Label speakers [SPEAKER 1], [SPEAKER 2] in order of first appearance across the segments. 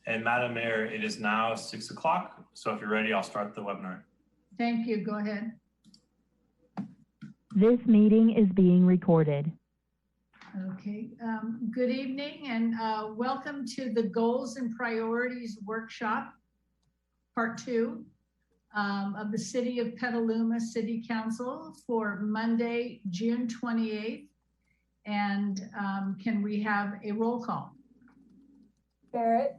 [SPEAKER 1] And Madam Mayor, it is now 6 o'clock. So if you're ready, I'll start the webinar.
[SPEAKER 2] Thank you. Go ahead.
[SPEAKER 3] This meeting is being recorded.
[SPEAKER 2] Okay. Good evening and welcome to the Goals and Priorities Workshop, Part 2 of the City of Petaluma City Council for Monday, June 28th. And can we have a roll call?
[SPEAKER 4] Barrett.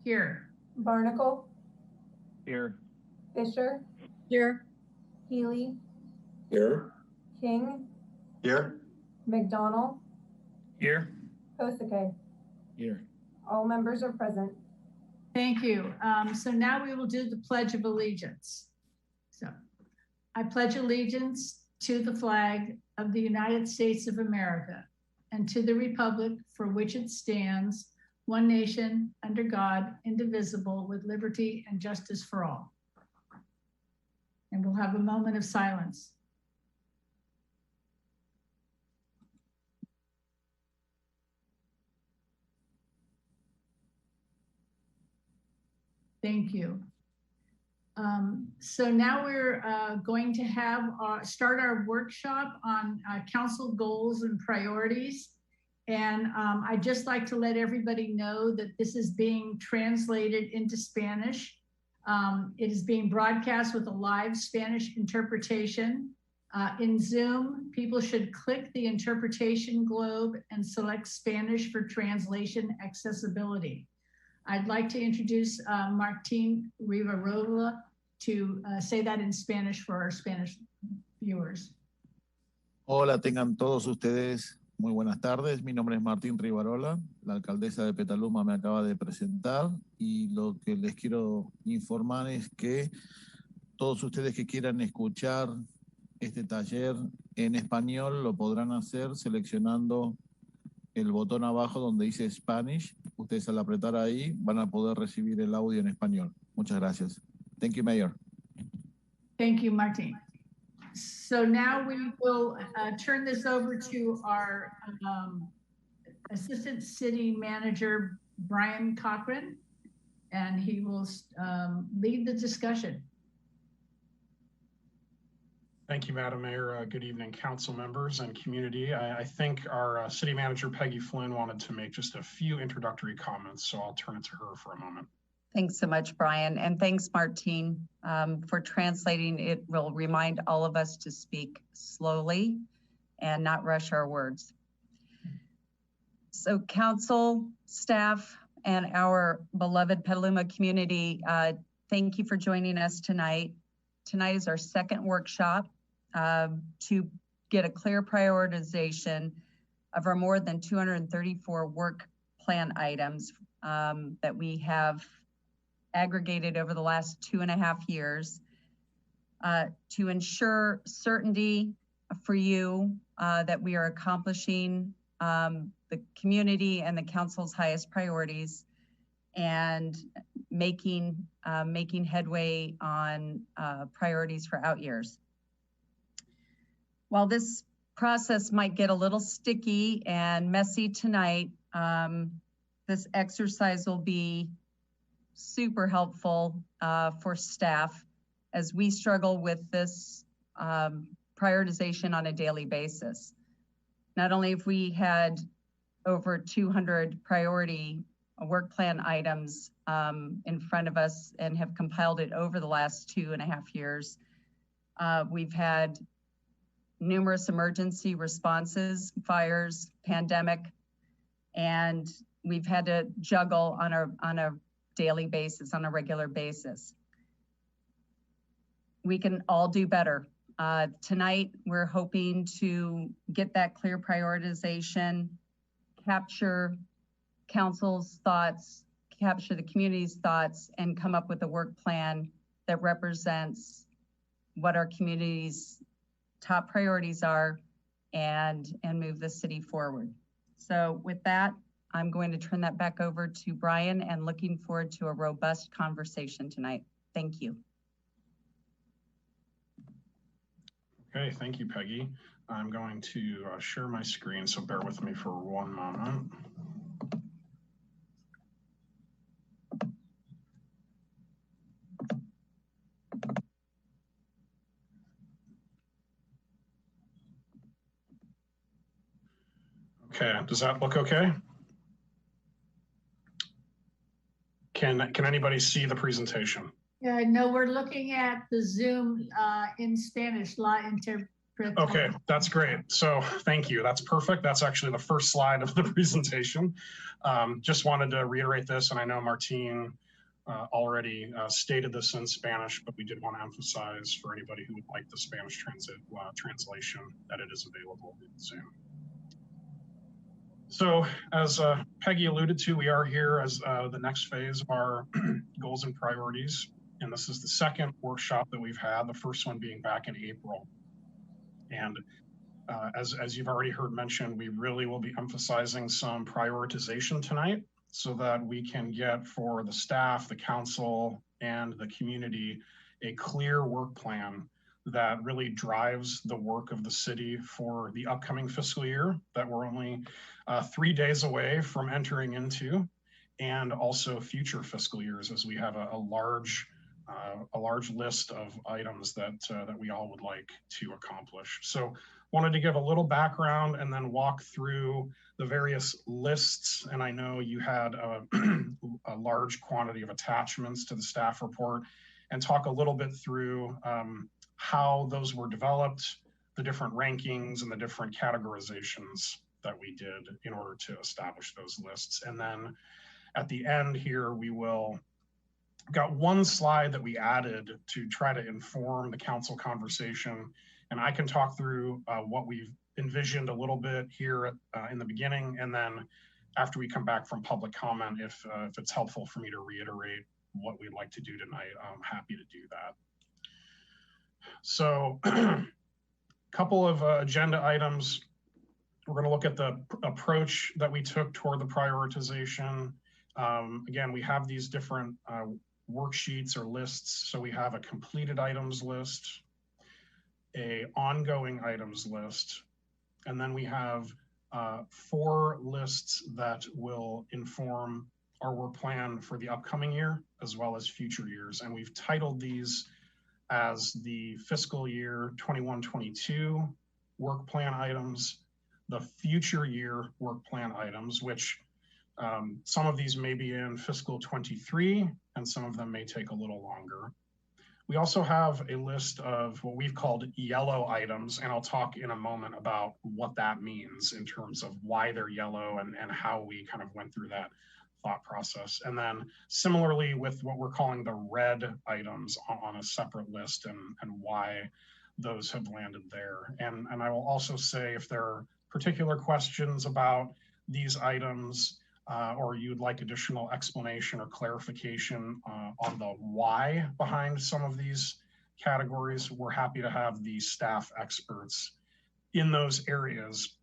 [SPEAKER 2] Here.
[SPEAKER 4] Barnacle.
[SPEAKER 5] Here.
[SPEAKER 4] Fisher.
[SPEAKER 6] Here.
[SPEAKER 4] Healy.
[SPEAKER 5] Here.
[SPEAKER 4] King.
[SPEAKER 5] Here.
[SPEAKER 4] McDonald.
[SPEAKER 5] Here.
[SPEAKER 4] Kosake.
[SPEAKER 5] Here.
[SPEAKER 4] All members are present.
[SPEAKER 2] Thank you. So now we will do the Pledge of Allegiance. So I pledge allegiance to the flag of the United States of America and to the republic for which it stands, one nation, under God, indivisible, with liberty and justice for all. And we'll have a moment of silence. Thank you. So now we're going to have start our workshop on council goals and priorities. And I'd just like to let everybody know that this is being translated into Spanish. It is being broadcast with a live Spanish interpretation. In Zoom, people should click the interpretation globe and select Spanish for translation accessibility. I'd like to introduce Martin Rivarola to say that in Spanish for our Spanish viewers.
[SPEAKER 7] Hola, tengan todos ustedes muy buenas tardes. Mi nombre es Martín Rivarola. La alcaldesa de Petaluma me acaba de presentar y lo que les quiero informar es que todos ustedes que quieran escuchar este taller en español lo podrán hacer seleccionando el botón abajo donde dice Spanish. Ustedes al apretar ahí van a poder recibir el audio en español. Muchas gracias. Thank you, Mayor.
[SPEAKER 2] Thank you, Martin. So now we will turn this over to our Assistant City Manager, Brian Cochran, and he will lead the discussion.
[SPEAKER 8] Thank you, Madam Mayor. Good evening, council members and community. I think our city manager, Peggy Flynn, wanted to make just a few introductory comments, so I'll turn it to her for a moment.
[SPEAKER 6] Thanks so much, Brian. And thanks, Martine, for translating. It will remind all of us to speak slowly and not rush our words. So council, staff, and our beloved Petaluma community, thank you for joining us tonight. Tonight is our second workshop to get a clear prioritization of our more than 234 work plan items that we have aggregated over the last 2.5 years to ensure certainty for you that we are accomplishing the community and the council's highest priorities and making headway on priorities for out years. While this process might get a little sticky and messy tonight, this exercise will be super helpful for staff as we struggle with this prioritization on a daily basis. Not only have we had over 200 priority work plan items in front of us and have compiled it over the last 2.5 years, we've had numerous emergency responses, fires, pandemic, and we've had to juggle on a daily basis, on a regular basis. We can all do better. Tonight, we're hoping to get that clear prioritization, capture council's thoughts, capture the community's thoughts, and come up with a work plan that represents what our community's top priorities are and move the city forward. So with that, I'm going to turn that back over to Brian and looking forward to a robust conversation tonight. Thank you.
[SPEAKER 8] Okay, thank you, Peggy. I'm going to share my screen, so bear with me for one moment. Okay, does that look okay? Can anybody see the presentation?
[SPEAKER 2] Yeah, no, we're looking at the Zoom in Spanish, la interpretación.
[SPEAKER 8] Okay, that's great. So thank you. That's perfect. That's actually the first slide of the presentation. Just wanted to reiterate this, and I know Martine already stated this in Spanish, but we did want to emphasize for anybody who would like the Spanish translation that it is available in Zoom. So as Peggy alluded to, we are here as the next phase of our goals and priorities. And this is the second workshop that we've had, the first one being back in April. And as you've already heard mentioned, we really will be emphasizing some prioritization tonight so that we can get for the staff, the council, and the community a clear work plan that really drives the work of the city for the upcoming fiscal year that we're only 3 days away from entering into, and also future fiscal years as we have a large list of items that we all would like to accomplish. So wanted to give a little background and then walk through the various lists. And I know you had a large quantity of attachments to the staff report, and talk a little bit through how those were developed, the different rankings and the different categorizations that we did in order to establish those lists. And then at the end here, we will got one slide that we added to try to inform the council conversation. And I can talk through what we've envisioned a little bit here in the beginning. And then after we come back from public comment, if it's helpful for me to reiterate what we'd like to do tonight, I'm happy to do that. So a couple of agenda items. We're going to look at the approach that we took toward the prioritization. Again, we have these different worksheets or lists. So we have a completed items list, a ongoing items list, and then we have 4 lists that will inform our work plan for the upcoming year as well as future years. And we've titled these as the fiscal year 21-22 work plan items, the future year work plan items, which some of these may be in fiscal 23 and some of them may take a little longer. We also have a list of what we've called yellow items, and I'll talk in a moment about what that means in terms of why they're yellow and how we kind of went through that thought process. And then similarly with what we're calling the red items on a separate list and why those have landed there. And I will also say if there are particular questions about these items or you'd like additional explanation or clarification on the why behind some of these categories, we're happy to have the staff experts in those areas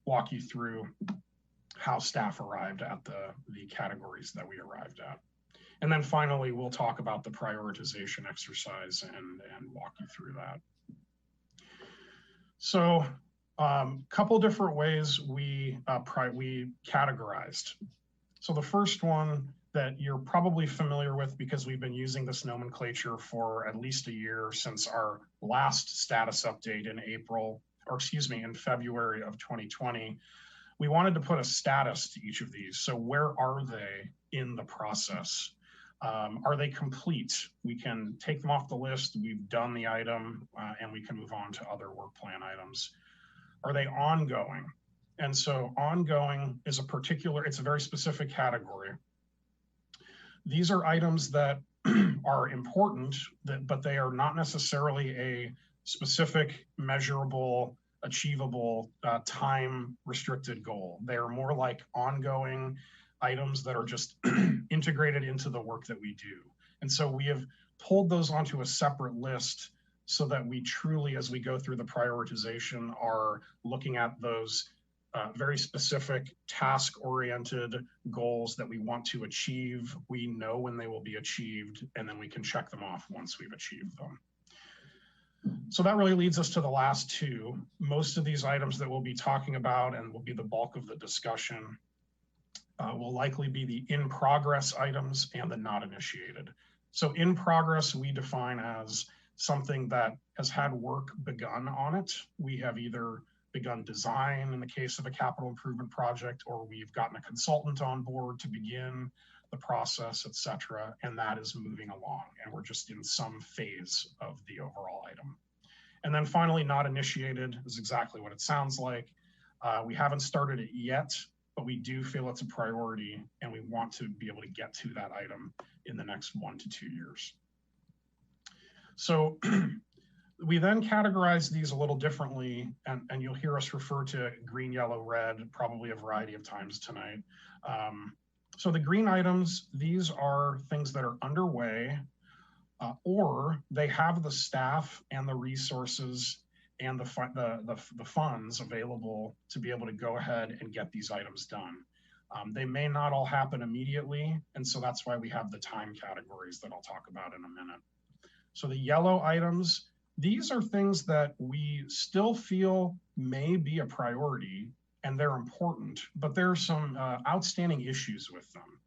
[SPEAKER 8] walk you through how staff arrived at the categories that we arrived at. And then finally, we'll talk about the prioritization exercise and walk you through that. So couple different ways we categorized. So the first one that you're probably familiar with because we've been using this nomenclature for at least a year since our last status update in in February of 2020. We wanted to put a status to each of these. So where are they in the process? Are they complete? We can take them off the list. We've done the item and we can move on to other work plan items. Are they ongoing? And so ongoing is it's a very specific category. These are items that are important, but they are not necessarily a specific, measurable, achievable, time restricted goal. They are more like ongoing items that are just integrated into the work that we do. And so we have pulled those onto a separate list so that we truly, as we go through the prioritization, are looking at those very specific task-oriented goals that we want to achieve. We know when they will be achieved, and then we can check them off once we've achieved them. So that really leads us to the last two. Most of these items that we'll be talking about and will be the bulk of the discussion will likely be the in-progress items and the not initiated. So in progress, we define as something that has had work begun on it. We have either begun design in the case of a capital improvement project, or we've gotten a consultant on board to begin the process, et cetera, and that is moving along, and we're just in some phase of the overall item. And then finally, not initiated is exactly what it sounds like. We haven't started it yet, but we do feel it's a priority, and we want to be able to get to that item in the next 1 to 2 years. So we then categorize these a little differently, and you'll hear us refer to green, yellow, red probably a variety of times tonight. So the green items, these are things that are underway, or they have the staff and the resources and the funds available to be able to go ahead and get these items done. They may not all happen immediately, and so that's why we have the time categories that I'll talk about in a minute. So the yellow items, these are things that we still feel may be a priority, and they're important, but there are some outstanding issues with them.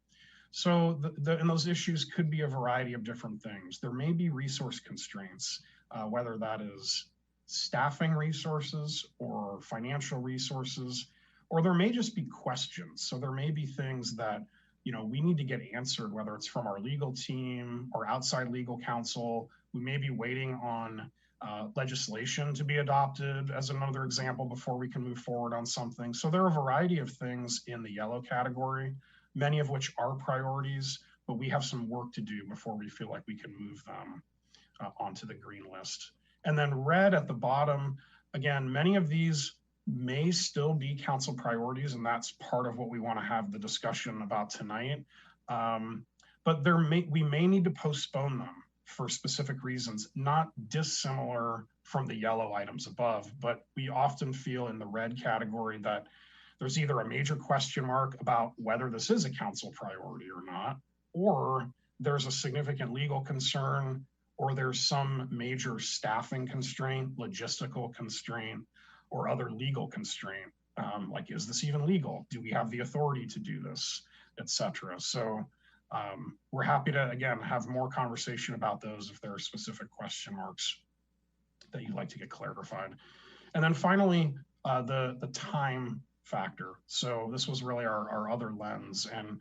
[SPEAKER 8] So and those issues could be a variety of different things. There may be resource constraints, whether that is staffing resources or financial resources, or there may just be questions. So there may be things that, you know, we need to get answered, whether it's from our legal team or outside legal counsel. We may be waiting on legislation to be adopted as another example before we can move forward on something. So there are a variety of things in the yellow category, many of which are priorities, but we have some work to do before we feel like we can move them onto the green list. And then red at the bottom, again, many of these may still be council priorities, and that's part of what we want to have the discussion about tonight. But we may need to postpone them for specific reasons, not dissimilar from the yellow items above, but we often feel in the red category that there's either a major question mark about whether this is a council priority or not, or there's a significant legal concern, or there's some major staffing constraint, logistical constraint, or other legal constraint. Like, is this even legal? Do we have the authority to do this, et cetera? So we're happy to, again, have more conversation about those if there are specific question marks that you'd like to get clarified. And then finally, the time factor. So this was really our other lens, and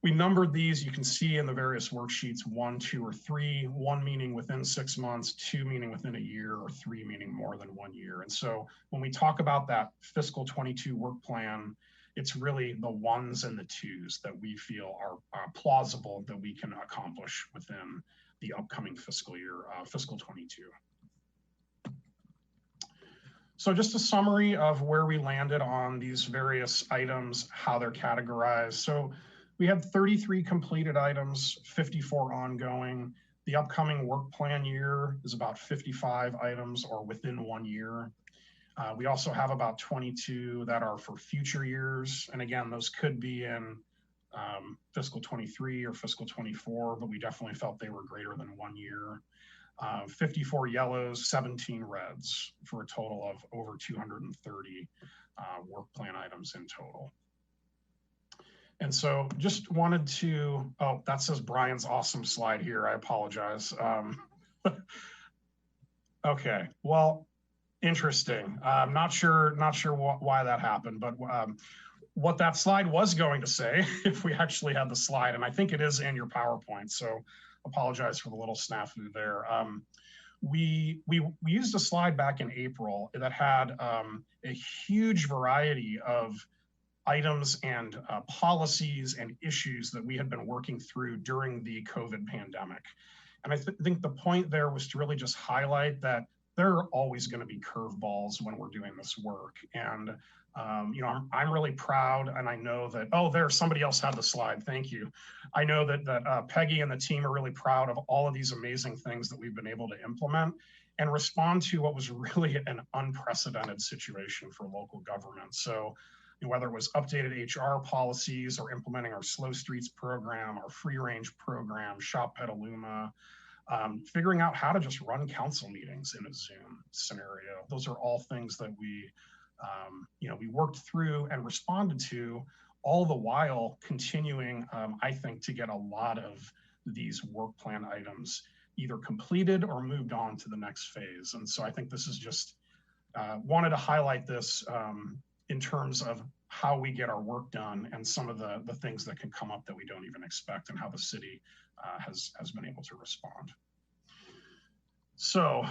[SPEAKER 8] we numbered these. You can see in the various worksheets, 1, 2, or 3, 1 meaning within 6 months, 2 meaning within a year, or 3 meaning more than 1 year. And so when we talk about that fiscal 22 work plan, it's really the 1s and the 2s that we feel are plausible that we can accomplish within the upcoming fiscal year, fiscal 22. So just a summary of where we landed on these various items, how they're categorized. So we had 33 completed items, 54 ongoing. The upcoming work plan year is about 55 items or within 1 year. We also have about 22 that are for future years. And again, those could be in fiscal 23 or fiscal 24, but we definitely felt they were greater than 1 year. 54 yellows, 17 reds, for a total of over 230 work plan items in total. And so just wanted to, oh, that says Brian's awesome slide here. I apologize. Okay, well, interesting. I'm not sure why that happened, but what that slide was going to say, if we actually had the slide, and I think it is in your PowerPoint, so apologize for the little snafu there. We used a slide back in April that had a huge variety of items and policies and issues that we had been working through during the COVID pandemic. And I think the point there was to really just highlight that there are always going to be curveballs when we're doing this work. And you know, I'm really proud, and I know that, oh, there, somebody else had the slide, thank you. I know that Peggy and the team are really proud of all of these amazing things that we've been able to implement and respond to what was really an unprecedented situation for local government. So whether it was updated HR policies or implementing our Slow Streets program, our free range program, Shop Petaluma, figuring out how to just run council meetings in a Zoom scenario. Those are all things that we, you know, we worked through and responded to, all the while continuing, I think, to get a lot of these work plan items either completed or moved on to the next phase. And so I think this is just wanted to highlight this in terms of how we get our work done and some of the things that can come up that we don't even expect and how the city has been able to respond. So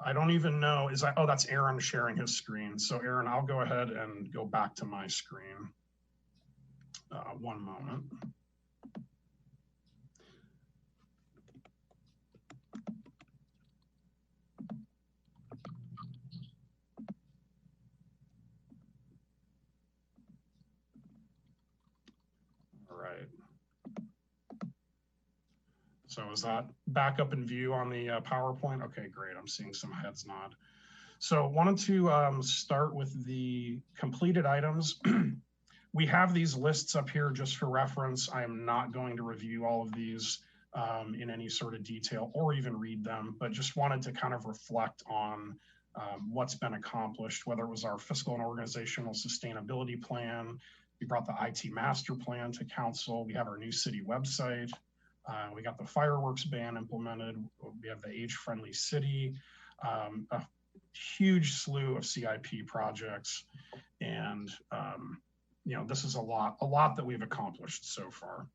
[SPEAKER 8] I don't even know, oh, that's Aaron sharing his screen. So Aaron, I'll go ahead and go back to my screen. One moment. All right. So is that back up in view on the PowerPoint? Okay, great. I'm seeing some heads nod. So wanted to start with the completed items. We have these lists up here just for reference. I am not going to review all of these in any sort of detail or even read them, but just wanted to kind of reflect on what's been accomplished, whether it was our fiscal and organizational sustainability plan. We brought the IT master plan to council. We have our new city website. We got the fireworks ban implemented. We have the age-friendly city, a huge slew of CIP projects. And, you know, this is a lot that we've accomplished so far.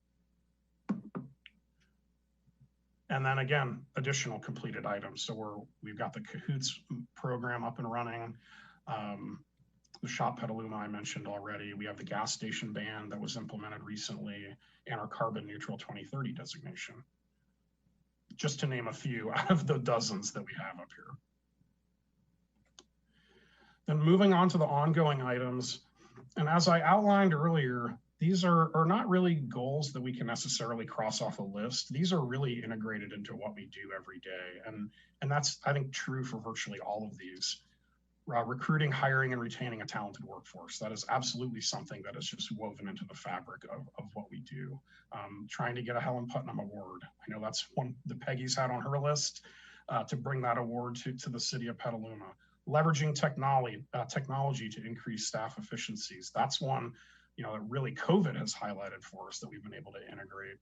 [SPEAKER 8] And then again, additional completed items. So we've got the Cahoots program up and running. The Shop Petaluma I mentioned already. We have the gas station ban that was implemented recently and our carbon neutral 2030 designation. Just to name a few out of the dozens that we have up here. Then moving on to the ongoing items. And as I outlined earlier, these are not really goals that we can necessarily cross off a list. These are really integrated into what we do every day. And that's, I think, true for virtually all of these. Recruiting, hiring, and retaining a talented workforce. That is absolutely something that is just woven into the fabric of what we do. Trying to get a Helen Putnam Award. I know that's one that Peggy's had on her list to bring that award to the city of Petaluma. Leveraging technology to increase staff efficiencies. That's one, you know, that really COVID has highlighted for us that we've been able to integrate.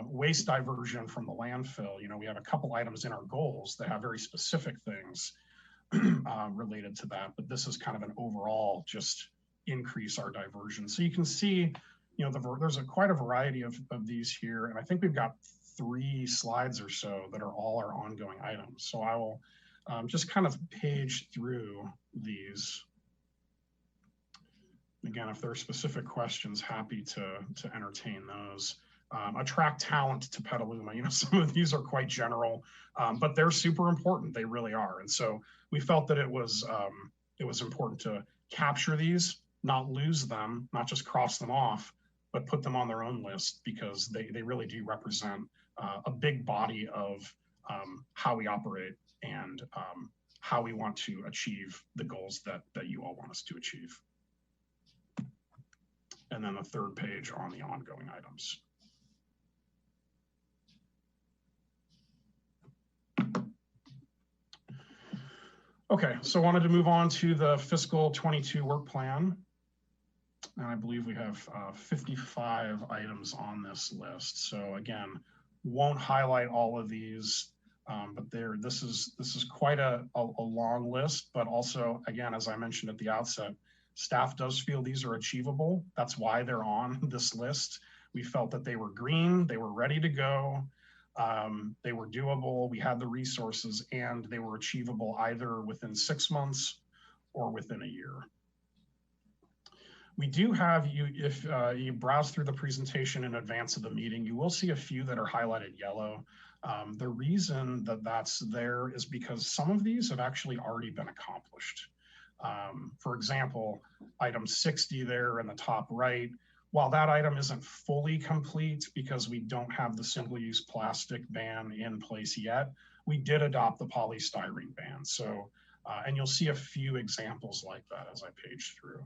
[SPEAKER 8] Waste diversion from the landfill. You know, we have a couple items in our goals that have very specific things related to that, but this is kind of an overall just increase our diversion. So you can see, you know, there's quite a variety of these here, and I think we've got 3 slides or so that are all our ongoing items. So I will just kind of page through these. Again, if there are specific questions, happy to entertain those. Attract talent to Petaluma. You know, some of these are quite general, but they're super important. They really are. And so we felt that it was important to capture these, not lose them, not just cross them off, but put them on their own list because they really do represent a big body of how we operate and how we want to achieve the goals that you all want us to achieve. And then the third page on the ongoing items. Okay, so I wanted to move on to the fiscal 22 work plan. And I believe we have 55 items on this list. So again, won't highlight all of these, but this is quite a long list, but also, again, as I mentioned at the outset, staff does feel these are achievable. That's why they're on this list. We felt that they were green, they were ready to go. They were doable, we had the resources, and they were achievable either within 6 months or within a year. We do have if you browse through the presentation in advance of the meeting, you will see a few that are highlighted yellow. The reason that that's there is because some of these have actually already been accomplished. For example, item 60 there in the top right, while that item isn't fully complete because we don't have the single-use plastic ban in place yet, we did adopt the polystyrene ban. So, and you'll see a few examples like that as I page through.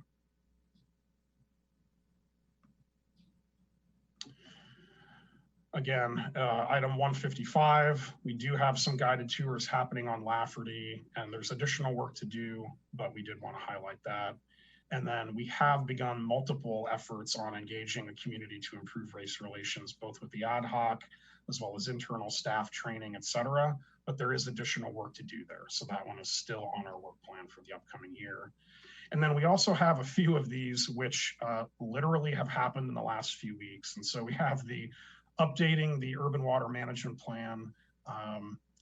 [SPEAKER 8] Again, item 155, we do have some guided tours happening on Lafferty, and there's additional work to do, but we did want to highlight that. And then we have begun multiple efforts on engaging the community to improve race relations, both with the ad hoc as well as internal staff training, et cetera. But there is additional work to do there. So that one is still on our work plan for the upcoming year. And then we also have a few of these which literally have happened in the last few weeks. And so we have the updating the urban water management plan.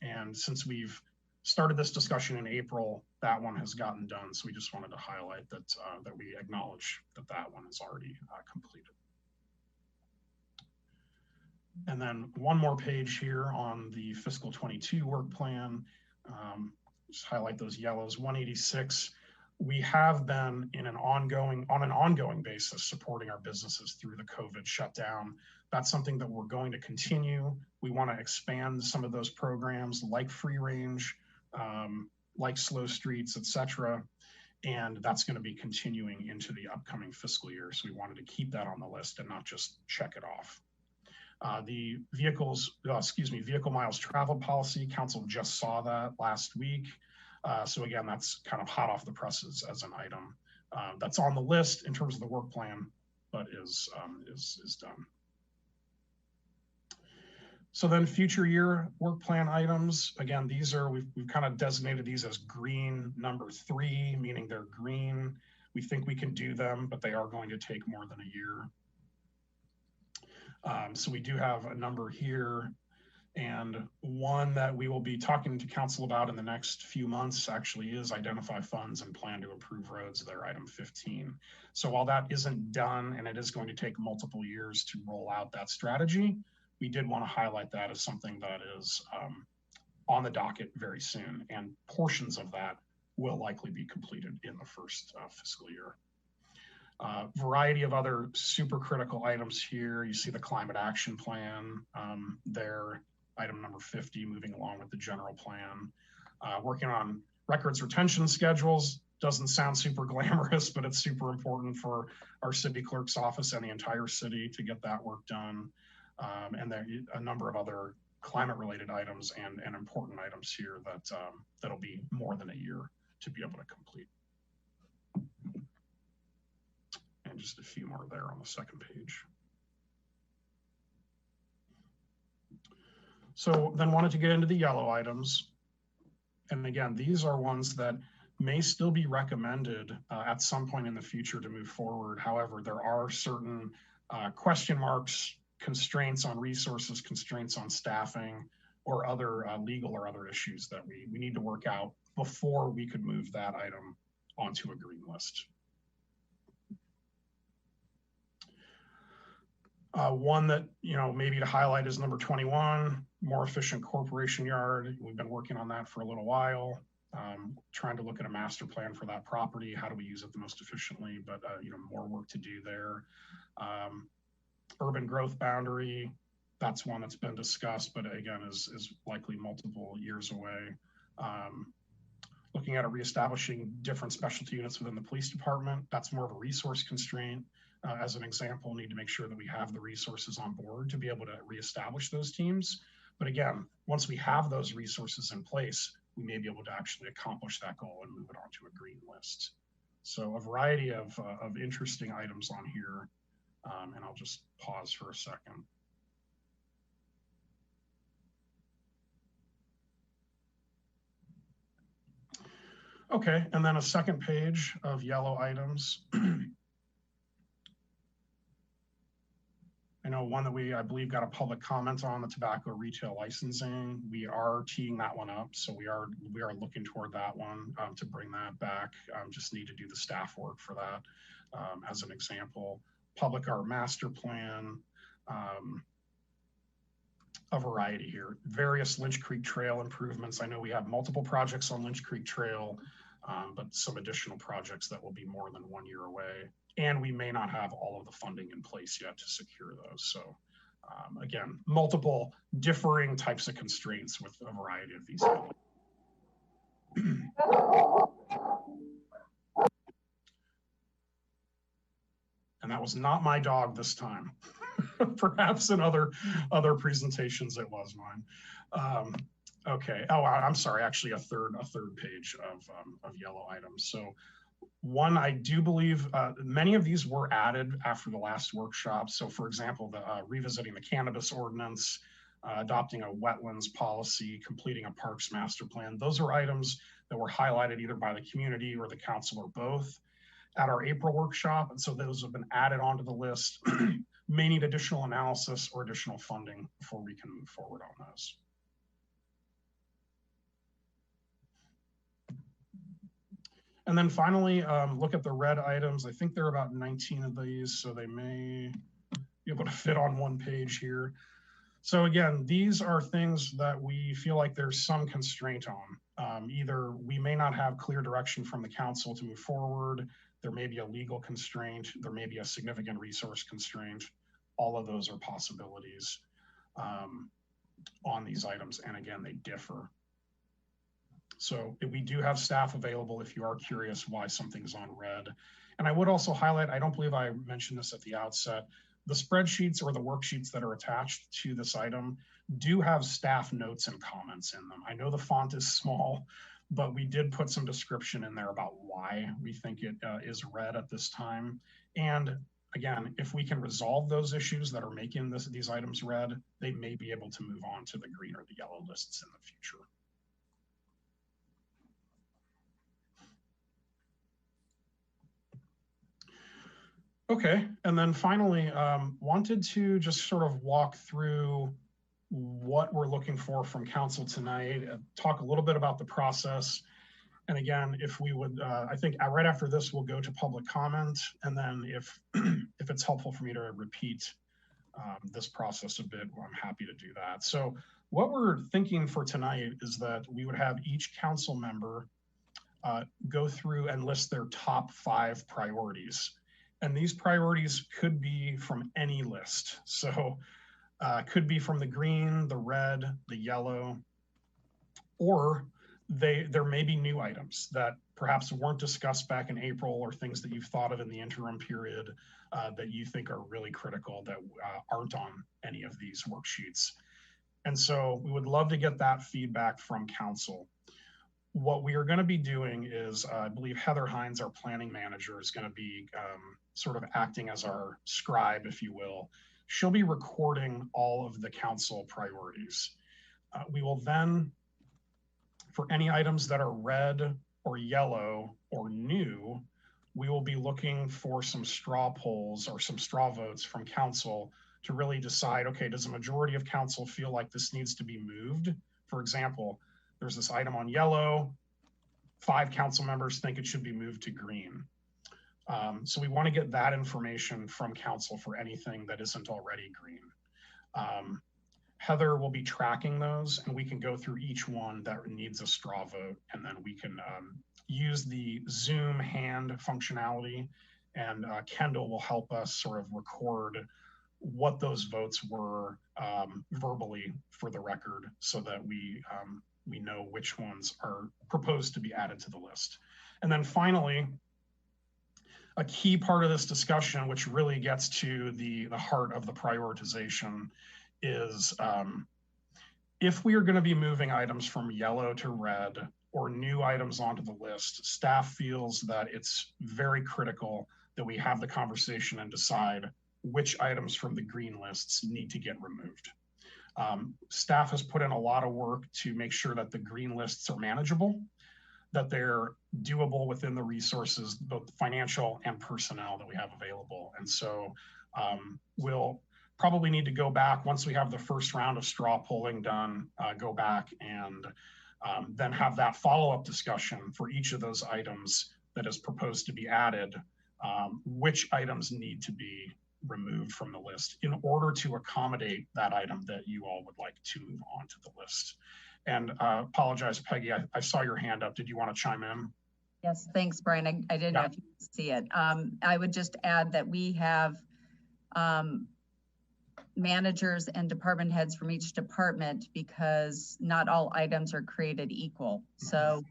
[SPEAKER 8] And since we've started this discussion in April, that one has gotten done. So we just wanted to highlight that, that we acknowledge that that one is already completed. And then one more page here on the fiscal 22 work plan. Just highlight those yellows. 186. We have been on an ongoing basis supporting our businesses through the COVID shutdown. That's something that we're going to continue. We want to expand some of those programs like free range, like slow streets, et cetera. And that's going to be continuing into the upcoming fiscal year. So we wanted to keep that on the list and not just check it off. The vehicle miles traveled policy, council just saw that last week. So again, that's kind of hot off the presses as an item that's on the list in terms of the work plan, but is done. So then future year work plan items, again, these are, we've kind of designated these as green number 3, meaning they're green. We think we can do them, but they are going to take more than a year. So we do have a number here, and one that we will be talking to council about in the next few months actually is identify funds and plan to improve roads. They're item 15. So while that isn't done and it is going to take multiple years to roll out that strategy, we did want to highlight that as something that is on the docket very soon, and portions of that will likely be completed in the first fiscal year. Variety of other super critical items here. You see the climate action plan there, item number 50, moving along with the general plan. Working on records retention schedules. Doesn't sound super glamorous, but it's super important for our city clerk's office and the entire city to get that work done. And there are a number of other climate related items and important items here that that'll be more than a year to be able to complete. And just a few more there on the second page. So then wanted to get into the yellow items. And again, these are ones that may still be recommended at some point in the future to move forward. However, there are certain question marks, constraints on resources, constraints on staffing, or other legal or other issues that we need to work out before we could move that item onto a green list. One that, maybe to highlight is number 21, more efficient corporation yard. We've been working on that for a little while, trying to look at a master plan for that property. How do we use it the most efficiently? But, more work to do there. Urban growth boundary, that's one that's been discussed, but again, is likely multiple years away. Looking at reestablishing different specialty units within the police department, that's more of a resource constraint. As an example, need to make sure that we have the resources on board to be able to reestablish those teams. But again, once we have those resources in place, we may be able to actually accomplish that goal and move it onto a green list. So a variety of interesting items on here. And I'll just pause for a second. Okay, and then a second page of yellow items. I know one that I believe got a public comment on, the tobacco retail licensing. We are teeing that one up, so we are looking toward that one to bring that back. Just need to do the staff work for that. As an example, public art master plan, a variety here. Various Lynch Creek Trail improvements. I know we have multiple projects on Lynch Creek Trail, but some additional projects that will be more than 1 year away. And we may not have all of the funding in place yet to secure those. So again, multiple differing types of constraints with a variety of these. And that was not my dog this time. Perhaps in other presentations it was mine. Okay. Oh, I'm sorry. Actually, a third page of yellow items. So one, I do believe many of these were added after the last workshop. So, for example, the revisiting the cannabis ordinance, adopting a wetlands policy, completing a parks master plan. Those are items that were highlighted either by the community or the council or both at our April workshop. And so those have been added onto the list. May need additional analysis or additional funding before we can move forward on those. And then finally, look at the red items. I think there are about 19 of these, so they may be able to fit on one page here. So again, these are things that we feel like there's some constraint on. Either we may not have clear direction from the council to move forward, there may be a legal constraint, there may be a significant resource constraint. All of those are possibilities on these items, and again, they differ. So we do have staff available if you are curious why something's on red. And I would also highlight, I don't believe I mentioned this at the outset, the spreadsheets or the worksheets that are attached to this item do have staff notes and comments in them. I know the font is small, but we did put some description in there about why we think it is red at this time. And again, if we can resolve those issues that are making these items red, they may be able to move on to the green or the yellow lists in the future. Okay, and then finally, wanted to just sort of walk through what we're looking for from council tonight, talk a little bit about the process. And again, if we would, I think right after this, we'll go to public comment. And then if it's helpful for me to repeat this process a bit, well, I'm happy to do that. So what we're thinking for tonight is that we would have each council member go through and list their top 5 priorities. And these priorities could be from any list. So could be from the green, the red, the yellow, or there may be new items that perhaps weren't discussed back in April, or things that you've thought of in the interim period that you think are really critical that aren't on any of these worksheets. And so we would love to get that feedback from council. What we are going to be doing is, I believe Heather Hines, our planning manager, is going to be sort of acting as our scribe, if you will. She'll be recording all of the council priorities. We will then, for any items that are red or yellow or new, we will be looking for some straw polls or some straw votes from council to really decide, okay, does a majority of council feel like this needs to be moved? For example, there's this item on yellow, 5 council members think it should be moved to green. So we want to get that information from council for anything that isn't already green. Heather will be tracking those, and we can go through each one that needs a straw vote, and then we can use the Zoom hand functionality, and Kendall will help us sort of record what those votes were verbally for the record, so that we know which ones are proposed to be added to the list. And then finally, a key part of this discussion, which really gets to the heart of the prioritization, is if we are going to be moving items from yellow to red or new items onto the list, staff feels that it's very critical that we have the conversation and decide which items from the green lists need to get removed. Staff has put in a lot of work to make sure that the green lists are manageable, that they're doable within the resources, both financial and personnel, that we have available. And so we'll probably need to go back once we have the first round of straw polling done, go back and then have that follow-up discussion for each of those items that is proposed to be added, which items need to be removed from the list in order to accommodate that item that you all would like to move on to the list. And apologize, Peggy, I saw your hand up. Did you want to chime in?
[SPEAKER 6] Yes, thanks, Brian. I didn't know if you could see it. I would just add that we have managers and department heads from each department, because not all items are created equal. So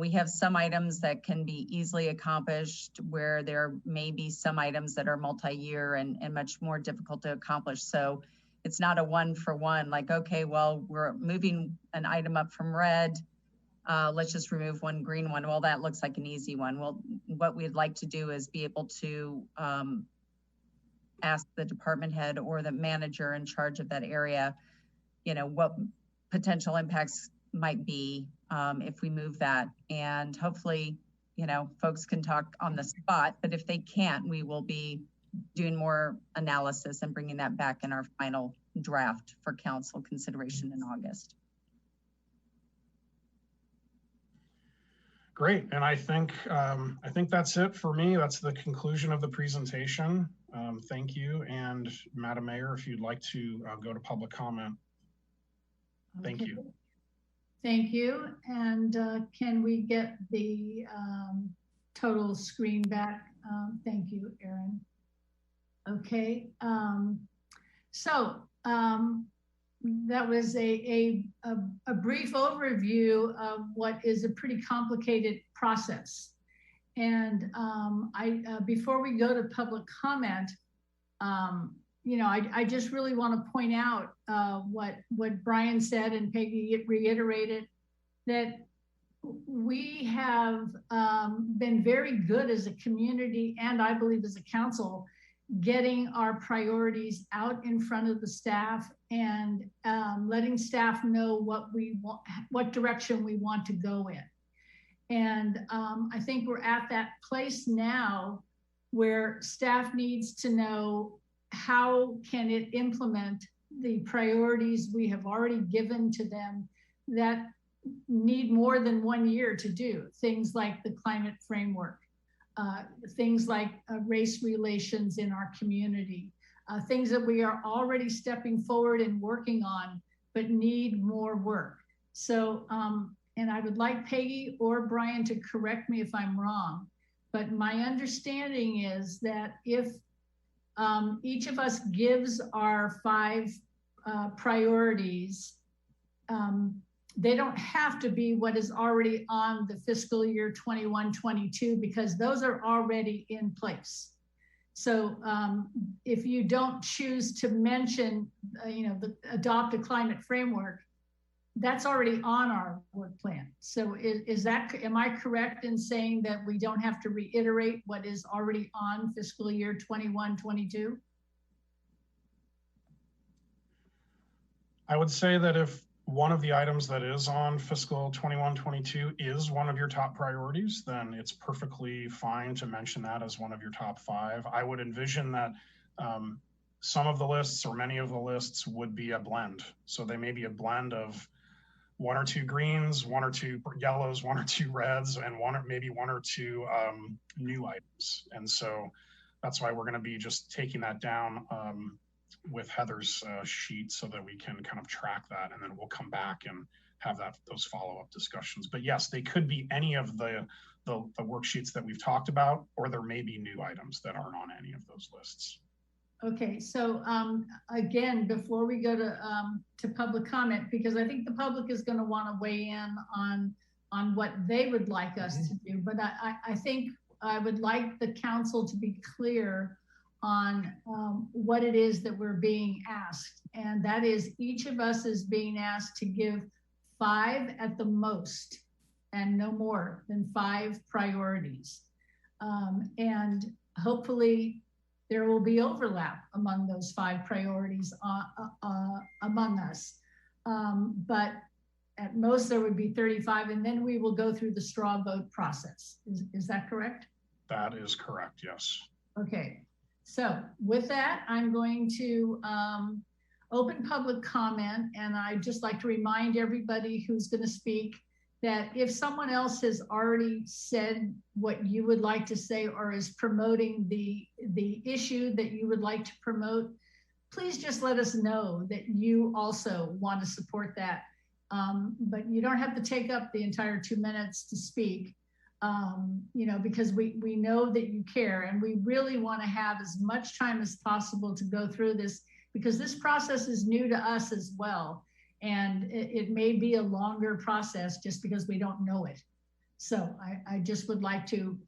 [SPEAKER 6] we have some items that can be easily accomplished, where there may be some items that are multi-year and much more difficult to accomplish. So it's not a one-for-one, like, okay, well, we're moving an item up from red, let's just remove one green one. Well, that looks like an easy one. Well, what we'd like to do is be able to ask the department head or the manager in charge of that area what potential impacts might be if we move that. And hopefully, folks can talk on the spot, but if they can't, we will be doing more analysis and bringing that back in our final draft for council consideration in August.
[SPEAKER 8] Great, and I think that's it for me. That's the conclusion of the presentation. Thank you, and Madam Mayor, if you'd like to go to public comment. Thank
[SPEAKER 2] Okay.
[SPEAKER 8] you.
[SPEAKER 2] Thank you. And can we get the total screen back? Thank you, Aaron. Okay. That was a brief overview of what is a pretty complicated process. And before we go to public comment, I just really want to point out what Brian said and Peggy reiterated, that we have been very good as a community, and I believe as a council, getting our priorities out in front of the staff and letting staff know what we want, what direction we want to go in. And I think we're at that place now where staff needs to know how can it implement the priorities we have already given to them that need more than 1 year to do. Things like the climate framework, things like race relations in our community, things that we are already stepping forward and working on, but need more work. So, and I would like Peggy or Brian to correct me if I'm wrong, but my understanding is that if each of us gives our 5 priorities, they don't have to be what is already on the fiscal year 21-22, because those are already in place. So if you don't choose to mention, adopt a climate framework, that's already on our work plan. So am I correct in saying that we don't have to reiterate what is already on fiscal year 21-22?
[SPEAKER 8] I would say that if one of the items that is on fiscal 21-22 is one of your top priorities, then it's perfectly fine to mention that as one of your top 5. I would envision that some of the lists or many of the lists would be a blend. So they may be a blend of 1 or 2 greens, 1 or 2 yellows, 1 or 2 reds, and maybe 1 or 2 new items. And so that's why we're going to be just taking that down with Heather's sheet so that we can kind of track that, and then we'll come back and have those follow-up discussions. But yes, they could be any of the worksheets that we've talked about, or there may be new items that aren't on any of those lists. Okay, so again, before we go to public comment, because I think the public is going to want to weigh in on what they would like us to do, but I think I would like the council to be clear on what it is that we're being asked. And that is, each of us is being asked to give 5 at the most, and no more than 5 priorities. And hopefully there will be overlap among those 5 priorities among us. But at most there would be 35, and then we will go through the straw vote process. Is that correct? That is correct, yes.
[SPEAKER 2] Okay. So with that, I'm going to open public comment, and I'd just like to remind everybody who's going to speak that if someone else has already said what you would like to say or is promoting the issue that you would like to promote, please just let us know that you also want to support that. But you don't have to take up the entire 2 minutes to speak. Because we know that you care, and we really want to have as much time as possible to go through this, because this process is new to us as well. And it may be a longer process just because we don't know it. So I just would like to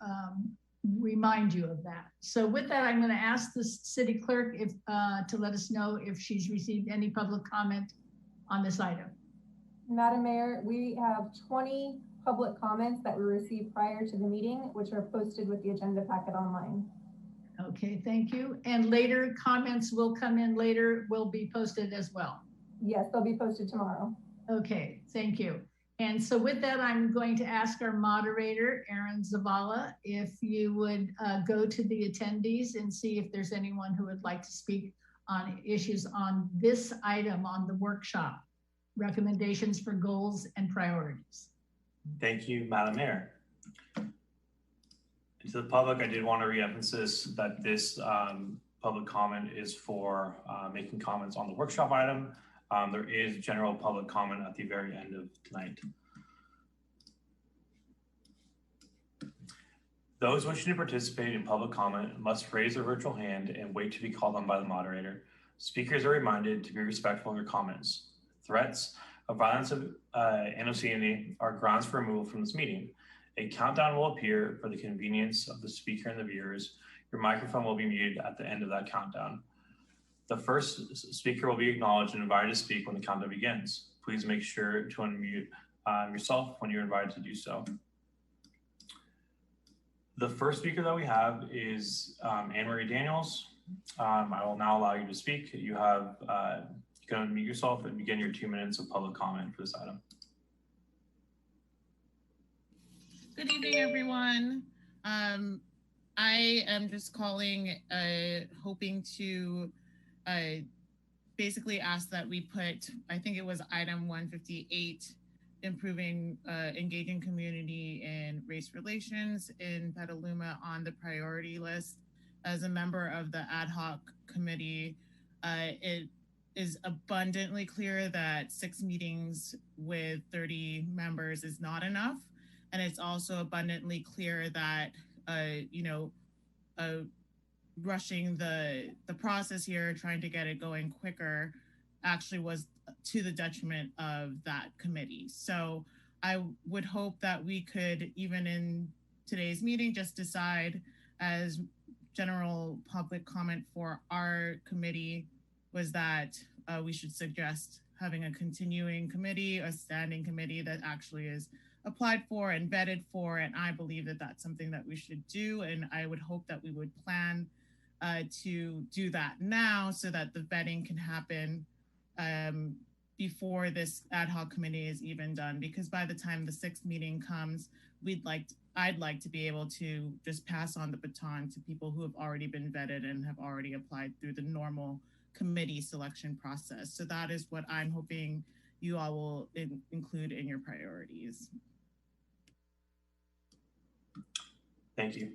[SPEAKER 2] remind you of that. So with that, I'm going to ask the city clerk to let us know if she's received any public comment on this item.
[SPEAKER 4] Madam Mayor, we have 20 public comments that we received prior to the meeting, which are posted with the agenda packet online.
[SPEAKER 2] Okay, thank you. And later comments will come in later, will be posted as well.
[SPEAKER 4] Yes, they'll be posted tomorrow.
[SPEAKER 2] Okay, thank you. And so with that, I'm going to ask our moderator, Aaron Zavala, if you would go to the attendees and see if there's anyone who would like to speak on issues on this item on the workshop, recommendations for goals and priorities.
[SPEAKER 1] Thank you, Madam Mayor. And to the public, I did want to re-emphasize that this public comment is for making comments on the workshop item. There is general public comment at the very end of tonight. Those wishing to participate in public comment must raise their virtual hand and wait to be called on by the moderator. Speakers are reminded to be respectful of their comments. Threats of violence and obscenity are grounds for removal from this meeting. A countdown will appear for the convenience of the speaker and the viewers. Your microphone will be muted at the end of that countdown. The first speaker will be acknowledged and invited to speak when the countdown begins. Please make sure to unmute yourself when you're invited to do so. The first speaker that we have is Anne-Marie Daniels. I will now allow you to speak. You can unmute yourself and begin your 2 minutes of public comment for this item.
[SPEAKER 9] Good evening, everyone. I am just calling, hoping to basically ask that we put, I think it was item 158, improving engaging community in race relations in Petaluma on the priority list. As a member of the ad hoc committee, it is abundantly clear that 6 meetings with 30 members is not enough. And it's also abundantly clear that, rushing the process here, trying to get it going quicker, actually was to the detriment of that committee. So I would hope that we could, even in today's meeting, just decide as general public comment for our committee was that we should suggest having a continuing committee, a standing committee that actually is applied for and vetted for. And I believe that that's something that we should do. And I would hope that we would plan to do that now so that the vetting can happen before this ad hoc committee is even done. Because by the time the 6th meeting comes, I'd like to be able to just pass on the baton to people who have already been vetted and have already applied through the normal committee selection process. So that is what I'm hoping you all will include in your priorities.
[SPEAKER 1] Thank you.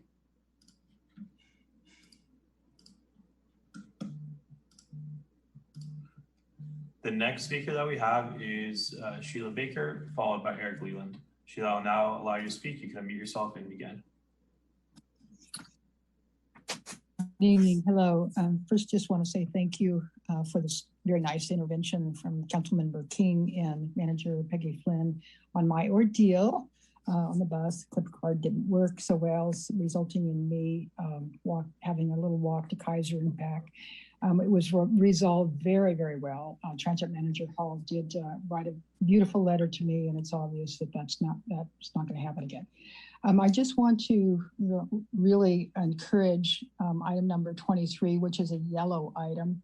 [SPEAKER 1] The next speaker that we have is Sheila Baker, followed by Eric Leland. Sheila, I'll now allow you to speak. You can unmute yourself and begin.
[SPEAKER 10] Good evening. Hello. First, just want to say thank you for this very nice intervention from Councilmember King and Manager Peggy Flynn on my ordeal on the bus. Clip card didn't work so well, resulting in me having a little walk to Kaiser and back. It was resolved very, very well. Transit Manager Hall did write a beautiful letter to me, and it's obvious that that's not going to happen again. I just want to really encourage item number 23, which is a yellow item,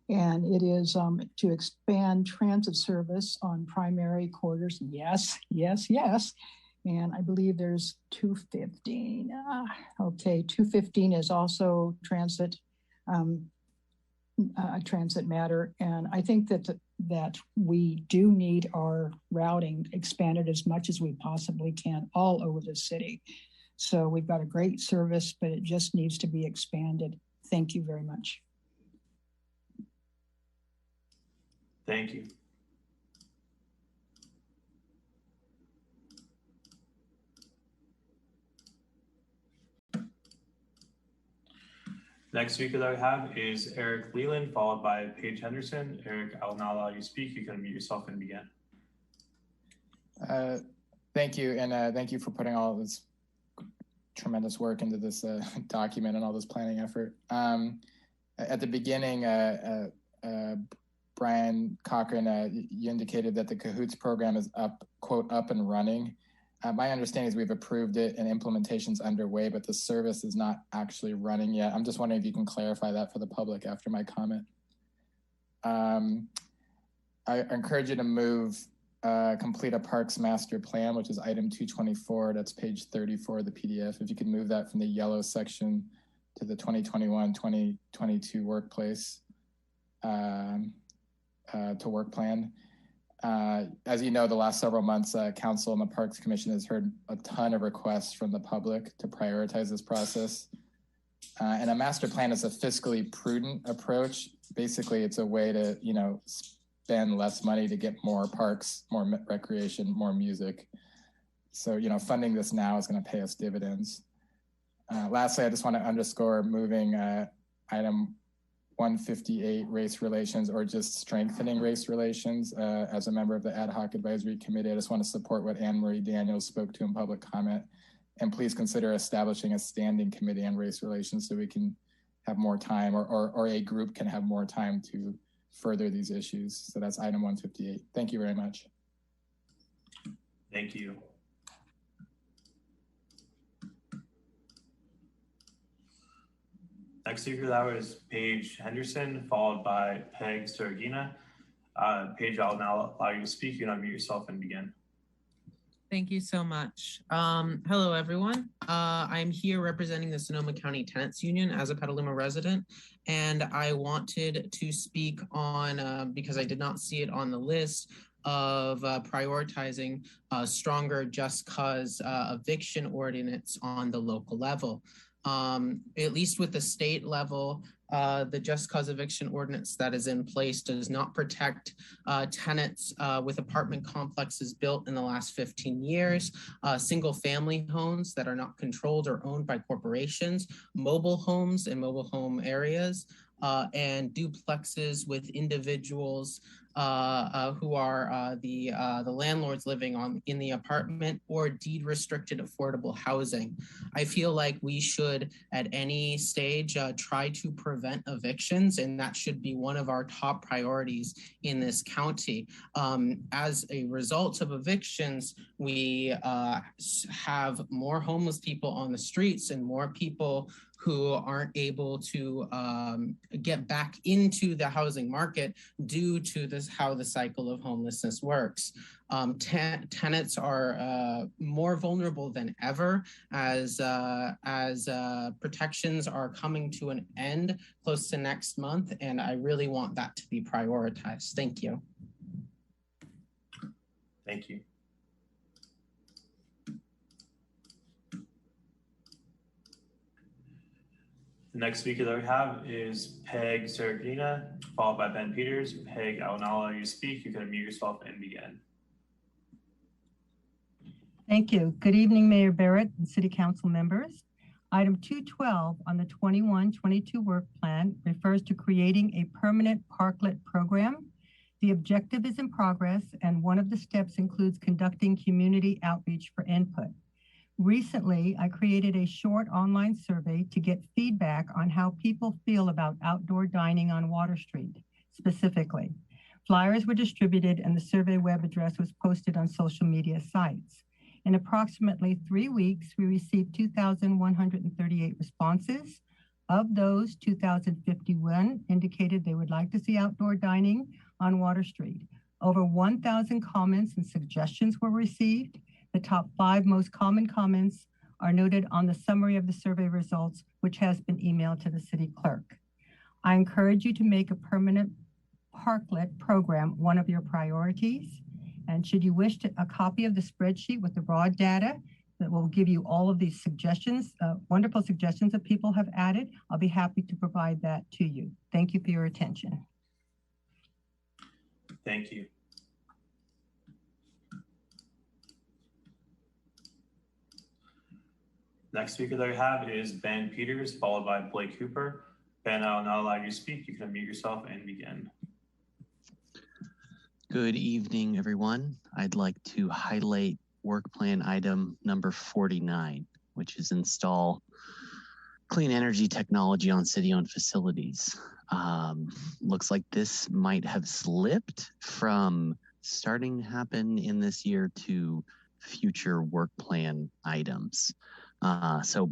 [SPEAKER 10] and it is to expand transit service on primary corridors. Yes, yes, yes. And I believe there's 215. Okay, 215 is also transit. Transit matter, and I think that we do need our routing expanded as much as we possibly can all over the city. So we've got a great service, but it just needs to be expanded. Thank you very much.
[SPEAKER 1] Thank you. Next speaker that we have is Eric Leland, followed by Paige Henderson. Eric, I will now allow you to speak. You can unmute yourself and begin.
[SPEAKER 11] Thank you, and thank you for putting all this tremendous work into this document and all this planning effort. At the beginning, Brian Cochran, you indicated that the Cahoots program is quote, up and running. My understanding is we've approved it and implementation's underway, but the service is not actually running yet. I'm just wondering if you can clarify that for the public after my comment. I encourage you to move complete a parks master plan, which is item 224. That's page 34 of the PDF. If you could move that from the yellow section to the 2021-2022 workplace to work plan. As you know, the last several months, Council and the Parks Commission has heard a ton of requests from the public to prioritize this process. And a master plan is a fiscally prudent approach. Basically, it's a way to, spend less money to get more parks, more recreation, more music. So, funding this now is going to pay us dividends. Lastly, I just want to underscore moving item 158, race relations, or just strengthening race relations. As a member of the Ad Hoc Advisory Committee, I just want to support what Anne Marie Daniels spoke to in public comment. And please consider establishing a standing committee on race relations so we can have more time, or a group can have more time to further these issues. So that's item 158. Thank you very much.
[SPEAKER 1] Thank you. Next speaker, that was Paige Henderson, followed by Peg Sergina. Paige, I'll now allow you to speak. You can unmute yourself and begin.
[SPEAKER 12] Thank you so much. Hello, everyone. I'm here representing the Sonoma County Tenants Union as a Petaluma resident, and I wanted to speak on, because I did not see it on the list, of prioritizing a stronger just cause eviction ordinance on the local level. At least with the state level, the just cause eviction ordinance that is in place does not protect tenants with apartment complexes built in the last 15 years, single family homes that are not controlled or owned by corporations, mobile homes in mobile home areas, and duplexes with individuals who are the landlords living in the apartment, or deed restricted affordable housing. I feel like we should at any stage try to prevent evictions, and that should be one of our top priorities in this county. As a result of evictions, we have more homeless people on the streets and more people who aren't able to get back into the housing market due to this, how the cycle of homelessness works. Tenants are more vulnerable than ever as protections are coming to an end close to next month, and I really want that to be prioritized. Thank you.
[SPEAKER 1] Thank you. The next speaker that we have is Peg Sergina, followed by Ben Peters. Peg, I will now allow you to speak. You can unmute yourself and begin.
[SPEAKER 13] Thank you. Good evening, Mayor Barrett and City Council members. Item 212 on the 21-22 work plan refers to creating a permanent parklet program. The objective is in progress, and one of the steps includes conducting community outreach for input. Recently, I created a short online survey to get feedback on how people feel about outdoor dining on Water Street, specifically. Flyers were distributed and the survey web address was posted on social media sites. In approximately 3 weeks, we received 2,138 responses. Of those, 2,051 indicated they would like to see outdoor dining on Water Street. Over 1,000 comments and suggestions were received. The top 5 most common comments are noted on the summary of the survey results, which has been emailed to the city clerk. I encourage you to make a permanent parklet program one of your priorities. And should you wish a copy of the spreadsheet with the raw data that will give you all of these suggestions, wonderful suggestions that people have added, I'll be happy to provide that to you. Thank you for your attention.
[SPEAKER 1] Thank you. Next speaker that we have is Ben Peters, followed by Blake Cooper. Ben, I'll now allow you to speak. You can unmute yourself and begin.
[SPEAKER 14] Good evening, everyone. I'd like to highlight work plan item number 49, which is install clean energy technology on city-owned facilities. Looks like this might have slipped from starting to happen in this year to future work plan items. So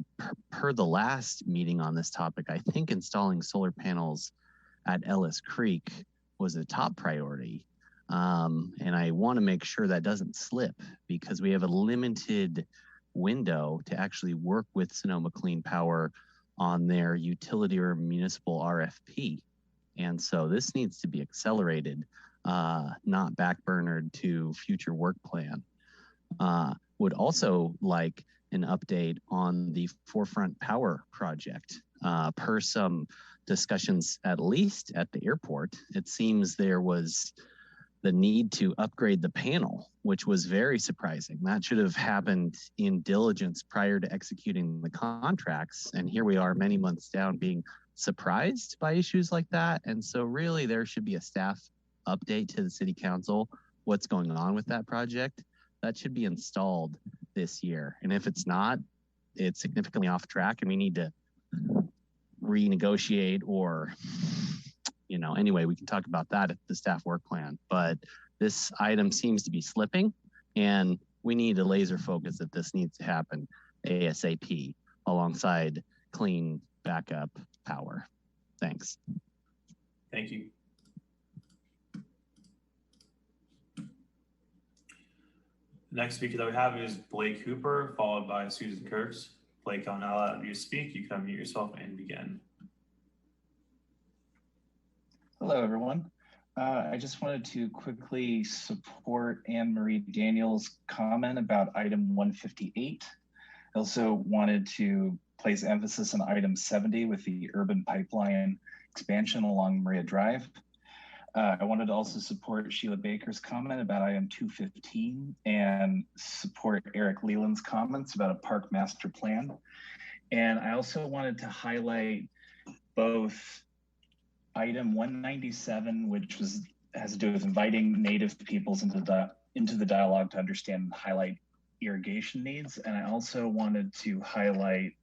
[SPEAKER 14] per the last meeting on this topic, I think installing solar panels at Ellis Creek was a top priority. And I want to make sure that doesn't slip because we have a limited window to actually work with Sonoma Clean Power on their utility or municipal RFP. And so this needs to be accelerated, not backburnered to future work plan. Would also like an update on the Forefront Power project. Per some discussions, at least at the airport, it seems there was the need to upgrade the panel, which was very surprising. That should have happened in diligence prior to executing the contracts. And here we are many months down being surprised by issues like that. And so really there should be a staff update to the city council, what's going on with that project. That should be installed this year. And if it's not, it's significantly off track and we need to renegotiate or, you know, anyway, we can talk about that at the staff work plan. But this item seems to be slipping and we need a laser focus that this needs to happen ASAP alongside clean backup power. Thanks.
[SPEAKER 1] Thank you. The next speaker that we have is Blake Hooper, followed by Susan Kurtz. Blake, I'll now allow you to speak. You can unmute yourself and begin.
[SPEAKER 15] Hello, everyone. I just wanted to quickly support Anne Marie Daniels' comment about item 158. I also wanted to place emphasis on item 70 with the urban pipeline expansion along Maria Drive. I wanted to also support Sheila Baker's comment about item 215 and support Eric Leland's comments about a park master plan. And I also wanted to highlight both item 197, which has to do with inviting Native peoples into the dialogue to understand and highlight irrigation needs. And I also wanted to highlight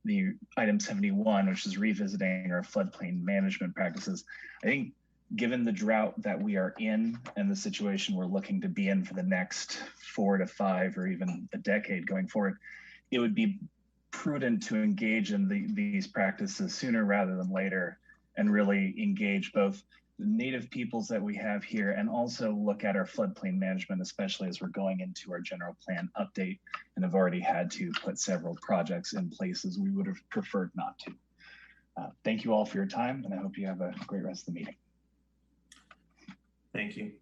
[SPEAKER 15] the item 71, which is revisiting our floodplain management practices. I think given the drought that we are in and the situation we're looking to be in for the next 4 to 5 or even a decade going forward, it would be prudent to engage in these practices sooner rather than later and really engage both the Native peoples that we have here and also look at our floodplain management, especially as we're going into our general plan update and have already had to put several projects in places we would have preferred not to. Thank you all for your time, and I hope you have a great rest of the meeting.
[SPEAKER 1] Thank you.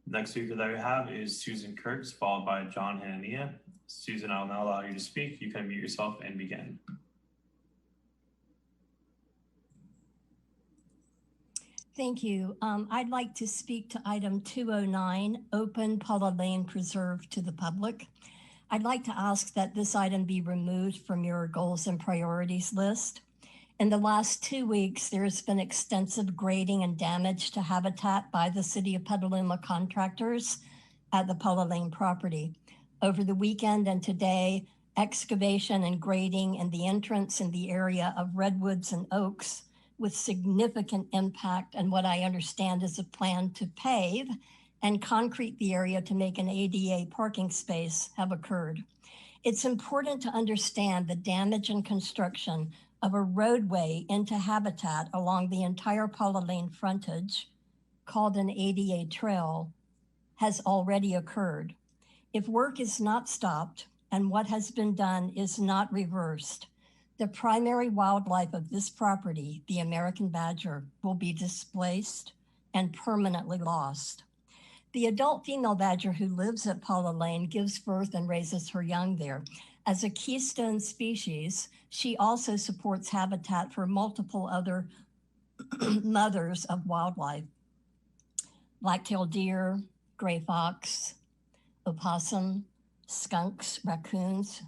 [SPEAKER 1] Next speaker that we have is Susan Kurtz, followed by John Hanania. Susan, I'll now allow you to speak. You can mute yourself and begin.
[SPEAKER 16] Thank you. I'd like to speak to item 209, open Paula Lane Preserve to the public. I'd like to ask that this item be removed from your goals and priorities list. In the last 2 weeks, there has been extensive grading and damage to habitat by the City of Petaluma contractors at the Paula Lane property. Over the weekend and today, excavation and grading in the entrance in the area of redwoods and oaks with significant impact and what I understand is a plan to pave and concrete the area to make an ADA parking space have occurred. It's important to understand the damage and construction of a roadway into habitat along the entire Paula Lane frontage, called an ADA trail, has already occurred. If work is not stopped and what has been done is not reversed, the primary wildlife of this property, the American badger, will be displaced and permanently lost. The adult female badger who lives at Paula Lane gives birth and raises her young there. As a keystone species, she also supports habitat for multiple other mothers of wildlife, black-tailed deer, gray fox, opossum, skunks, raccoons.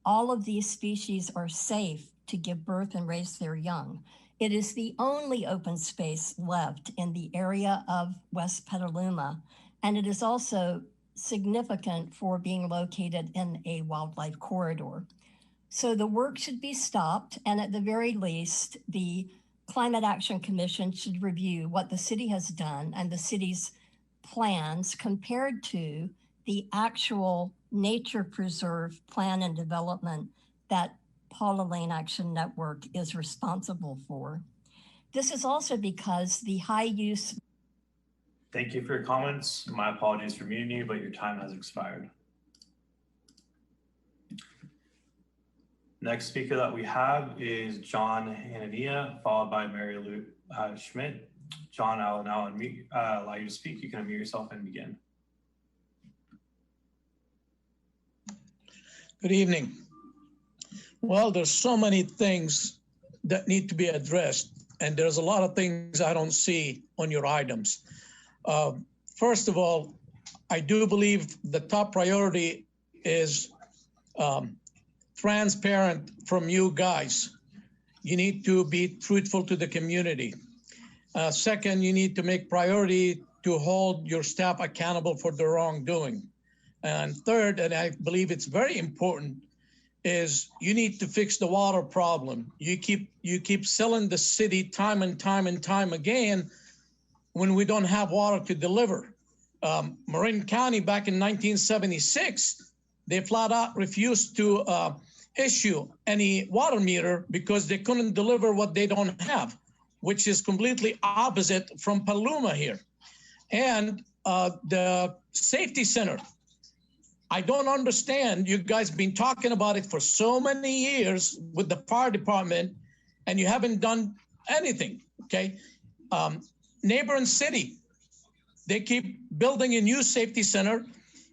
[SPEAKER 16] All of these species are safe to give birth and raise their young. It is the only open space left in the area of West Petaluma, and it is also significant for being located in a wildlife corridor. So the work should be stopped, and at the very least, the Climate Action Commission should review what the city has done and the city's plans compared to the actual nature preserve plan and development that Paula Lane Action Network is responsible for. This is also because the high use.
[SPEAKER 1] Thank you for your comments. My apologies for muting you, but your time has expired. Next speaker that we have is John Hanania, followed by Mary Lou Schmidt. John, I will now allow you to speak. You can unmute yourself and begin.
[SPEAKER 17] Good evening. Well, there's so many things that need to be addressed, and there's a lot of things I don't see on your items. First of all, I do believe the top priority is transparent from you guys. You need to be truthful to the community. Second, you need to make priority to hold your staff accountable for the wrongdoing. And third, and I believe it's very important, is you need to fix the water problem. You keep selling the city time and time and time again when we don't have water to deliver. Marin County back in 1976, they flat out refused to issue any water meter because they couldn't deliver what they don't have, which is completely opposite from Petaluma here. And the safety center, I don't understand. You guys been talking about it for so many years with the fire department, and you haven't done anything, okay? Neighboring city, they keep building a new safety center,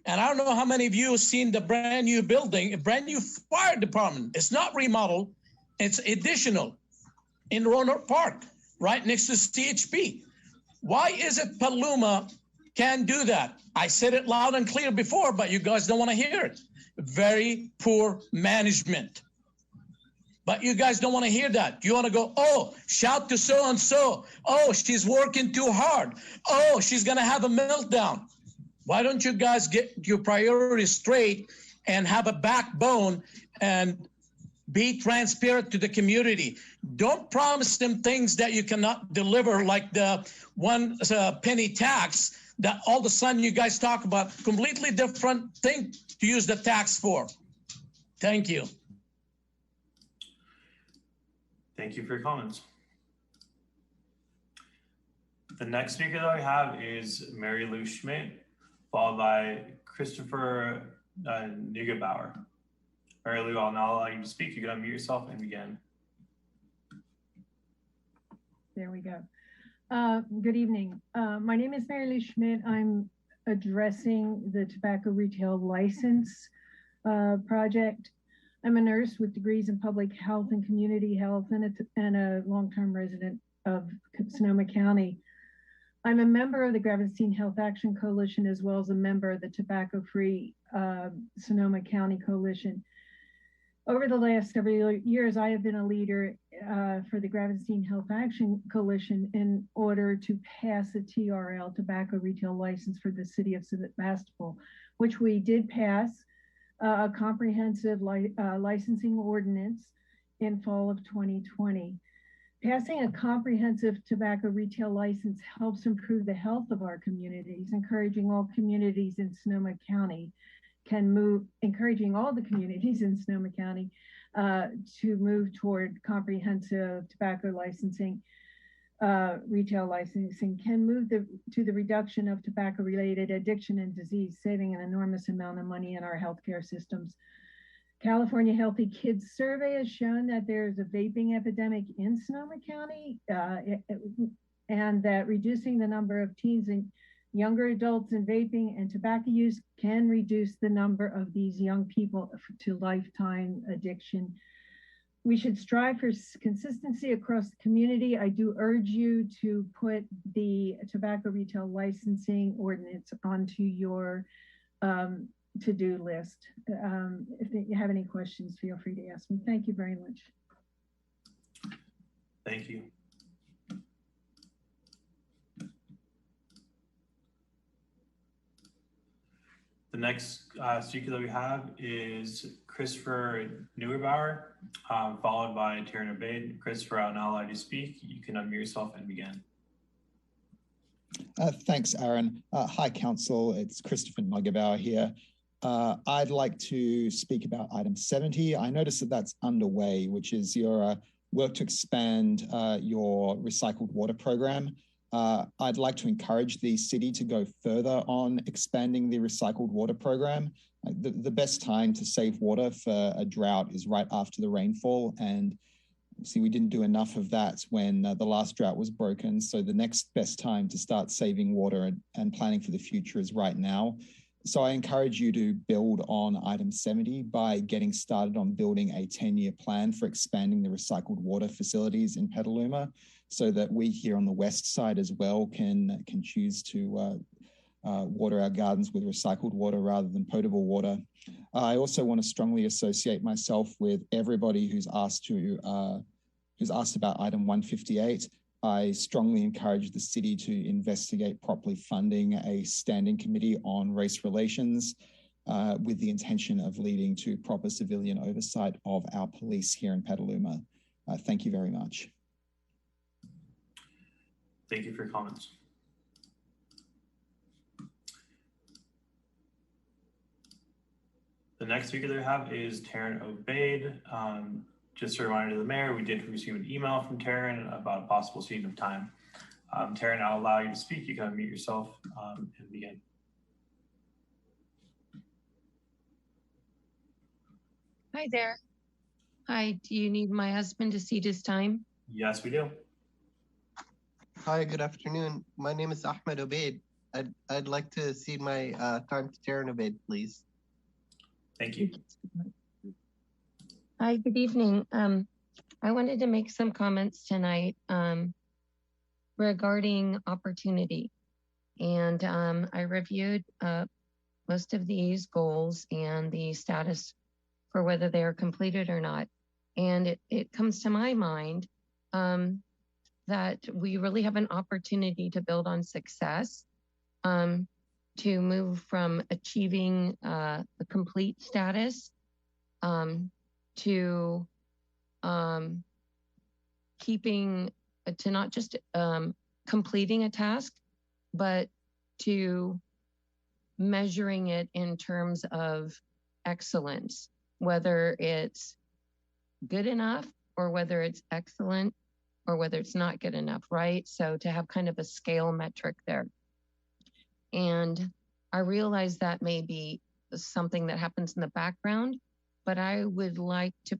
[SPEAKER 17] and I don't know how many of you have seen the brand new building, a brand new fire department. It's not remodeled, it's additional in Roanoke Park, right next to CHP. Why is it Petaluma can't do that? I said it loud and clear before, but you guys don't want to hear it. Very poor management. But you guys don't want to hear that. You want to go, oh, shout to so-and-so. Oh, she's working too hard. Oh, she's going to have a meltdown. Why don't you guys get your priorities straight and have a backbone and be transparent to the community? Don't promise them things that you cannot deliver, like the one penny tax that all of a sudden you guys talk about completely different thing to use the tax for. Thank you.
[SPEAKER 1] Thank you for your comments. The next speaker that we have is Mary Lou Schmidt, followed by Christopher Neugebauer. Mary Lou, I'll now allow you to speak. You can unmute yourself and begin.
[SPEAKER 18] There we go. Good evening. My name is Mary Lou Schmidt. I'm addressing the tobacco retail license project. I'm a nurse with degrees in public health and community health and a long-term resident of Sonoma County. I'm a member of the Gravenstein Health Action Coalition, as well as a member of the Tobacco Free Sonoma County Coalition. Over the last several years, I have been a leader for the Gravenstein Health Action Coalition in order to pass a TRL, tobacco retail license, for the city of Sebastopol, which we did pass a comprehensive licensing ordinance in fall of 2020. Passing a comprehensive tobacco retail license helps improve the health of our communities, encouraging all the communities in Sonoma County to move toward comprehensive tobacco licensing, retail licensing, can move to the reduction of tobacco-related addiction and disease, saving an enormous amount of money in our healthcare systems. California Healthy Kids Survey has shown that there's a vaping epidemic in Sonoma County, and that reducing the number of teens and younger adults in vaping and tobacco use can reduce the number of these young people to lifetime addiction. We should strive for consistency across the community. I do urge you to put the tobacco retail licensing ordinance onto your to-do list. If you have any questions, feel free to ask me. Thank you very much.
[SPEAKER 1] Thank you. The next speaker that we have is Christopher Neugebauer, followed by Taryn Abade. Christopher, I'll now allow you to speak. You can unmute yourself and begin.
[SPEAKER 19] Thanks, Aaron. Hi, Council. It's Christopher Neugebauer here. I'd like to speak about item 70. I noticed that that's underway, which is your work to expand your recycled water program. I'd like to encourage the city to go further on expanding the recycled water program. The best time to save water for a drought is right after the rainfall. And see, we didn't do enough of that when the last drought was broken. So the next best time to start saving water and planning for the future is right now. So I encourage you to build on item 70 by getting started on building a 10-year plan for expanding the recycled water facilities in Petaluma, so that we here on the west side as well can choose to water our gardens with recycled water rather than potable water. I also want to strongly associate myself with everybody who's asked about item 158. I strongly encourage the city to investigate properly funding a standing committee on race relations with the intention of leading to proper civilian oversight of our police here in Petaluma. Thank you very much.
[SPEAKER 1] Thank you for your comments. The next speaker that we have is Taryn Obaid. Just a reminder to the mayor, we did receive an email from Taryn about a possible ceding of time. Taryn, I'll allow you to speak. You can unmute yourself and begin.
[SPEAKER 20] Hi there. Hi, do you need my husband to cede his time?
[SPEAKER 1] Yes, we do.
[SPEAKER 21] Hi, good afternoon. My name is Ahmed Obaid. I'd like to cede my time to Taryn Obaid, please.
[SPEAKER 1] Thank you.
[SPEAKER 20] Hi, good evening. I wanted to make some comments tonight regarding opportunity. And I reviewed most of these goals and the status for whether they are completed or not. And it comes to my mind that we really have an opportunity to build on success, to move from achieving the complete status to to not just completing a task, but to measuring it in terms of excellence, whether it's good enough or whether it's excellent or whether it's not good enough, right? So to have kind of a scale metric there. And I realize that may be something that happens in the background, but I would like to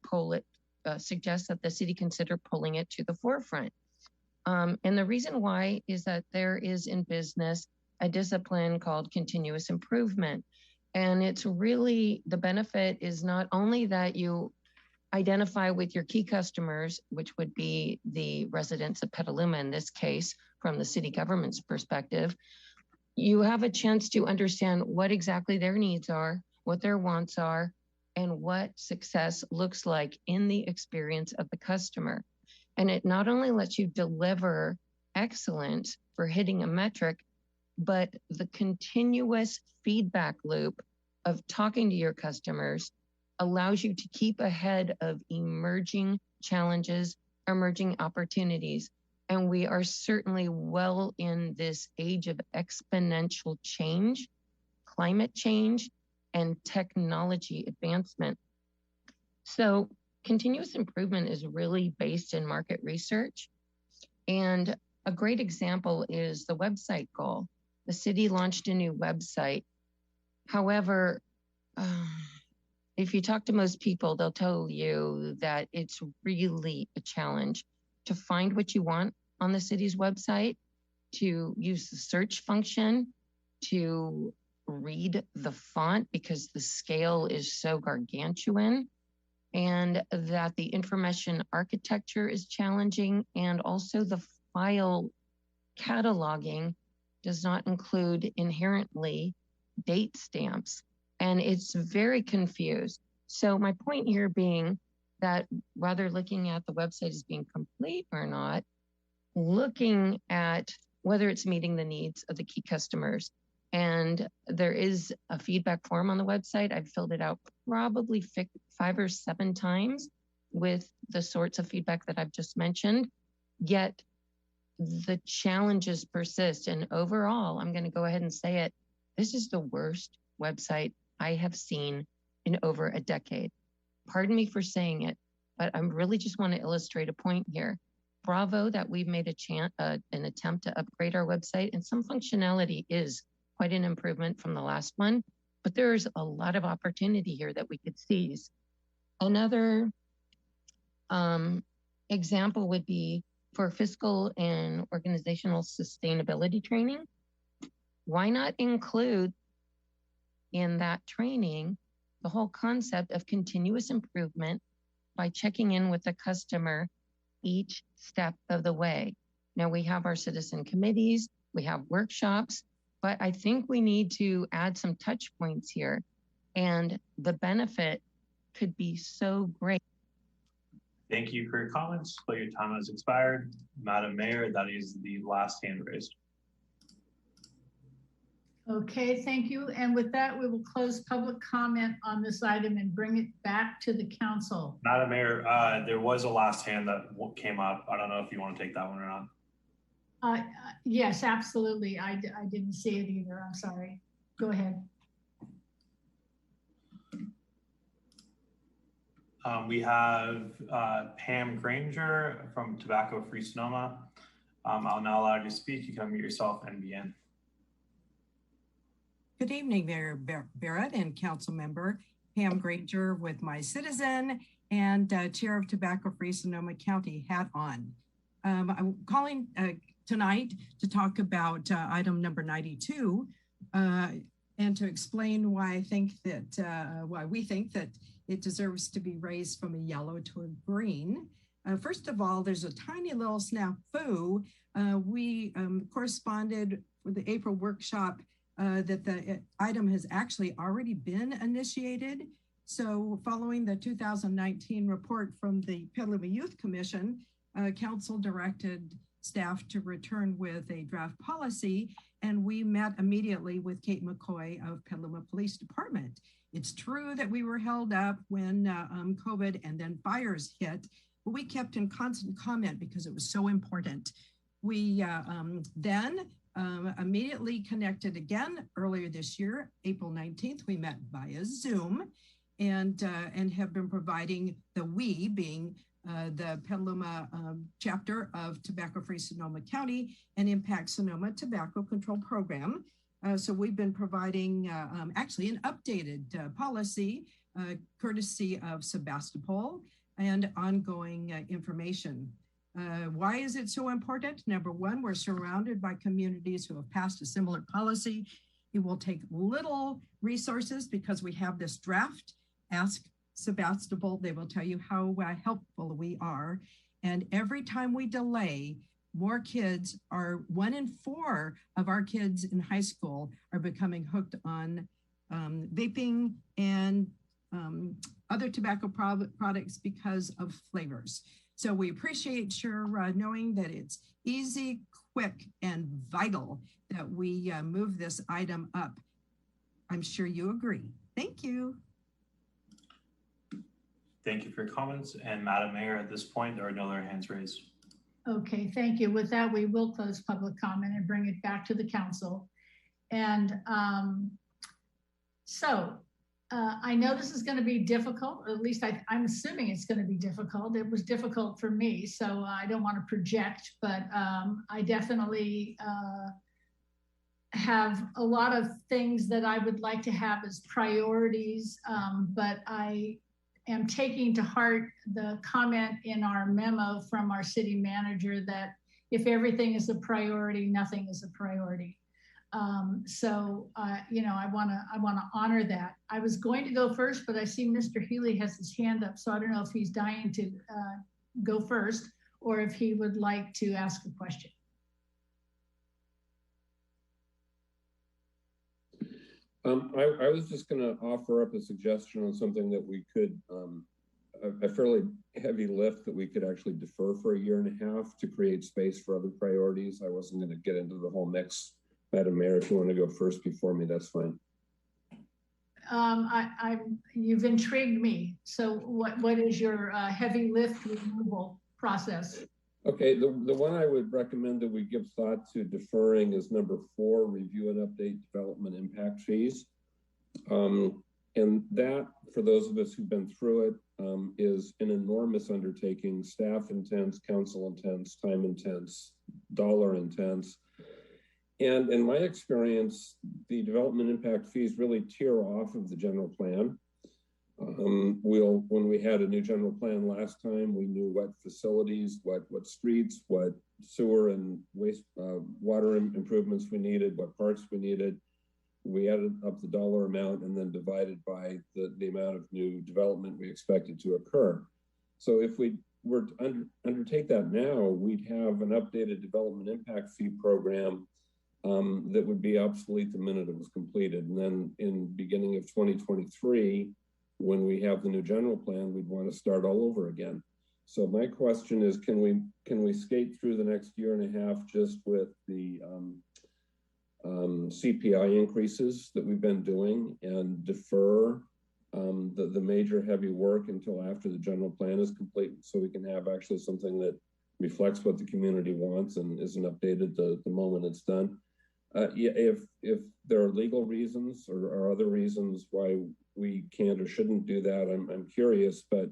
[SPEAKER 20] suggest that the city consider pulling it to the forefront. And the reason why is that there is in business a discipline called continuous improvement. And it's really, the benefit is not only that you identify with your key customers, which would be the residents of Petaluma in this case, from the city government's perspective, you have a chance to understand what exactly their needs are, what their wants are, and what success looks like in the experience of the customer. And it not only lets you deliver excellence for hitting a metric, but the continuous feedback loop of talking to your customers allows you to keep ahead of emerging challenges, emerging opportunities. And we are certainly well in this age of exponential change, climate change, and technology advancement. So continuous improvement is really based in market research. And a great example is the website goal. The city launched a new website. However, if you talk to most people, they'll tell you that it's really a challenge to find what you want on the city's website, to use the search function, to read the font because the scale is so gargantuan, and that the information architecture is challenging, and also the file cataloging does not include inherently date stamps, and it's very confused. So my point here being that rather looking at the website as being complete or not, looking at whether it's meeting the needs of the key customers. And there is a feedback form on the website. I've filled it out probably 5 or 7 times with the sorts of feedback that I've just mentioned, yet the challenges persist. And overall, I'm going to go ahead and say it, this is the worst website I have seen in over a decade. Pardon me for saying it, but I really just want to illustrate a point here. Bravo that we've made an attempt to upgrade our website, and some functionality is quite an improvement from the last one, but there's a lot of opportunity here that we could seize. Another example would be for fiscal and organizational sustainability training. Why not include in that training the whole concept of continuous improvement by checking in with the customer each step of the way? Now we have our citizen committees, we have workshops, but I think we need to add some touch points here, and the benefit could be so great.
[SPEAKER 1] Thank you for your comments, but your time has expired. Madam Mayor, that is the last hand raised.
[SPEAKER 2] Okay, thank you. And with that, we will close public comment on this item and bring it back to the council.
[SPEAKER 1] Madam Mayor, there was a last hand that came up. I don't know if you want to take that one or not.
[SPEAKER 2] Yes, absolutely. I didn't see it either. I'm sorry. Go ahead.
[SPEAKER 1] We have Pam Granger from Tobacco Free Sonoma. I'll now allow you to speak. You can unmute yourself and begin.
[SPEAKER 3] Good evening, Mayor Barrett and Council Member Pam Granger with my Citizen and Chair of Tobacco Free Sonoma County hat on. I'm calling tonight to talk about item number 92 and to explain why I think that why we think that it deserves to be raised from a yellow to a green. First of all, there's a tiny little snafu. We corresponded with the April workshop that the item has actually already been initiated. So following the 2019 report from the Petaluma Youth Commission, Council directed staff to return with a draft policy, and we met immediately with Kate McCoy of Petaluma Police Department. It's true that we were held up when COVID and then fires hit, but we kept in constant comment because it was so important. We then immediately connected again earlier this year, April 19th, we met via Zoom and have been providing the we being the Petaluma chapter of Tobacco Free Sonoma County and Impact Sonoma Tobacco Control Program. So we've been providing actually an updated policy courtesy of Sebastopol and ongoing information. Why is it so important? Number one, we're surrounded by communities who have passed a similar policy. It will take little resources because we have this draft. Ask Sebastopol, they will tell you how helpful we are. And every time we delay, more kids are, 1 in 4 of our kids in high school are becoming hooked on vaping and other tobacco products because of flavors. So we appreciate your knowing that it's easy, quick, and vital that we move this item up. I'm sure you agree. Thank you.
[SPEAKER 1] Thank you for your comments. And Madam Mayor, at this point, there are no other hands raised.
[SPEAKER 2] Okay, thank you. With that, we will close public comment and bring it back to the council. And I know this is going to be difficult, or at least I'm assuming it's going to be difficult. It was difficult for me, so I don't want to project, but I definitely have a lot of things that I would like to have as priorities, but I am taking to heart the comment in our memo from our city manager that if everything is a priority, nothing is a priority. You know, I want to honor that. I was going to go first, but I see Mr. Healy has his hand up, so I don't know if he's dying to go first or if he would like to ask a question.
[SPEAKER 22] I was just going to offer up a suggestion on something that we could, a fairly heavy lift that we could actually defer for 1.5 years to create space for other priorities. I wasn't going to get into the whole mix. Madam Mayor, if you want to go first before me, that's fine.
[SPEAKER 2] You've intrigued me. So what is your heavy lift removal process?
[SPEAKER 22] Okay, the one I would recommend that we give thought to deferring is number 4, review and update development impact fees. And that, for those of us who've been through it, is an enormous undertaking, staff intense, council intense, time intense, dollar intense. And in my experience, the development impact fees really tear off of the general plan. When we had a new general plan last time, we knew what facilities, what streets, what sewer and waste water improvements we needed, what parks we needed. We added up the dollar amount and then divided by the amount of new development we expected to occur. So if we were to undertake that now, we'd have an updated development impact fee program that would be obsolete the minute it was completed. And then in beginning of 2023, when we have the new general plan, we'd want to start all over again. So my question is, can we skate through the next year and a half just with the CPI increases that we've been doing and defer the major heavy work until after the general plan is complete, so we can have actually something that reflects what the community wants and isn't updated the moment it's done? Yeah, if there are legal reasons or other reasons why we can't or shouldn't do that, I'm curious, but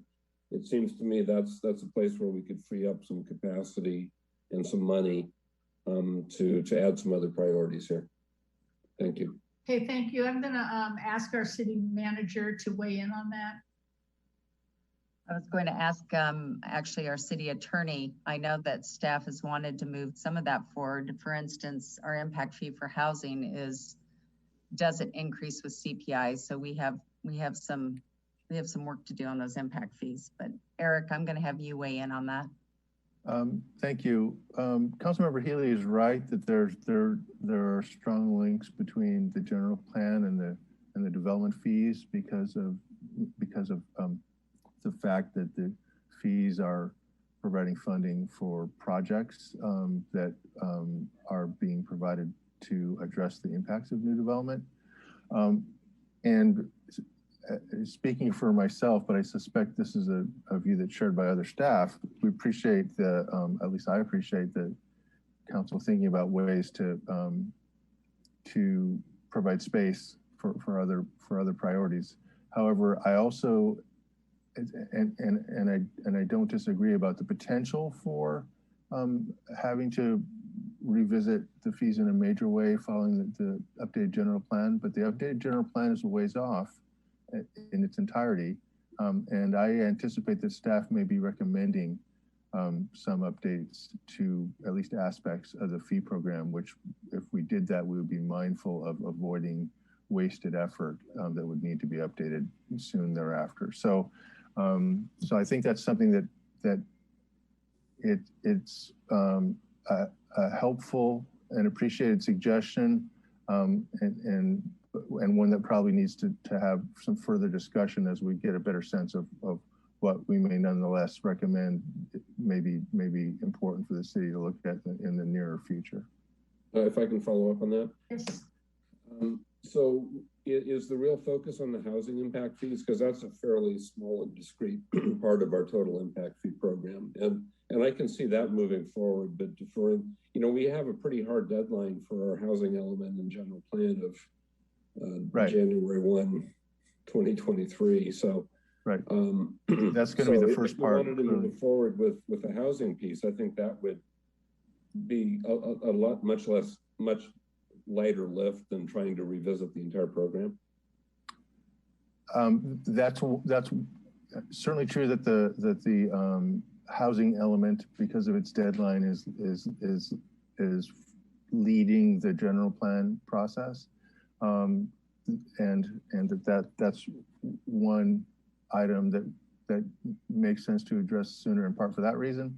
[SPEAKER 22] it seems to me that's a place where we could free up some capacity and some money to add some other priorities here. Thank you.
[SPEAKER 2] Okay, thank you. I'm gonna ask our city manager to weigh in on that.
[SPEAKER 6] I was going to ask actually our city attorney. I know that staff has wanted to move some of that forward. For instance, our impact fee for housing doesn't increase with CPI. So we have some work to do on those impact fees. But Eric, I'm going to have you weigh in on that.
[SPEAKER 5] Thank you. Councilmember Healy is right that there are strong links between the general plan and the development fees because of the fact that the fees are providing funding for projects that are being provided to address the impacts of new development. And speaking for myself, but I suspect this is a view that's shared by other staff, we appreciate at least I appreciate the council thinking about ways to provide space for other priorities. However, I also and I don't disagree about the potential for having to revisit the fees in a major way following the updated general plan, but the updated general plan is a ways off in its entirety. And I anticipate that staff may be recommending some updates to at least aspects of the fee program, which if we did that, we would be mindful of avoiding wasted effort that would need to be updated soon thereafter. So I think that's something that it's a helpful and appreciated suggestion, and one that probably needs to have some further discussion as we get a better sense of what we may nonetheless recommend may be important for the city to look at in the nearer future.
[SPEAKER 22] If I can follow up on that.
[SPEAKER 2] Yes.
[SPEAKER 22] So is the real focus on the housing impact fees? Because that's a fairly small and discrete part of our total impact fee program. And I can see that moving forward, but deferring, we have a pretty hard deadline for our housing element and general plan of
[SPEAKER 5] right.
[SPEAKER 22] January 1, 2023. So
[SPEAKER 5] right. That's going to be the first part.
[SPEAKER 22] If we wanted to move forward with the housing piece, I think that would be a much lighter lift than trying to revisit the entire program.
[SPEAKER 5] That's certainly true that the housing element, because of its deadline, is leading the general plan process, and that's one item that makes sense to address sooner, in part for that reason.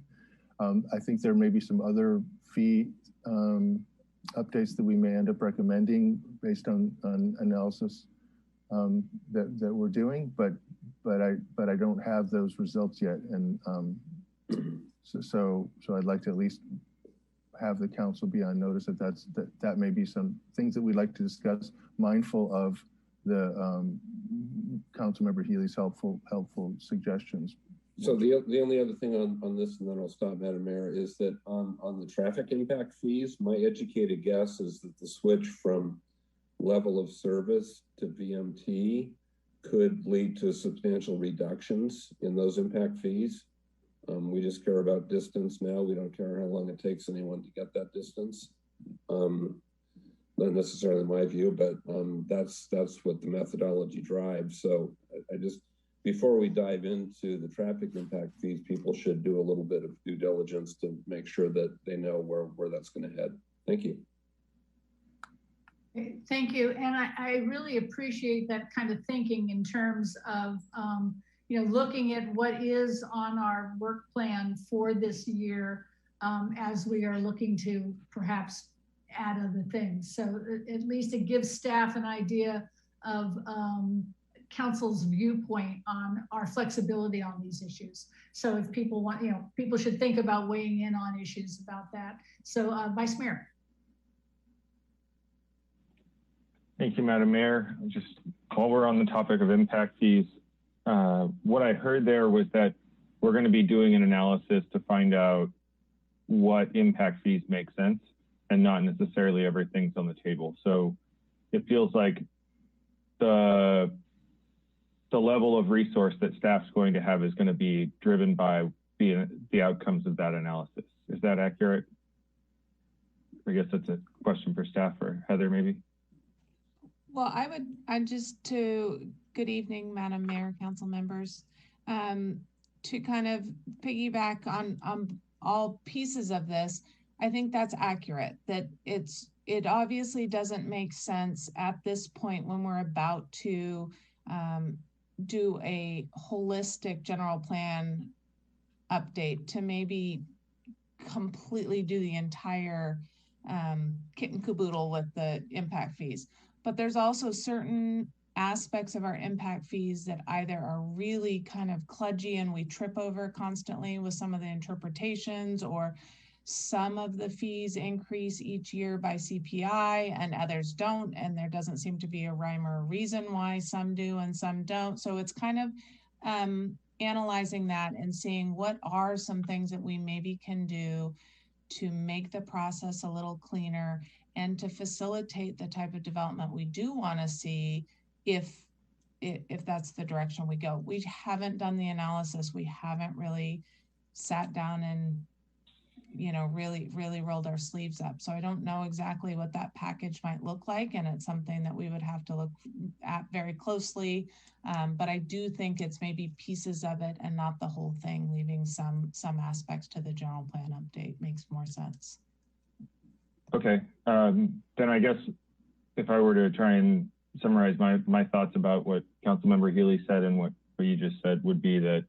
[SPEAKER 5] I think there may be some other fee updates that we may end up recommending based on analysis that we're doing, but I don't have those results yet, and so I'd like to at least have the council be on notice that may be some things that we'd like to discuss, mindful of the Councilmember Healy's helpful suggestions.
[SPEAKER 22] So the only other thing on this, and then I'll stop, Madam Mayor, is that on the traffic impact fees, my educated guess is that the switch from level of service to VMT could lead to substantial reductions in those impact fees. We just care about distance now. We don't care how long it takes anyone to get that distance. Not necessarily my view, but that's what the methodology drives. So I just, before we dive into the traffic impact fees, people should do a little bit of due diligence to make sure that they know where that's going to head. Thank you.
[SPEAKER 2] Thank you. And I really appreciate that kind of thinking in terms of, looking at what is on our work plan for this year as we are looking to perhaps add other things. So at least it gives staff an idea of council's viewpoint on our flexibility on these issues. So if people want, people should think about weighing in on issues about that. So Vice Mayor.
[SPEAKER 7] Thank you, Madam Mayor. Just while we're on the topic of impact fees, what I heard there was that we're going to be doing an analysis to find out what impact fees make sense and not necessarily everything's on the table. So it feels like the level of resource that staff's going to have is going to be driven by the outcomes of that analysis. Is that accurate? I guess that's a question for staff or Heather, maybe.
[SPEAKER 8] Well, good evening, Madam Mayor, council members, to kind of piggyback on all pieces of this. I think that's accurate, that it obviously doesn't make sense at this point when we're about to do a holistic general plan update to maybe completely do the entire kit and caboodle with the impact fees. But there's also certain aspects of our impact fees that either are really kind of kludgy and we trip over constantly with some of the interpretations, or some of the fees increase each year by CPI and others don't, and there doesn't seem to be a rhyme or a reason why some do and some don't. So it's kind of analyzing that and seeing what are some things that we maybe can do to make the process a little cleaner and to facilitate the type of development we do want to see if that's the direction we go. We haven't done the analysis. We haven't really sat down and really rolled our sleeves up. So I don't know exactly what that package might look like, and it's something that we would have to look at very closely. But I do think it's maybe pieces of it and not the whole thing, leaving some aspects to the general plan update makes more sense.
[SPEAKER 7] Okay, then I guess if I were to try and summarize my thoughts about what Councilmember Healy said and what you just said would be that,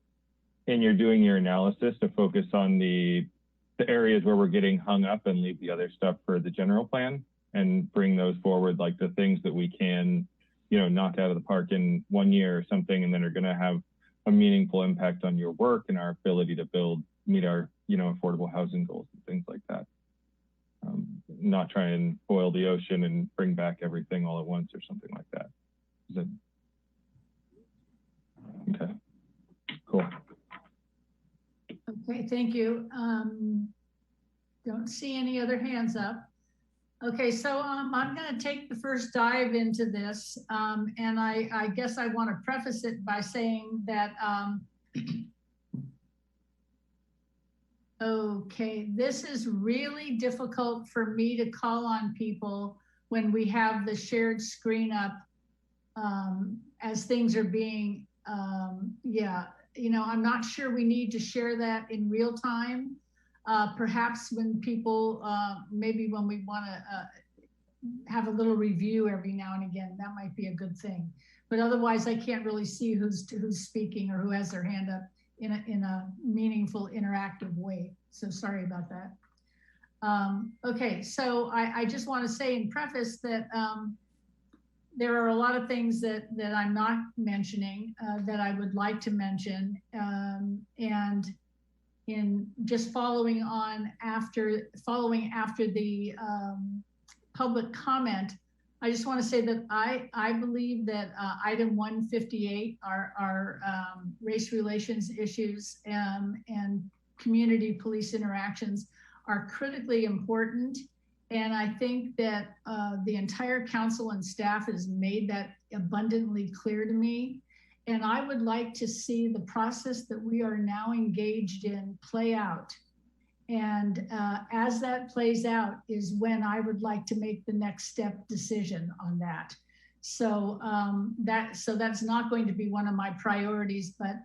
[SPEAKER 7] and you're doing your analysis to focus on the areas where we're getting hung up and leave the other stuff for the general plan and bring those forward, like the things that we can, knock out of the park in 1 year or something, and then are going to have a meaningful impact on your work and our ability to meet our, affordable housing goals and things like that. Not try and boil the ocean and bring back everything all at once or something like that. Okay, cool.
[SPEAKER 2] Okay, thank you. Don't see any other hands up. Okay, so I'm going to take the first dive into this, and I guess I want to preface it by saying that okay, this is really difficult for me to call on people when we have the shared screen up as things are being, I'm not sure we need to share that in real time. Perhaps when people, maybe when we want to have a little review every now and again, that might be a good thing. But otherwise, I can't really see who's speaking or who has their hand up in a meaningful, interactive way. So sorry about that. Okay, so I just want to say in preface that there are a lot of things that I'm not mentioning that I would like to mention. And in just following after the public comment, I just want to say that I believe that item 158, our race relations issues and community police interactions are critically important. And I think that the entire council and staff has made that abundantly clear to me. And I would like to see the process that we are now engaged in play out. And as that plays out is when I would like to make the next step decision on that. So that's not going to be one of my priorities, but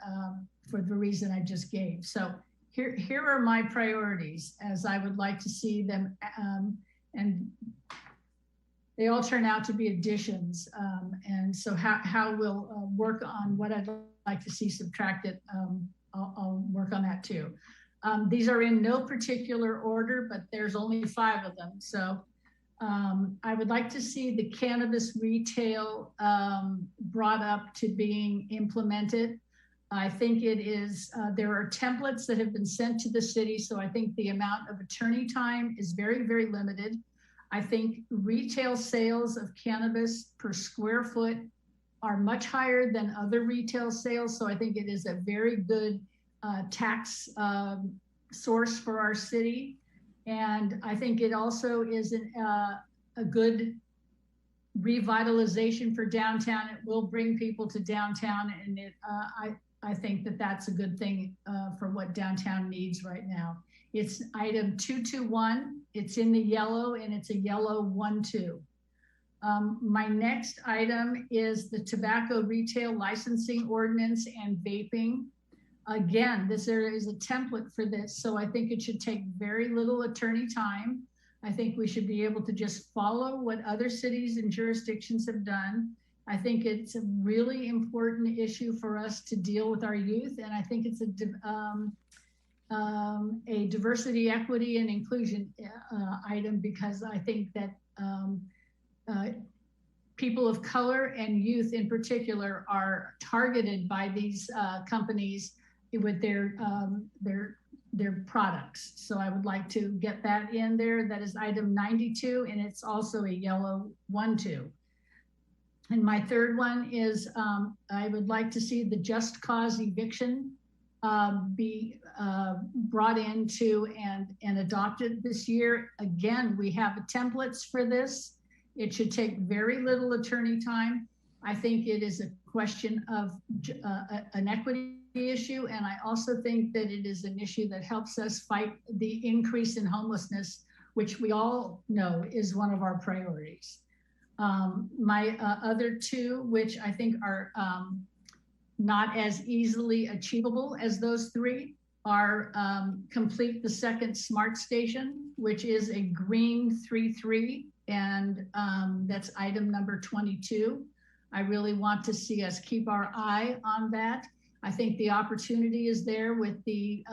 [SPEAKER 2] for the reason I just gave. So here are my priorities as I would like to see them, and they all turn out to be additions. And so how we'll work on what I'd like to see subtracted, I'll work on that too. These are in no particular order, but there's only 5 of them. So I would like to see the cannabis retail brought up to being implemented. I think it is, there are templates that have been sent to the city. So I think the amount of attorney time is very, very limited. I think retail sales of cannabis per square foot are much higher than other retail sales. So I think it is a very good tax source for our city. And I think it also is a good revitalization for downtown. It will bring people to downtown, and I think that that's a good thing for what downtown needs right now. It's item 221. It's in the yellow, and it's a yellow 1-2. My next item is the tobacco retail licensing ordinance and vaping. Again, there is a template for this, so I think it should take very little attorney time. I think we should be able to just follow what other cities and jurisdictions have done. I think it's a really important issue for us to deal with our youth, and I think it's a diversity, equity, and inclusion item, because I think that people of color and youth in particular are targeted by these companies with their products. So I would like to get that in there. That is item 92, and it's also a yellow 1-2. And my third one is I would like to see the just cause eviction be brought into and adopted this year. Again, we have templates for this. It should take very little attorney time. I think it is a question of an equity issue, and I also think that it is an issue that helps us fight the increase in homelessness, which we all know is one of our priorities. My other 2, which I think are not as easily achievable as those 3, are complete the second smart station, which is a green 3-3, and that's item number 22. I really want to see us keep our eye on that. I think the opportunity is there with the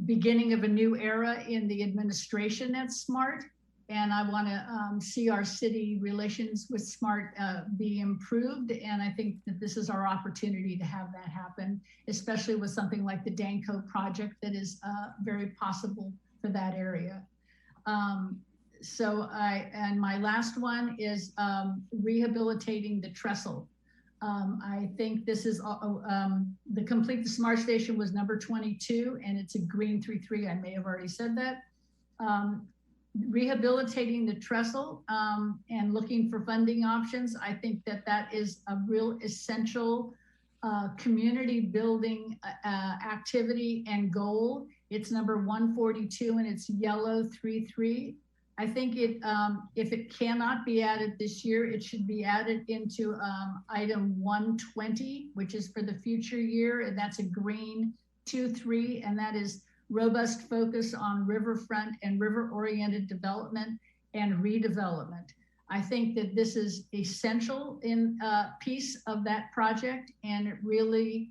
[SPEAKER 2] beginning of a new era in the administration at SMART. And I want to see our city relations with SMART be improved. And I think that this is our opportunity to have that happen, especially with something like the Danco project that is very possible for that area. And my last one is rehabilitating the trestle. I think this is the complete the smart station was number 22, and it's a green 3-3. I may have already said that. Rehabilitating the trestle and looking for funding options. I think that that is a real essential community building activity and goal. It's number 142, and it's yellow 3-3. I think if it cannot be added this year, it should be added into item 120, which is for the future year, and that's a green 2-3, and that is robust focus on riverfront and river-oriented development and redevelopment. I think that this is essential in piece of that project, and it really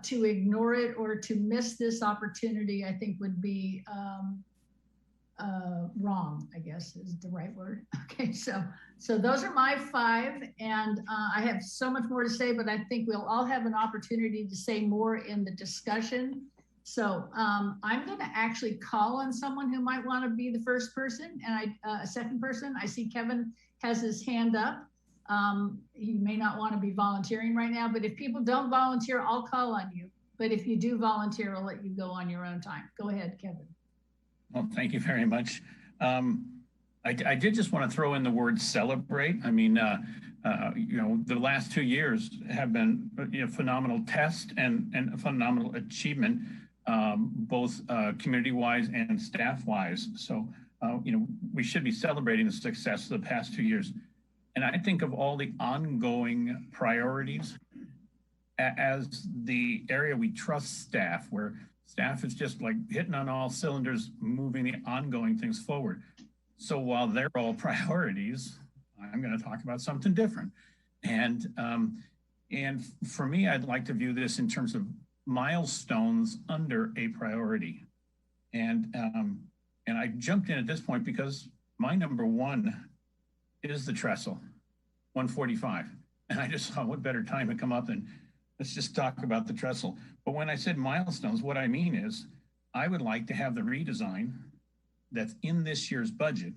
[SPEAKER 2] to ignore it or to miss this opportunity, I think would be wrong, I guess is the right word. Okay, so those are my 5, and I have so much more to say, but I think we'll all have an opportunity to say more in the discussion. So I'm going to actually call on someone who might want to be the first person, and a second person. I see Kevin has his hand up. He may not want to be volunteering right now, but if people don't volunteer, I'll call on you. But if you do volunteer, I'll let you go on your own time. Go ahead, Kevin.
[SPEAKER 4] Well, thank you very much. I did just want to throw in the word celebrate. I mean, the last 2 years have been phenomenal test and a phenomenal achievement, both community-wise and staff-wise. So, we should be celebrating the success of the past 2 years. And I think of all the ongoing priorities as the area we trust staff, where staff is just like hitting on all cylinders, moving the ongoing things forward. So while they're all priorities, I'm going to talk about something different. And for me, I'd like to view this in terms of milestones under a priority. And I jumped in at this point because my number one is the trestle, 145. And I just thought, what better time to come up than let's just talk about the trestle. But when I said milestones, what I mean is I would like to have the redesign that's in this year's budget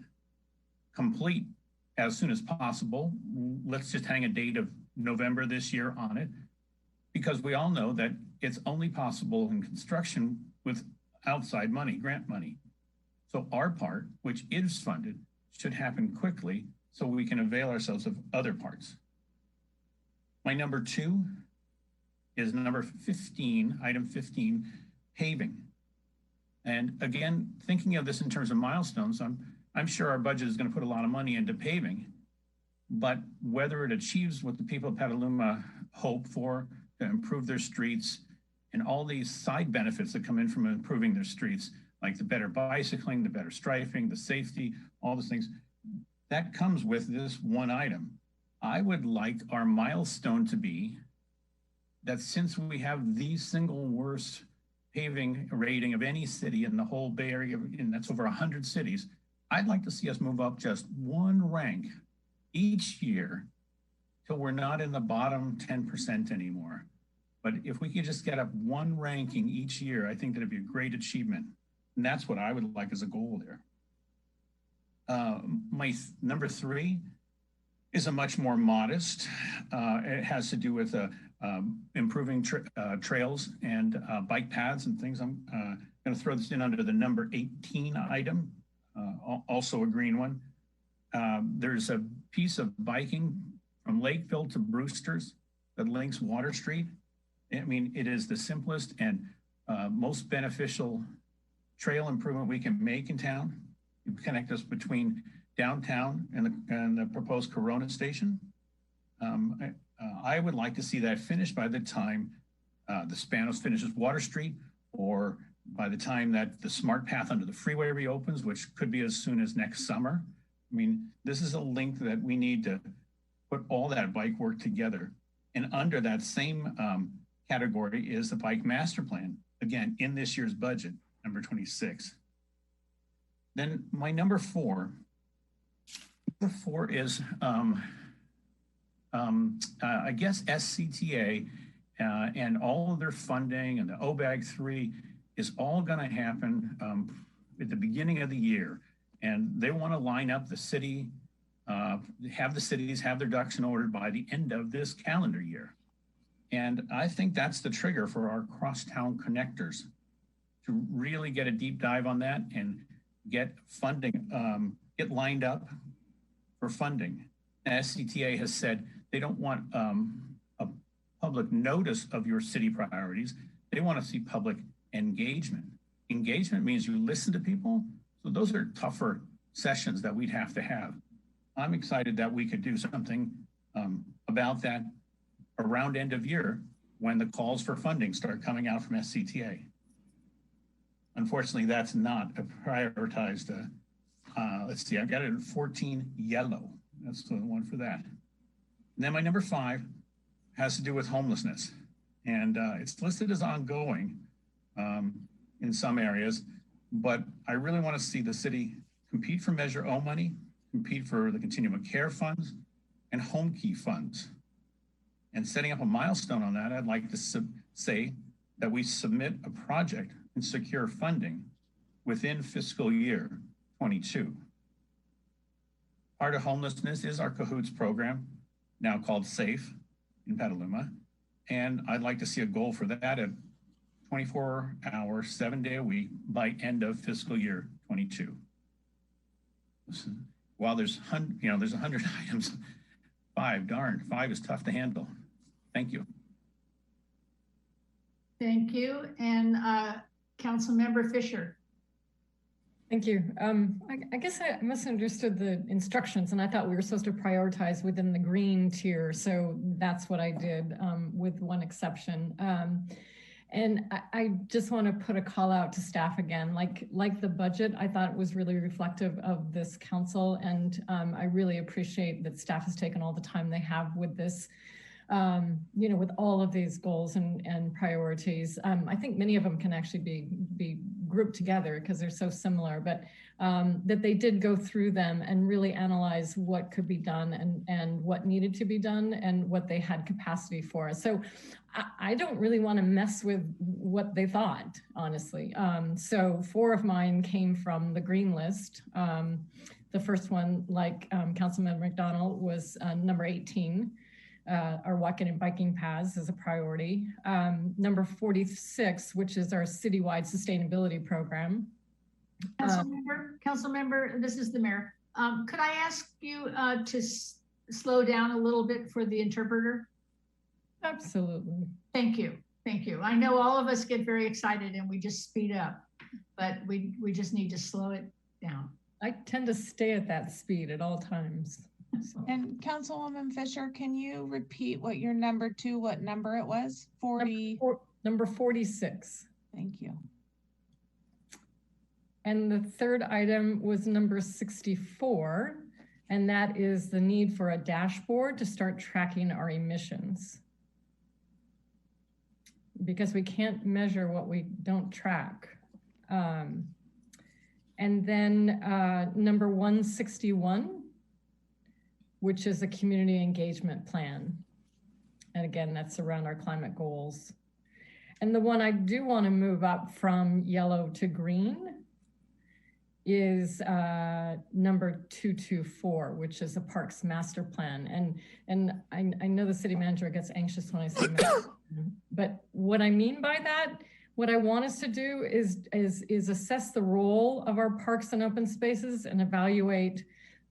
[SPEAKER 4] complete as soon as possible. Let's just hang a date of November this year on it, because we all know that it's only possible in construction with outside money, grant money. So our part, which is funded, should happen quickly so we can avail ourselves of other parts. My number two is number 15, item 15, paving. And again, thinking of this in terms of milestones, I'm sure our budget is going to put a lot of money into paving, but whether it achieves what the people of Petaluma hope for, to improve their streets and all these side benefits that come in from improving their streets, like the better bicycling, the better striping, the safety, all those things, that comes with this one item. I would like our milestone to be that since we have the single worst paving rating of any city in the whole Bay Area, and that's over 100 cities, I'd like to see us move up just one rank each year till we're not in the bottom 10% anymore. But if we could just get up one ranking each year, I think that'd be a great achievement. And that's what I would like as a goal there. My number three is a much more modest. It has to do with improving trails and bike paths and things. I'm going to throw this in under the number 18 item, also a green one. There's a piece of biking from Lakeville to Brewster's that links Water Street. I mean, it is the simplest and most beneficial trail improvement we can make in town. You connect us between downtown and the proposed Corona station. I would like to see that finished by the time the Spanos finishes Water Street, or by the time that the smart path under the freeway reopens, which could be as soon as next summer. I mean, this is a link that we need to put all that bike work together. And under that same category is the bike master plan, again, in this year's budget, number 26. Then my number four is, I guess, SCTA and all of their funding and the OBAG 3 is all going to happen at the beginning of the year. And they want to line up the city, have the cities have their ducks in order by the end of this calendar year. And I think that's the trigger for our crosstown connectors to really get a deep dive on that and get funding, get lined up for funding. SCTA has said they don't want a public notice of your city priorities. They want to see public engagement. Engagement means you listen to people. So those are tougher sessions that we'd have to have. I'm excited that we could do something about that around end of year when the calls for funding start coming out from SCTA. Unfortunately, that's not a prioritized, let's see, I've got it in 14 yellow. That's the one for that. And then my number 5 has to do with homelessness. And it's listed as ongoing in some areas, but I really want to see the city compete for Measure O money, compete for the Continuum of Care funds, and Home Key funds. And setting up a milestone on that, I'd like to say that we submit a project and secure funding within fiscal year 22. Part of homelessness is our Cahoots program, now called SAFE in Petaluma. And I'd like to see a goal for that at 24 hours, 7 day a week by end of fiscal year 22. while there's there's 100 items, five is tough to handle. Thank you.
[SPEAKER 2] Thank you. And Councilmember Fisher.
[SPEAKER 9] Thank you. I guess I misunderstood the instructions, and I thought we were supposed to prioritize within the green tier. So that's what I did, with one exception. And I just want to put a call out to staff again, like the budget, I thought it was really reflective of this council. And I really appreciate that staff has taken all the time they have with this, with all of these goals and priorities. I think many of them can actually be grouped together because they're so similar, but that they did go through them and really analyze what could be done and what needed to be done and what they had capacity for. So I don't really want to mess with what they thought, honestly. So 4 of mine came from the green list. The first one, like Councilmember McDonald, was number 18. Our walking and biking paths is a priority. Number 46, which is our citywide sustainability program.
[SPEAKER 2] Councilmember, this is the mayor. Could I ask you to slow down a little bit for the interpreter?
[SPEAKER 9] Absolutely.
[SPEAKER 2] Thank you. Thank you. I know all of us get very excited and we just speed up, but we just need to slow it down.
[SPEAKER 9] I tend to stay at that speed at all times. So.
[SPEAKER 8] And Councilwoman Fisher, can you repeat what your what number it was? 40?
[SPEAKER 9] Number 46.
[SPEAKER 8] Thank you.
[SPEAKER 9] And the third item was number 64, and that is the need for a dashboard to start tracking our emissions. Because we can't measure what we don't track. And then number 161, which is a community engagement plan. And again, that's around our climate goals. And the one I do want to move up from yellow to green is number 224, which is a parks master plan. And I know the city manager gets anxious when I say master plan, but what I mean by that, what I want us to do is assess the role of our parks and open spaces and evaluate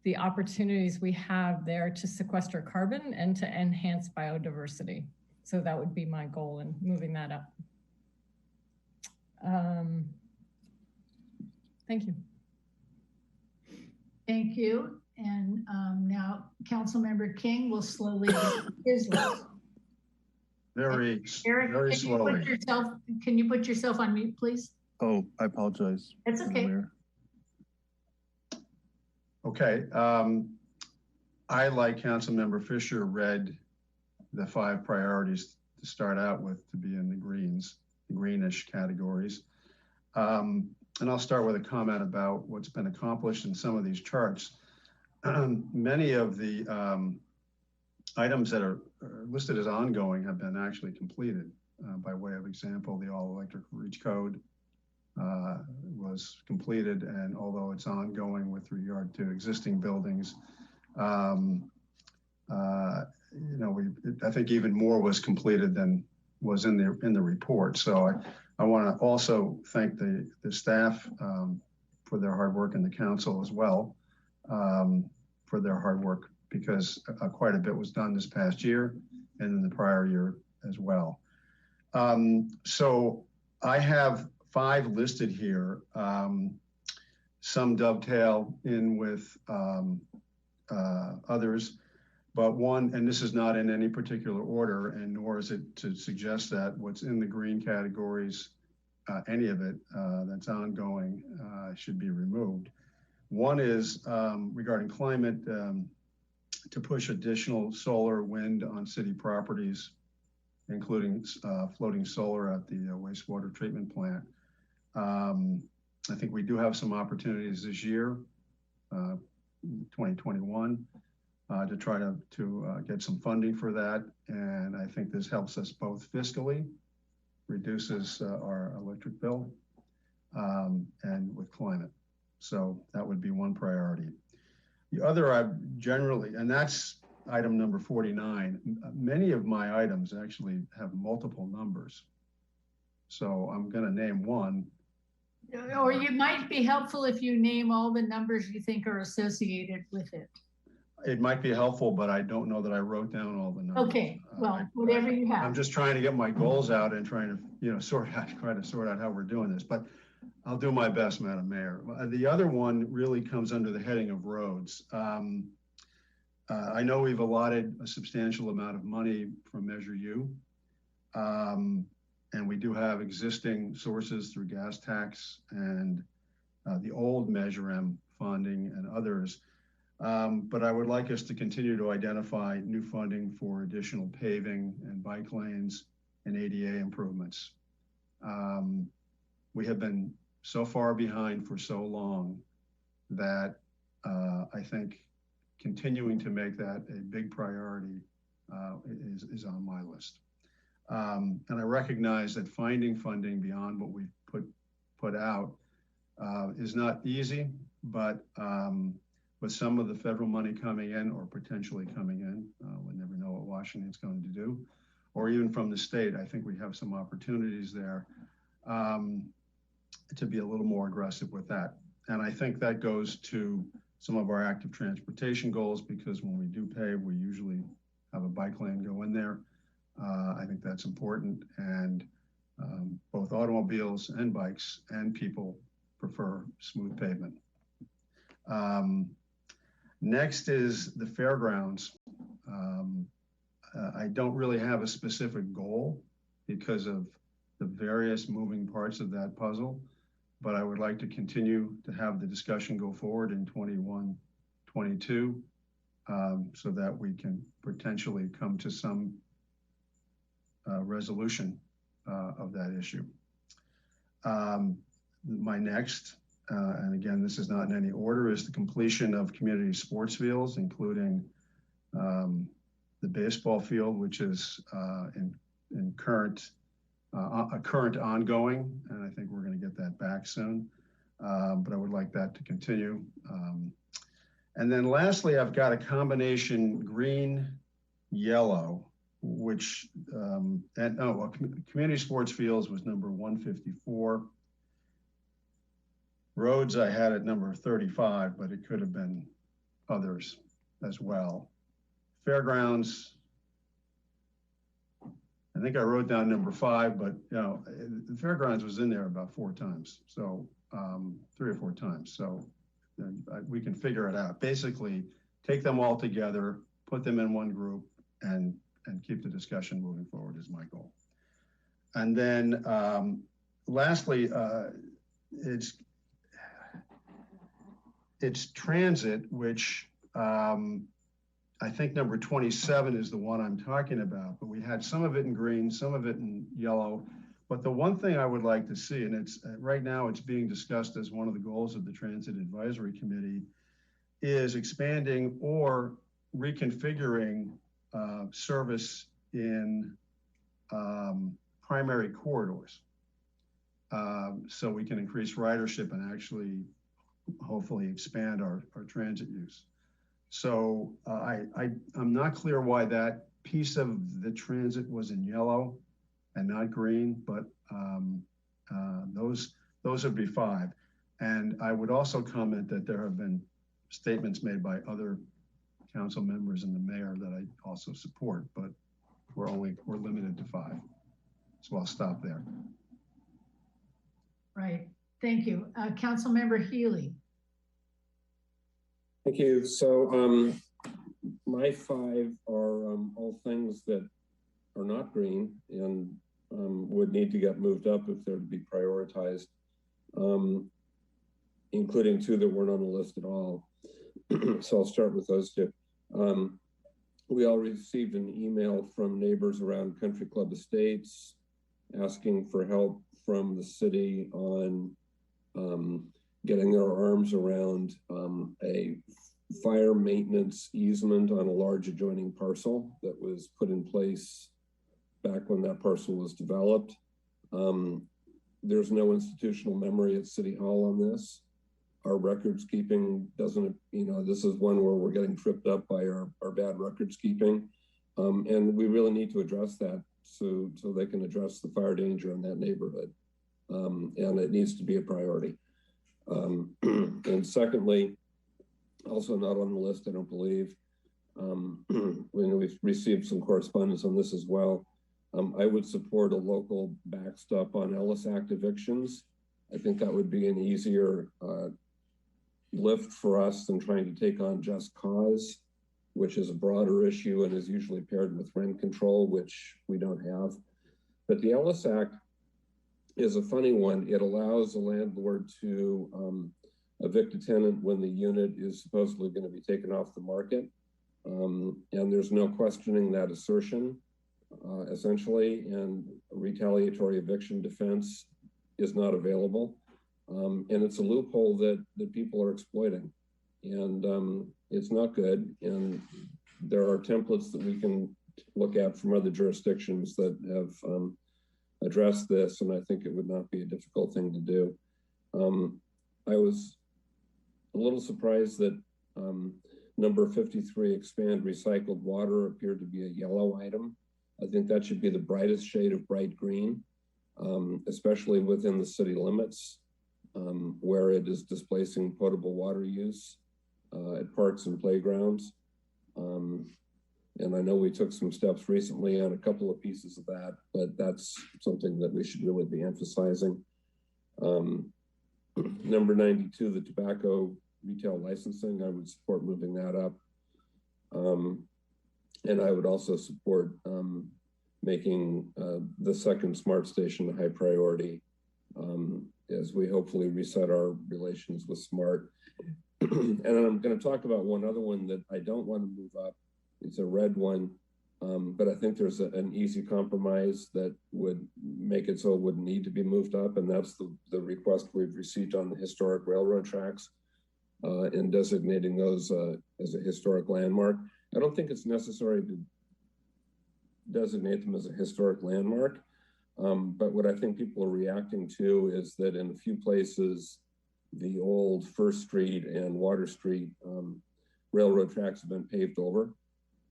[SPEAKER 9] the opportunities we have there to sequester carbon and to enhance biodiversity. So that would be my goal in moving that up. Thank you.
[SPEAKER 2] Thank you. And now Councilmember King will slowly get his list.
[SPEAKER 10] Very
[SPEAKER 2] Eric,
[SPEAKER 10] slowly.
[SPEAKER 2] Can you put yourself on mute, please?
[SPEAKER 5] Oh, I apologize.
[SPEAKER 2] It's okay.
[SPEAKER 10] Okay. I, like Councilmember Fisher, read the 5 priorities to start out with to be in the greenish categories. And I'll start with a comment about what's been accomplished in some of these charts. Many of the items that are listed as ongoing have been actually completed. By way of example, the all-electric reach code was completed, and although it's ongoing with regard to existing buildings, I think even more was completed than was in the report. So I want to also thank the staff for their hard work and the council as well for their hard work, because quite a bit was done this past year and in the prior year as well. So I have 5 listed here. Some dovetail in with others, but one, and this is not in any particular order, and nor is it to suggest that what's in the green categories, any of it that's ongoing, should be removed. One is regarding climate, to push additional solar, wind on city properties, including floating solar at the wastewater treatment plant. I think we do have some opportunities this year, 2021, to try to get some funding for that. And I think this helps us both fiscally, reduces our electric bill, and with climate. So that would be one priority. The other, I've generally, and that's item number 49. Many of my items actually have multiple numbers. So I'm going to name one,
[SPEAKER 2] Or it might be helpful if you name all the numbers you think are associated with it.
[SPEAKER 10] It might be helpful, but I don't know that I wrote down all the numbers.
[SPEAKER 2] Okay, well, whatever you have.
[SPEAKER 10] I'm just trying to get my goals out and trying to, try to sort out how we're doing this, but I'll do my best, Madam Mayor. The other one really comes under the heading of roads. I know we've allotted a substantial amount of money from Measure U, and we do have existing sources through gas tax and the old Measure M funding and others. But I would like us to continue to identify new funding for additional paving and bike lanes and ADA improvements. We have been so far behind for so long that I think continuing to make that a big priority is on my list. And I recognize that finding funding beyond what we've put out is not easy, but with some of the federal money coming in or potentially coming in, we never know what Washington's going to do, or even from the state, I think we have some opportunities there to be a little more aggressive with that. And I think that goes to some of our active transportation goals, because when we do pave, we usually have a bike lane go in there. I think that's important, and both automobiles and bikes and people prefer smooth pavement. Next is the fairgrounds. I don't really have a specific goal because of the various moving parts of that puzzle, but I would like to continue to have the discussion go forward in 21, 22, so that we can potentially come to some resolution of that issue. My next, and again, this is not in any order, is the completion of community sports fields, including the baseball field, which is in current ongoing, and I think we're going to get that back soon. But I would like that to continue. And then lastly, I've got a combination green, yellow, which, community sports fields was number 154. Roads I had at number 35, but it could have been others as well. Fairgrounds, I think I wrote down number 5, but the fairgrounds was in there about 4 times. So 3 or 4 times. So we can figure it out. Basically, take them all together, put them in one group, and keep the discussion moving forward is my goal. And then lastly, it's transit, which I think number 27 is the one I'm talking about, but we had some of it in green, some of it in yellow. But the one thing I would like to see, and it's right now it's being discussed as one of the goals of the Transit Advisory Committee, is expanding or reconfiguring service in primary corridors. So we can increase ridership and actually hopefully expand our transit use. So I'm not clear why that piece of the transit was in yellow and not green, but those would be 5. And I would also comment that there have been statements made by other council members and the mayor that I also support, but we're limited to 5. So I'll stop there.
[SPEAKER 2] Right, thank you. Councilmember Healy.
[SPEAKER 22] Thank you. So my 5 are all things that are not green and would need to get moved up if they're to be prioritized, including 2 that weren't on the list at all. So I'll start with those 2. We all received an email from neighbors around Country Club Estates asking for help from the city on getting their arms around a fire maintenance easement on a large adjoining parcel that was put in place back when that parcel was developed. There's no institutional memory at City Hall on this. Our records keeping doesn't, this is one where we're getting tripped up by our bad records keeping. And we really need to address that so they can address the fire danger in that neighborhood. and it needs to be a priority. And secondly, also not on the list, I don't believe, when we've received some correspondence on this as well, I would support a local backstop on Ellis Act evictions. I think that would be an easier lift for us than trying to take on just cause, which is a broader issue and is usually paired with rent control, which we don't have. But the Ellis Act is a funny one. It allows a landlord to evict a tenant when the unit is supposedly going to be taken off the market. And there's no questioning that assertion, essentially, and a retaliatory eviction defense is not available. And it's a loophole that people are exploiting. And it's not good. And there are templates that we can look at from other jurisdictions that have addressed this, and I think it would not be a difficult thing to do. I was a little surprised that number 53, expand recycled water, appeared to be a yellow item. I think that should be the brightest shade of bright green, especially within the city limits, where it is displacing potable water use at parks and playgrounds. And I know we took some steps recently on a couple of pieces of that, but that's something that we should really be emphasizing. Number 92, the tobacco retail licensing, I would support moving that up. And I would also support making the second smart station a high priority as we hopefully reset our relations with smart. And I'm going to talk about one other one that I don't want to move up. It's a red one, but I think there's an easy compromise that would make it so it wouldn't need to be moved up, and that's the request we've received on the historic railroad tracks in designating those as a historic landmark. I don't think it's necessary to designate them as a historic landmark, but what I think people are reacting to is that in a few places, the old First Street and Water Street railroad tracks have been paved over.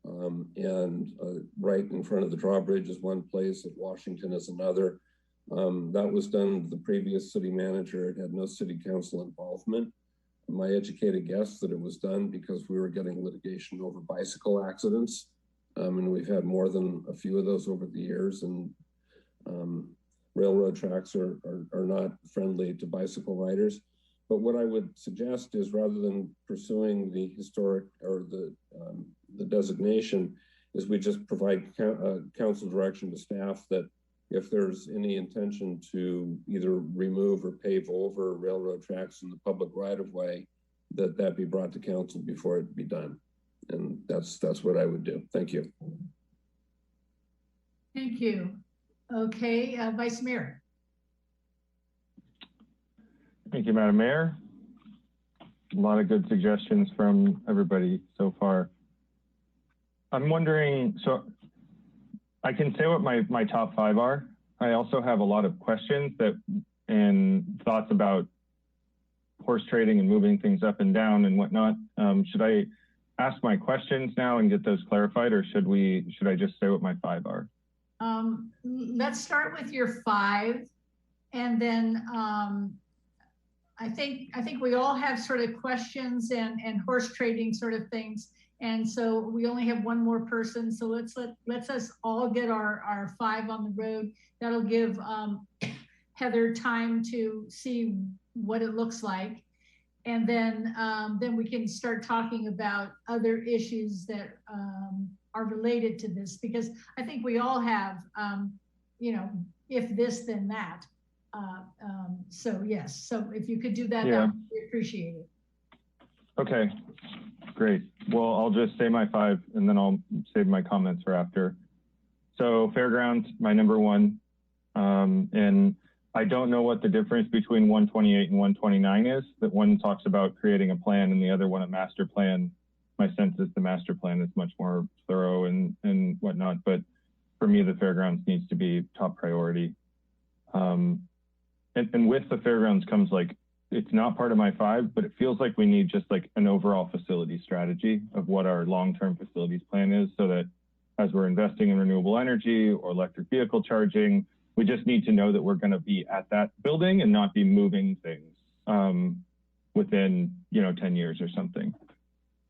[SPEAKER 22] And right in front of the drawbridge is one place, at Washington is another. That was done the previous city manager. It had no city council involvement. My educated guess that it was done because we were getting litigation over bicycle accidents. And we've had more than a few of those over the years, and railroad tracks are not friendly to bicycle riders. But what I would suggest is, rather than pursuing the historic or the designation, is we just provide council direction to staff that if there's any intention to either remove or pave over railroad tracks in the public right-of-way, that be brought to council before it be done. And that's what I would do. Thank you.
[SPEAKER 2] Thank you. Okay, Vice Mayor.
[SPEAKER 7] Thank you, Madam Mayor. A lot of good suggestions from everybody so far. I'm wondering, so I can say what my top 5 are. I also have a lot of questions and thoughts about horse trading and moving things up and down and whatnot. Should I ask my questions now and get those clarified, or should I just say what my 5 are?
[SPEAKER 2] Let's start with your 5, and then I think we all have sort of questions and horse trading sort of things. And so we only have one more person. So let's us all get our 5 on the road. That'll give Heather time to see what it looks like. And then we can start talking about other issues that are related to this, because I think we all have, if this, then that. So yes, so if you could do that,
[SPEAKER 7] yeah,
[SPEAKER 2] that would be appreciated.
[SPEAKER 7] Okay, great. Well, I'll just say my 5 and then I'll save my comments for after. So fairgrounds, my number 1. And I don't know what the difference between 128 and 129 is. That one talks about creating a plan and the other one a master plan. My sense is the master plan is much more thorough and whatnot, but for me, the fairgrounds needs to be top priority. And with the fairgrounds comes it's not part of my 5, but it feels like we need just an overall facility strategy of what our long-term facilities plan is, so that as we're investing in renewable energy or electric vehicle charging, We just need to know that we're going to be at that building and not be moving things within, 10 years or something.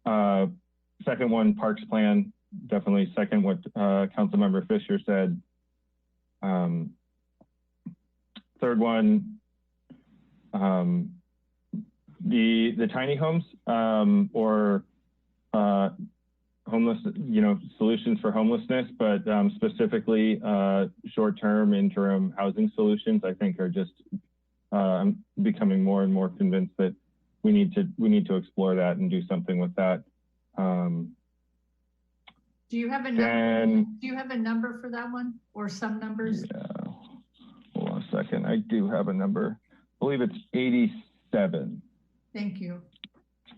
[SPEAKER 7] Second one, parks plan, definitely second what Councilmember Fisher said. Third one, the tiny homes or homeless, solutions for homelessness, but specifically short-term interim housing solutions, I think are just I'm becoming more and more convinced that we need to explore that and do something with that.
[SPEAKER 2] Do you have a number? Do you have a number for that one, or some numbers?
[SPEAKER 7] Yeah. Hold on a second. I do have a number. I believe it's 87.
[SPEAKER 2] Thank you.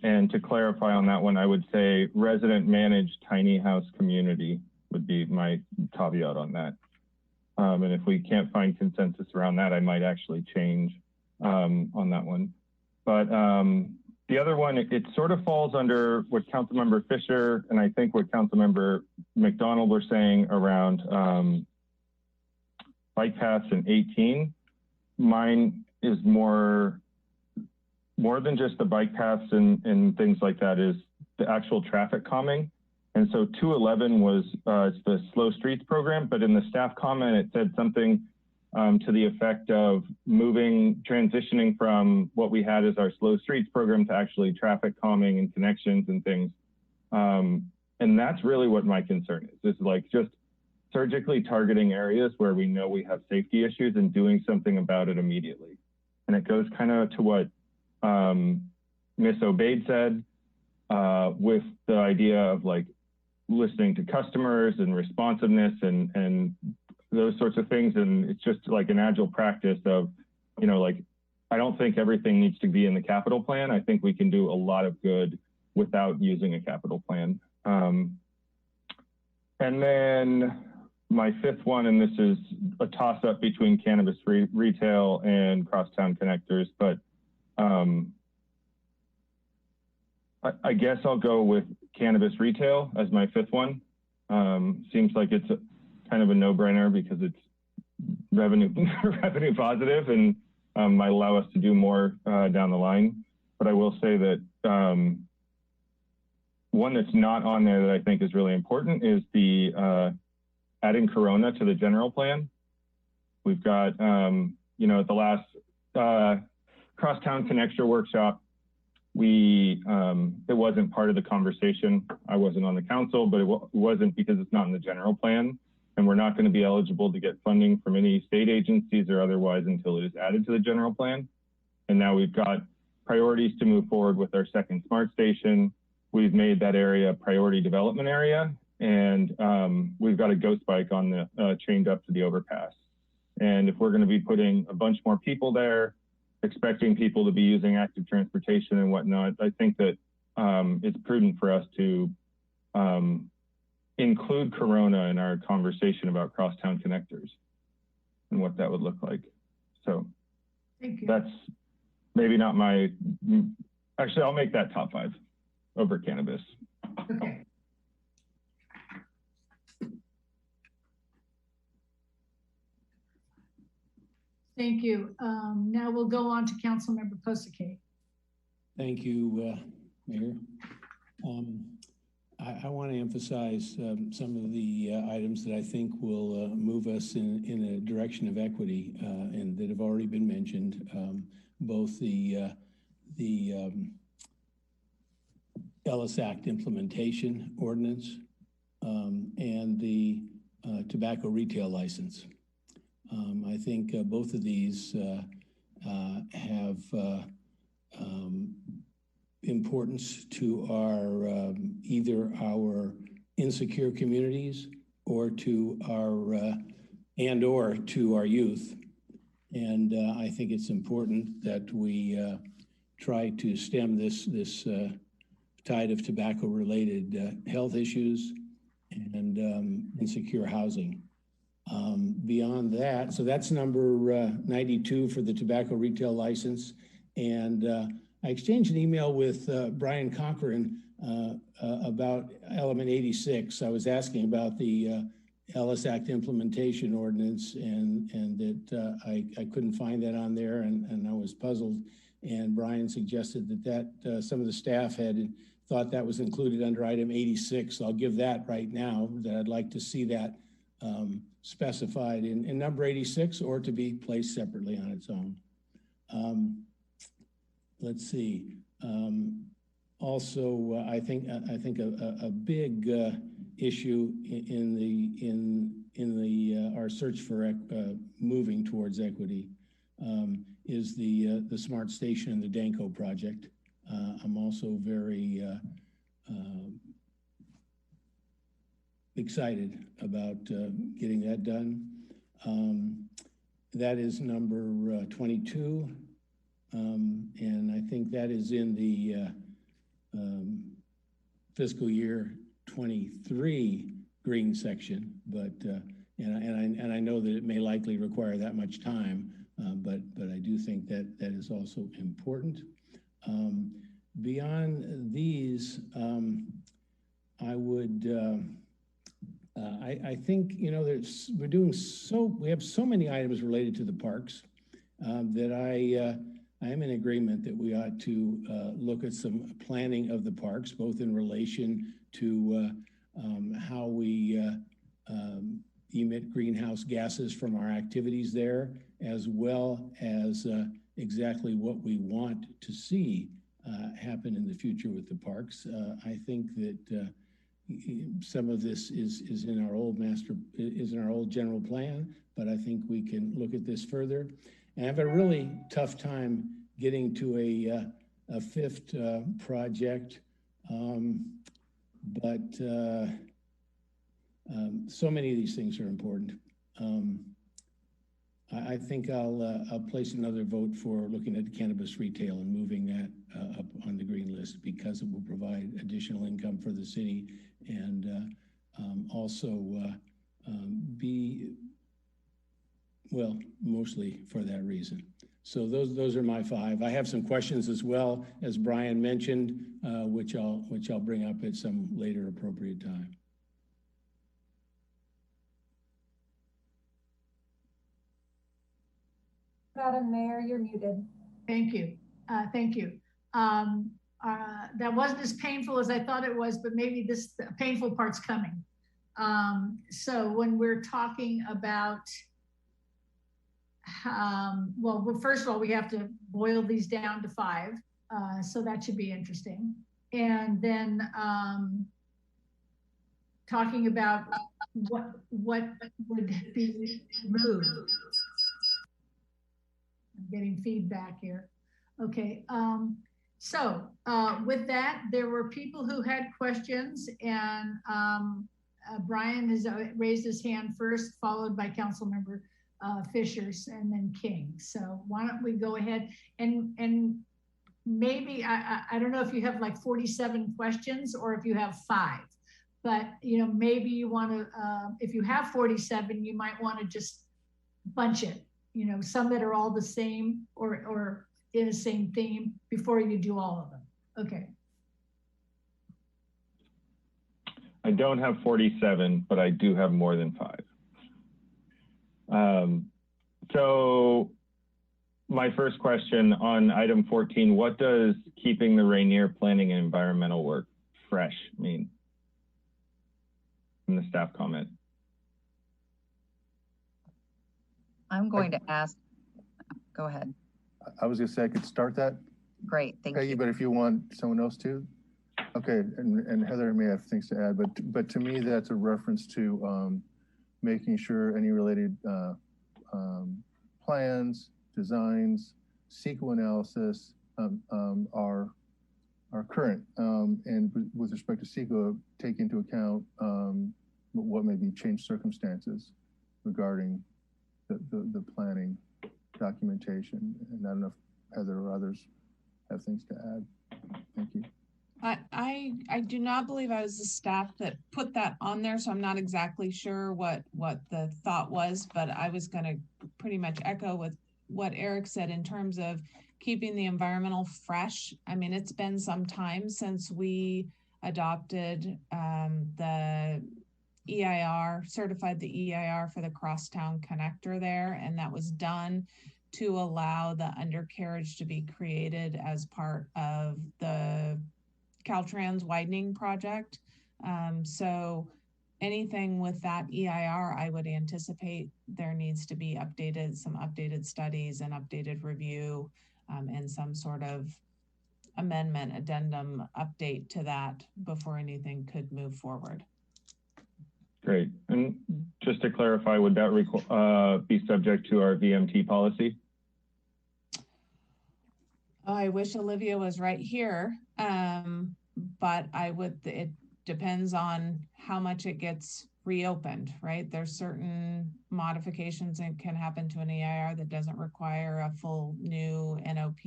[SPEAKER 7] And to clarify on that one, I would say resident managed tiny house community would be my caveat on that. And if we can't find consensus around that, I might actually change on that one. But the other one, it sort of falls under what Councilmember Fisher and I think what Councilmember McDonald were saying around bike paths in 18. Mine is more than just the bike paths and things like that, is the actual traffic calming. And so 211 was it's the Slow Streets program, but in the staff comment, it said something to the effect of transitioning from what we had as our Slow Streets program to actually traffic calming and connections and things. And that's really what my concern is like just surgically targeting areas where we know we have safety issues and doing something about it immediately. And it goes kind of to what Ms. Obaid said with the idea of like listening to customers and responsiveness and those sorts of things. And it's just like an agile practice of, I don't think everything needs to be in the capital plan. I think we can do a lot of good without using a capital plan. And then my fifth one, and this is a toss up between cannabis retail and crosstown connectors, but I guess I'll go with cannabis retail as my fifth one. Seems like it's kind of a no-brainer because it's revenue positive and might allow us to do more down the line. But I will say that one that's not on there that I think is really important is the adding Corona to the general plan. We've got, at the last crosstown connector workshop, it wasn't part of the conversation. I wasn't on the council, but it wasn't because it's not in the general plan. And we're not going to be eligible to get funding from any state agencies or otherwise until it is added to the general plan. And now we've got priorities to move forward with our second smart station. We've made that area a priority development area. And we've got a ghost bike on the chained up to the overpass. And if we're going to be putting a bunch more people there, expecting people to be using active transportation and whatnot, I think that it's prudent for us to include Corona in our conversation about crosstown connectors and what that would look like. So that's maybe not actually, I'll make that top 5 over cannabis.
[SPEAKER 2] Okay. Thank you. Now we'll go on to Councilmember Posake.
[SPEAKER 11] Thank you, Mayor. I want to emphasize some of the items that I think will move us in a direction of equity and that have already been mentioned, both the Ellis Act implementation ordinance and the tobacco retail license. I think both of these have importance to our either our insecure communities or to our or to our youth. And I think it's important that we try to stem this tide of tobacco related health issues and insecure housing. Beyond that, so that's number 92 for the tobacco retail license. And I exchanged an email with Brian Conquerin about element 86. I was asking about the Ellis Act implementation ordinance, and that I couldn't find that on there, and I was puzzled. And Brian suggested that some of the staff had thought that was included under item 86. So I'll give that right now, that I'd like to see that specified in number 86, or to be placed separately on its own. Let's see. Also, I think a big issue in our search for moving towards equity is the smart station and the Danco project. I'm also very excited about getting that done. That is number 22, and I think that is in the fiscal year 23 green section, but and I know that it may likely require that much time, but I do think that is also important. Beyond these, I would I think, you know, we have so many items related to the parks that I am in agreement that we ought to look at some planning of the parks, both in relation to how we emit greenhouse gases from our activities there, as well as exactly what we want to see happen in the future with the parks. I think that some of this is in our old general plan, but I think we can look at this further. And I have a really tough time getting to a fifth project, but so many of these things are important. I think I'll place another vote for looking at cannabis retail and moving that up on the green list, because it will provide additional income for the city, and also well, mostly for that reason. So those are my 5. I have some questions as well, as Brian mentioned, which I'll bring up at some later appropriate time.
[SPEAKER 12] Madam Mayor, you're muted.
[SPEAKER 2] Thank you. Thank you. That wasn't as painful as I thought it was, but maybe the painful part's coming. So when we're talking about, well, first of all, we have to boil these down to 5. So that should be interesting. And then talking about what would be moved. I'm getting feedback here. Okay. So with that, there were people who had questions, and Brian has raised his hand first, followed by Councilmember Fishers, and then King. So why don't we go ahead and maybe, I don't know if you have like 47 questions or if you have 5, but you know, maybe you want to, if you have 47, you might want to just bunch it, you know, some that are all the same or in the same theme before you do all of them. Okay.
[SPEAKER 7] I don't have 47, but I do have more than 5. So my first question on item 14, what does keeping the Rainier planning and environmental work fresh mean in the staff comment?
[SPEAKER 6] I'm going to ask, go ahead.
[SPEAKER 5] I was gonna say I could start that.
[SPEAKER 6] Great, thank you.
[SPEAKER 5] But if you want someone else to, okay, and Heather may have things to add, but to me that's a reference to making sure any related plans, designs, CEQA analysis are current, and with respect to CEQA, take into account what may be changed circumstances regarding the planning documentation. And I don't know if Heather or others have things to add. Thank you.
[SPEAKER 8] I do not believe I was the staff that put that on there, so I'm not exactly sure what the thought was, but I was going to pretty much echo with what Eric said in terms of keeping the environmental fresh. I mean, it's been some time since we adopted the EIR, certified the EIR for the crosstown connector there, and that was done to allow the undercarriage to be created as part of the Caltrans widening project. So anything with that EIR, I would anticipate there needs to be some updated studies and updated review, and some sort of amendment, addendum, update to that before anything could move forward.
[SPEAKER 7] Great. And just to clarify, would that be subject to our VMT policy?
[SPEAKER 8] Oh, I wish Olivia was right here, but it depends on how much it gets reopened, right? There's certain modifications that can happen to an EIR that doesn't require a full new NOP,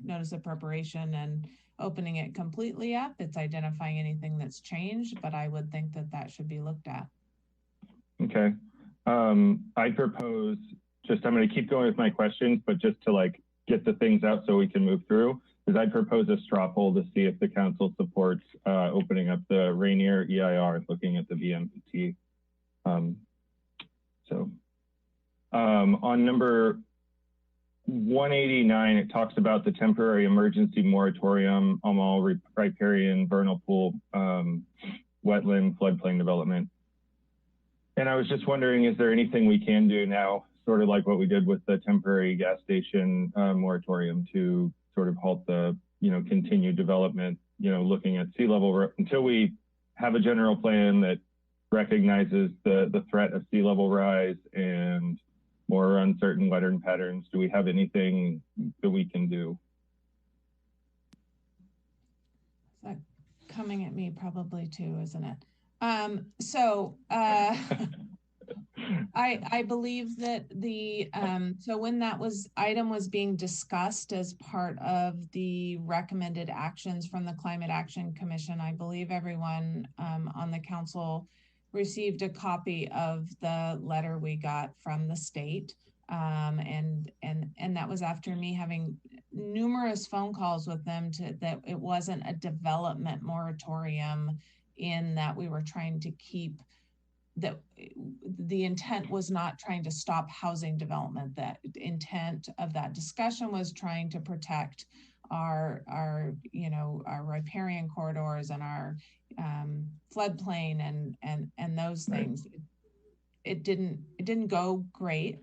[SPEAKER 8] notice of preparation, and opening it completely up. It's identifying anything that's changed, but I would think that that should be looked at.
[SPEAKER 7] Okay. I propose, I'm going to keep going with my questions, but just to get the things out so we can move through, is I propose a straw poll to see if the council supports opening up the Rainier EIR, looking at the VMT. On number 189, it talks about the temporary emergency moratorium on all riparian vernal pool wetland floodplain development. And I was just wondering, is there anything we can do now, sort of like what we did with the temporary gas station moratorium, to sort of halt the, continued development, looking at sea level, until we have a general plan that recognizes the threat of sea level rise and more uncertain weather patterns? Do we have anything that we can do?
[SPEAKER 8] Is that coming at me probably too, isn't it? I believe that so when that item was being discussed as part of the recommended actions from the Climate Action Commission, I believe everyone on the council received a copy of the letter we got from the state. And that was after me having numerous phone calls with them that it wasn't a development moratorium, in that we were trying to keep that the intent was not trying to stop housing development. That intent of that discussion was trying to protect our riparian corridors and our floodplain and those things. It didn't go great,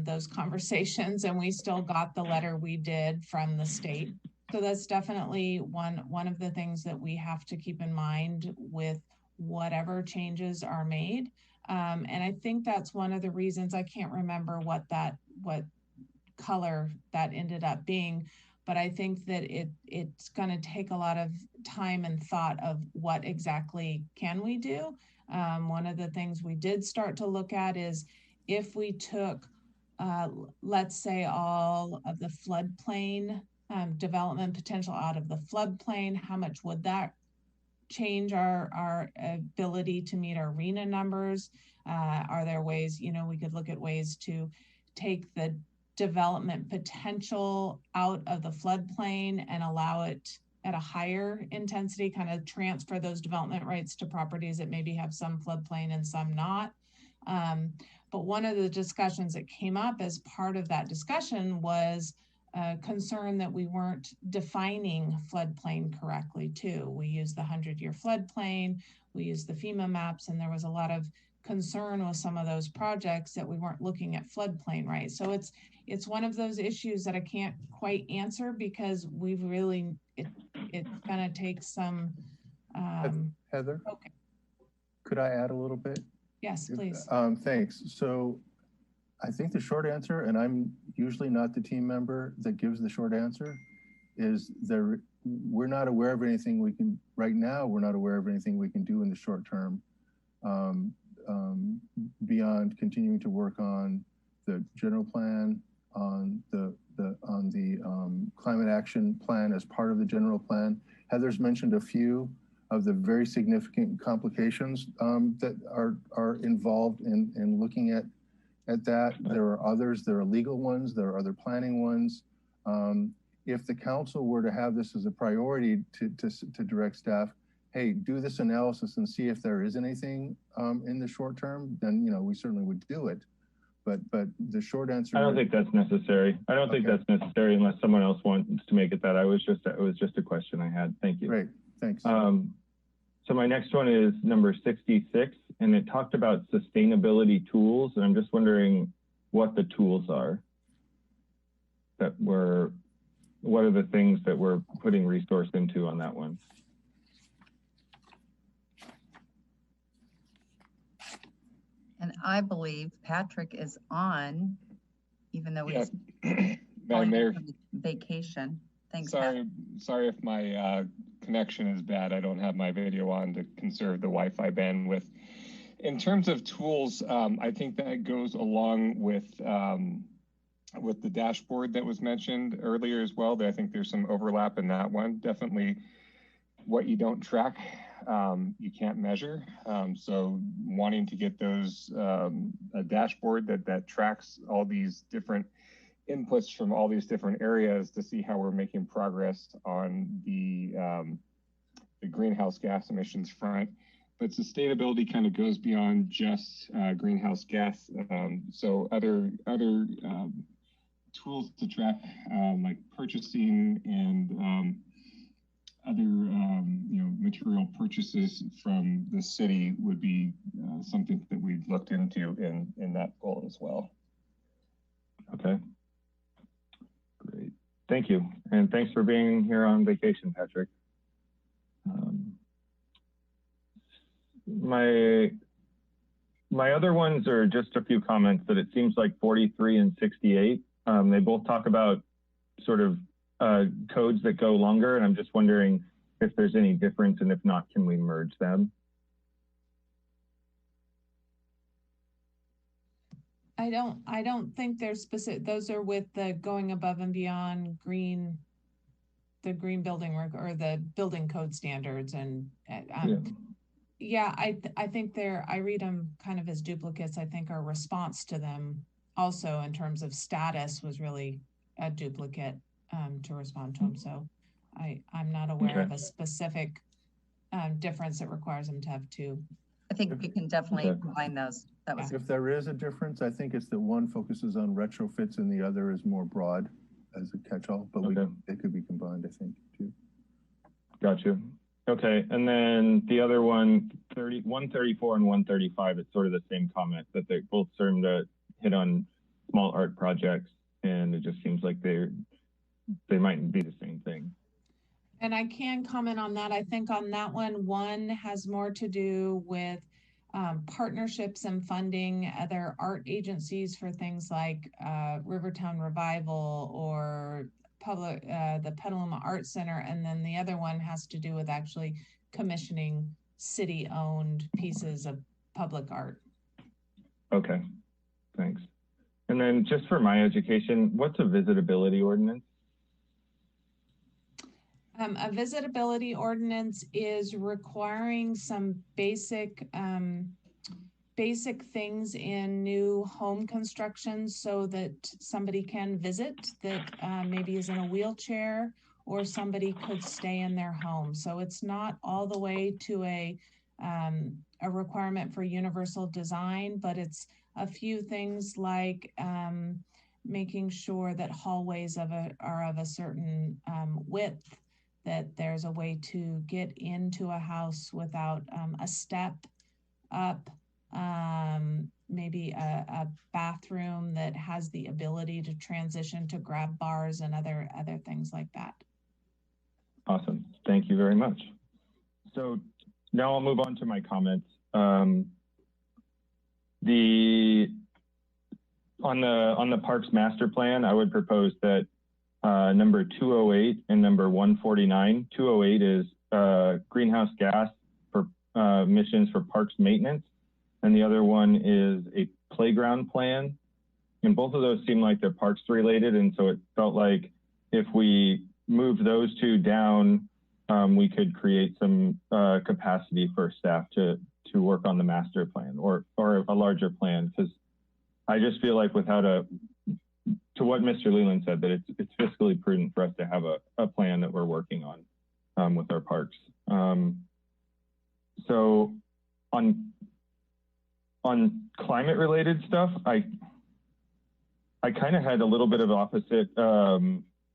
[SPEAKER 8] those conversations, and we still got the letter we did from the state. So that's definitely one of the things that we have to keep in mind with whatever changes are made. And I think that's one of the reasons, I can't remember what color that ended up being, but I think that it's going to take a lot of time and thought of what exactly can we do. One of the things we did start to look at is if we took, let's say, all of the floodplain development potential out of the floodplain, how much would that change our ability to meet our RENA numbers? Are there ways, we could look at ways to take the development potential out of the floodplain and allow it at a higher intensity, kind of transfer those development rights to properties that maybe have some floodplain and some not. But one of the discussions that came up as part of that discussion was concern that we weren't defining floodplain correctly too. We used the 100-year floodplain, we used the FEMA maps, and there was a lot of concern with some of those projects that we weren't looking at floodplain right. So it's one of those issues that I can't quite answer, because we've really, it's gonna take some.
[SPEAKER 5] Heather?
[SPEAKER 8] Okay.
[SPEAKER 5] Could I add a little bit?
[SPEAKER 8] Yes, please.
[SPEAKER 5] Thanks. So I think the short answer, and I'm usually not the team member that gives the short answer, is we're not aware of anything we can, right now, we're not aware of anything we can do in the short term beyond continuing to work on the general plan, on the climate action plan as part of the general plan. Heather's mentioned a few of the very significant complications that are involved in looking at that. There are others, there are legal ones, there are other planning ones. If the council were to have this as a priority to direct staff, hey, do this analysis and see if there is anything in the short term, then, you know, we certainly would do it. But the short answer.
[SPEAKER 7] I don't think that's necessary. I don't think that's necessary unless someone else wants to make it that. It was just a question I had. Thank you.
[SPEAKER 5] Great, thanks.
[SPEAKER 7] So my next one is number 66, and it talked about sustainability tools, and I'm just wondering what the tools are what are the things that we're putting resource into on that one?
[SPEAKER 6] And I believe Patrick is on, even though he's
[SPEAKER 13] Madam Mayor,
[SPEAKER 6] from vacation. Thanks.
[SPEAKER 13] sorry if my connection is bad. I don't have my video on to conserve the Wi-Fi bandwidth. In terms of tools, I think that goes along with the dashboard that was mentioned earlier as well. I think there's some overlap in that one. Definitely what you don't track, you can't measure. So wanting to get those, a dashboard that tracks all these different inputs from all these different areas to see how we're making progress on the greenhouse gas emissions front. But sustainability kind of goes beyond just greenhouse gas. So other tools to track like purchasing and other material purchases from the city would be something that we've looked into in that goal as well.
[SPEAKER 7] Okay. Great. Thank you. And thanks for being here on vacation, Patrick. My other ones are just a few comments that it seems like 43 and 68, they both talk about sort of codes that go longer, and I'm just wondering if there's any difference, and if not, can we merge them?
[SPEAKER 8] I don't think there's specific, those are with the going above and beyond the green building or the building code standards. And I think I read them kind of as duplicates. I think our response to them also in terms of status was really a duplicate to respond to them. So I'm not aware of a specific difference that requires them to have two.
[SPEAKER 6] I think we can definitely combine those.
[SPEAKER 5] If there is a difference, I think it's that one focuses on retrofits and the other is more broad as a catch-all, but they could be combined, I think, too.
[SPEAKER 7] Got you. Okay, and then the other one, 134 and 135, it's sort of the same comment that they both seem to hit on small art projects, and it just seems like they might be the same thing.
[SPEAKER 8] And I can comment on that. I think on that one has more to do with partnerships and funding other art agencies for things like Rivertown Revival or the Petaluma Art Center. And then the other one has to do with actually commissioning city-owned pieces of public art.
[SPEAKER 7] Okay, thanks. And then just for my education, what's a visitability ordinance?
[SPEAKER 8] A visitability ordinance is requiring some basic things in new home construction so that somebody can visit that maybe is in a wheelchair, or somebody could stay in their home. So it's not all the way to a requirement for universal design, but it's a few things like making sure that hallways are of a certain width, that there's a way to get into a house without a step up, maybe a bathroom that has the ability to transition to grab bars and other things like that.
[SPEAKER 7] Awesome, thank you very much. So now I'll move on to my comments. On the Parks Master Plan, I would propose that number 208 and number 149. 208 is greenhouse gas for emissions for parks maintenance, and the other one is a playground plan. And both of those seem like they're parks related, and so it felt like if we move those two down, we could create some capacity for staff to work on the master plan or a larger plan, because I just feel like without to what Mr. Leland said, that it's fiscally prudent for us to have a plan that we're working on with our parks. So on climate related stuff, I kind of had a little bit of opposite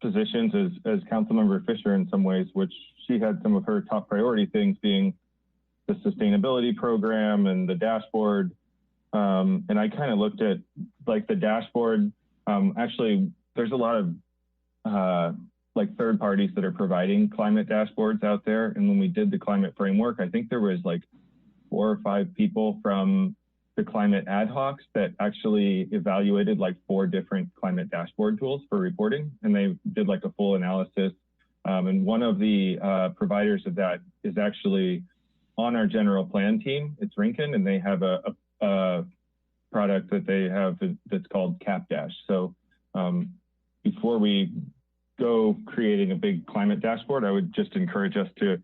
[SPEAKER 7] positions as Councilmember Fisher in some ways, which she had some of her top priority things being the sustainability program and the dashboard. And I kind of looked at like the dashboard. Actually, there's a lot of like third parties that are providing climate dashboards out there. And when we did the climate framework, I think there was like 4 or 5 people from the climate ad hocs that actually evaluated like 4 different climate dashboard tools for reporting. And they did like a full analysis. And one of the providers of that is actually on our general plan team. It's Rinkin, and they have a product that they have that's called CapDash. So before we go creating a big climate dashboard, I would just encourage us to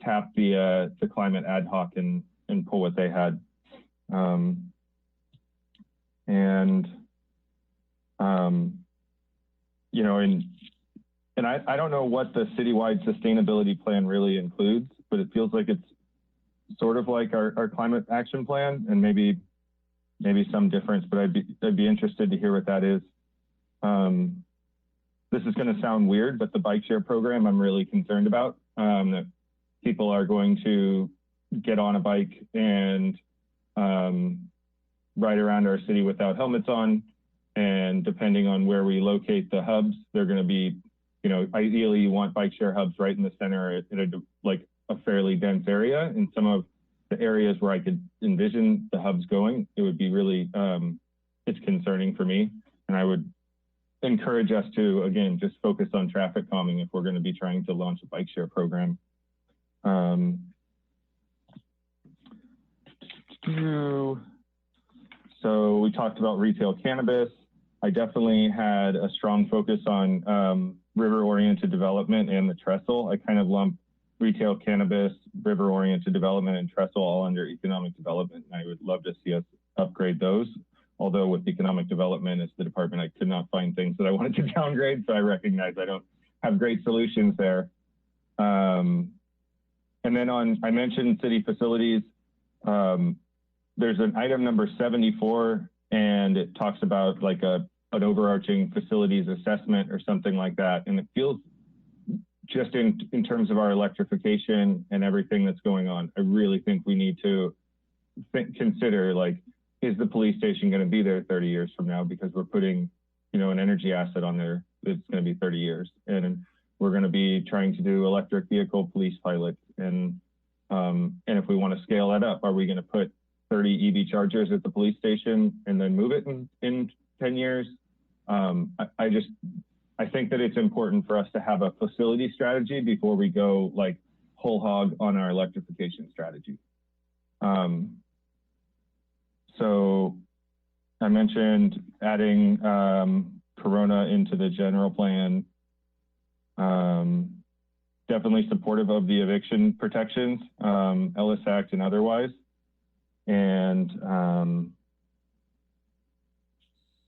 [SPEAKER 7] tap the climate ad hoc and pull what they had. You know, and I don't know what the citywide sustainability plan really includes, but it feels like it's sort of like our climate action plan, and maybe some difference, but I'd be interested to hear what that is. This is going to sound weird, but the bike share program I'm really concerned about, that people are going to get on a bike and ride around our city without helmets on. And depending on where we locate the hubs, they're going to be, you know, ideally you want bike share hubs right in the center in a fairly dense area. In some of the areas where I could envision the hubs going, it would be really, it's concerning for me. And I would encourage us to, again, just focus on traffic calming if we're going to be trying to launch a bike share program. So we talked about retail cannabis. I definitely had a strong focus on river-oriented development and the trestle. I kind of lump retail cannabis, river-oriented development, and trestle all under economic development. And I would love to see us upgrade those. Although with economic development as the department, I could not find things that I wanted to downgrade. So I recognize I don't have great solutions there. And then I mentioned city facilities. There's an item number 74, and it talks about like an overarching facilities assessment or something like that. And it feels just in terms of our electrification and everything that's going on, I really think we need to consider, like, is the police station going to be there 30 years from now? Because we're putting, you know, an energy asset on there that's going to be 30 years. And we're going to be trying to do electric vehicle police pilots. And if we want to scale that up, are we going to put 30 EV chargers at the police station and then move it in 10 years? I think that it's important for us to have a facility strategy before we go like whole hog on our electrification strategy. So I mentioned adding Corona into the general plan. Definitely supportive of the eviction protections, Ellis Act and otherwise. And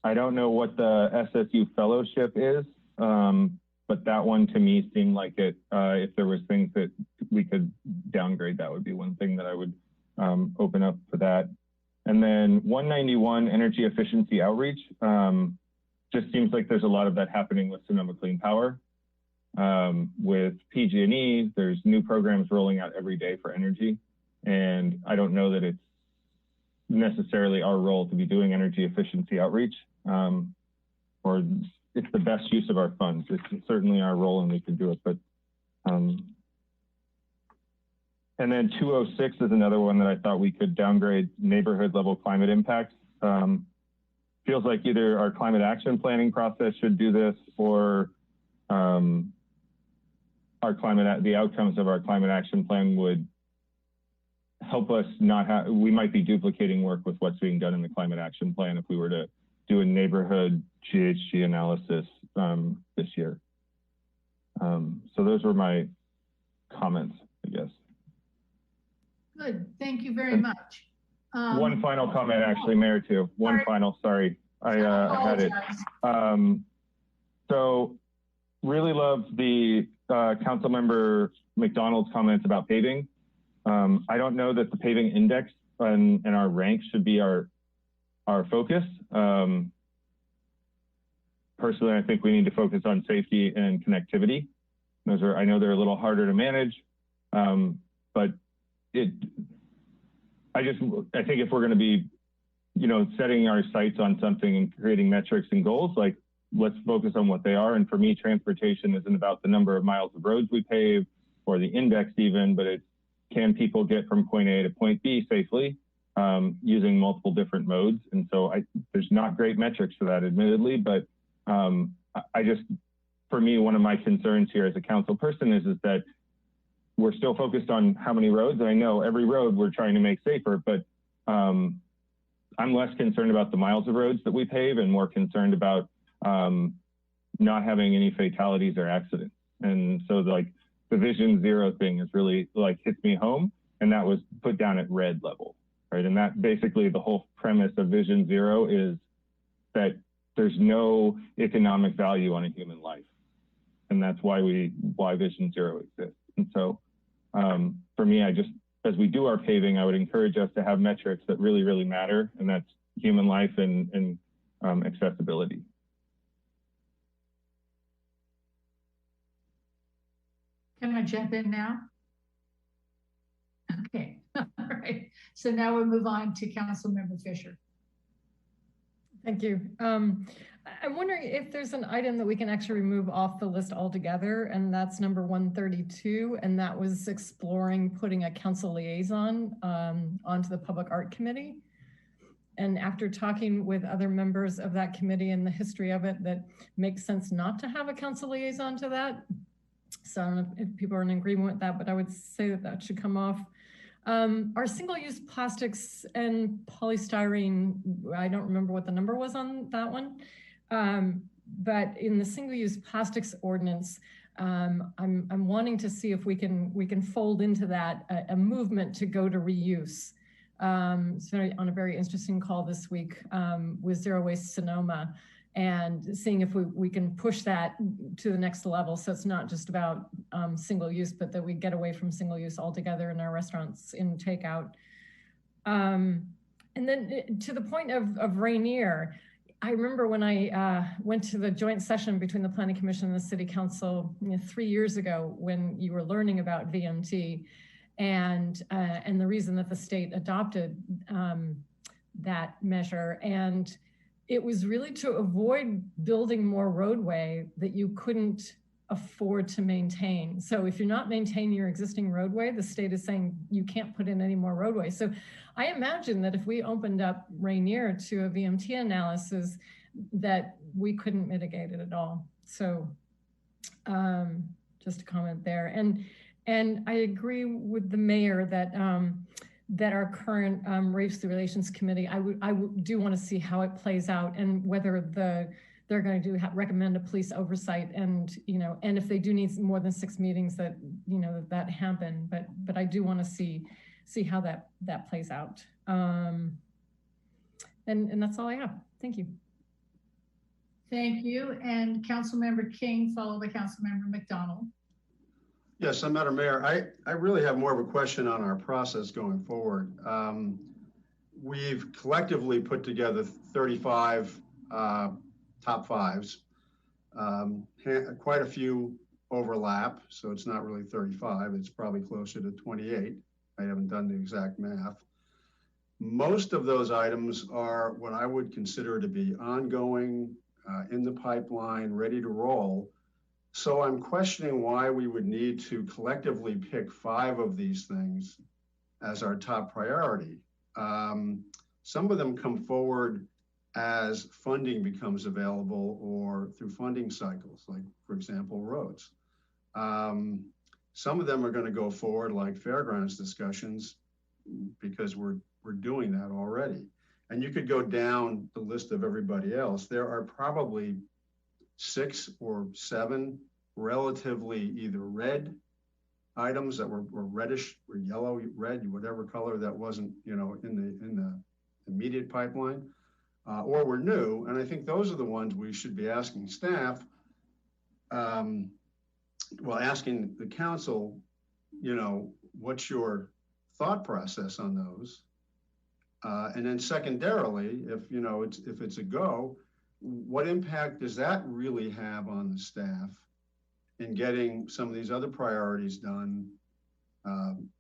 [SPEAKER 7] I don't know what the SSU fellowship is, but that one to me seemed like it, if there was things that we could downgrade, that would be one thing that I would open up for that. And then 191 energy efficiency outreach, just seems like there's a lot of that happening with Sonoma Clean Power. With PG&E, there's new programs rolling out every day for energy. And I don't know that it's necessarily our role to be doing energy efficiency outreach, or it's the best use of our funds. It's certainly our role and we can do it, but and then 206 is another one that I thought we could downgrade, neighborhood level climate impacts. Feels like either our climate action planning process should do this, or the outcomes of our climate action plan would help us not have, we might be duplicating work with what's being done in the climate action plan if we were to do a neighborhood GHG analysis this year. So those were my comments, I guess.
[SPEAKER 2] Good, thank you very much.
[SPEAKER 7] One final comment, actually, Mayor, too. One final, sorry, I had it. So really love the Councilmember McDonald's comments about paving. I don't know that the paving index and our ranks should be our focus. Personally, I think we need to focus on safety and connectivity. Those are, I know they're a little harder to manage, but I think if we're going to be, setting our sights on something and creating metrics and goals, like let's focus on what they are. And for me, transportation isn't about the number of miles of roads we pave or the index even, but it's can people get from point A to point B safely using multiple different modes. And so there's not great metrics for that, admittedly, but for me, one of my concerns here as a council person is that we're still focused on how many roads. And I know every road we're trying to make safer, but I'm less concerned about the miles of roads that we pave and more concerned about not having any fatalities or accidents. And so like the Vision Zero thing is really like hits me home, and that was put down at red level, right? And that basically the whole premise of Vision Zero is that there's no economic value on a human life. And that's why Vision Zero exists. And so for me, as we do our paving, I would encourage us to have metrics that really, really matter, and that's human life and accessibility.
[SPEAKER 2] Can I jump in now? Okay, all right. So now we'll move on to Councilmember Fisher.
[SPEAKER 9] Thank you. I'm wondering if there's an item that we can actually remove off the list altogether, and that's number 132, and that was exploring putting a council liaison onto the Public Art Committee. And after talking with other members of that committee and the history of it, that makes sense not to have a council liaison to that. So I don't know if people are in agreement with that, but I would say that that should come off. Our single-use plastics and polystyrene, I don't remember what the number was on that one, but in the single-use plastics ordinance, I'm wanting to see if we can fold into that a movement to go to reuse. So on a very interesting call this week with Zero Waste Sonoma, and seeing if we can push that to the next level. So it's not just about single use, but that we get away from single use altogether in our restaurants in takeout. And then to the point of Rainier, I remember when I went to the joint session between the Planning Commission and the City Council 3 years ago, when you were learning about VMT and the reason that the state adopted that measure. And it was really to avoid building more roadway that you couldn't afford to maintain. So if you're not maintaining your existing roadway, the state is saying you can't put in any more roadway. So I imagine that if we opened up Rainier to a VMT analysis, that we couldn't mitigate it at all. So just a comment there. And I agree with the mayor that that our current Race Relations Committee, I do want to see how it plays out and whether they're going to recommend a police oversight, and and if they do need more than 6 meetings, that that happen. But I do want to see how that plays out. And that's all I have. Thank you.
[SPEAKER 2] Thank you. And Councilmember King, followed by Councilmember McDonald.
[SPEAKER 10] Yes, Madam Mayor, I really have more of a question on our process going forward. We've collectively put together 35 top fives. Quite a few overlap, so it's not really 35. It's probably closer to 28. I haven't done the exact math. Most of those items are what I would consider to be ongoing, in the pipeline, ready to roll. So I'm questioning why we would need to collectively pick 5 of these things as our top priority. Some of them come forward as funding becomes available or through funding cycles, like, for example, roads. Some of them are going to go forward like fairgrounds discussions because we're doing that already. And you could go down the list of everybody else. There are probably 6 or 7 relatively either red items that were reddish or yellow, red, whatever color that wasn't, in the immediate pipeline, or were new. And I think those are the ones we should be asking staff, asking the council, what's your thought process on those. And then secondarily, if you know if it's a go, what impact does that really have on the staff in getting some of these other priorities done,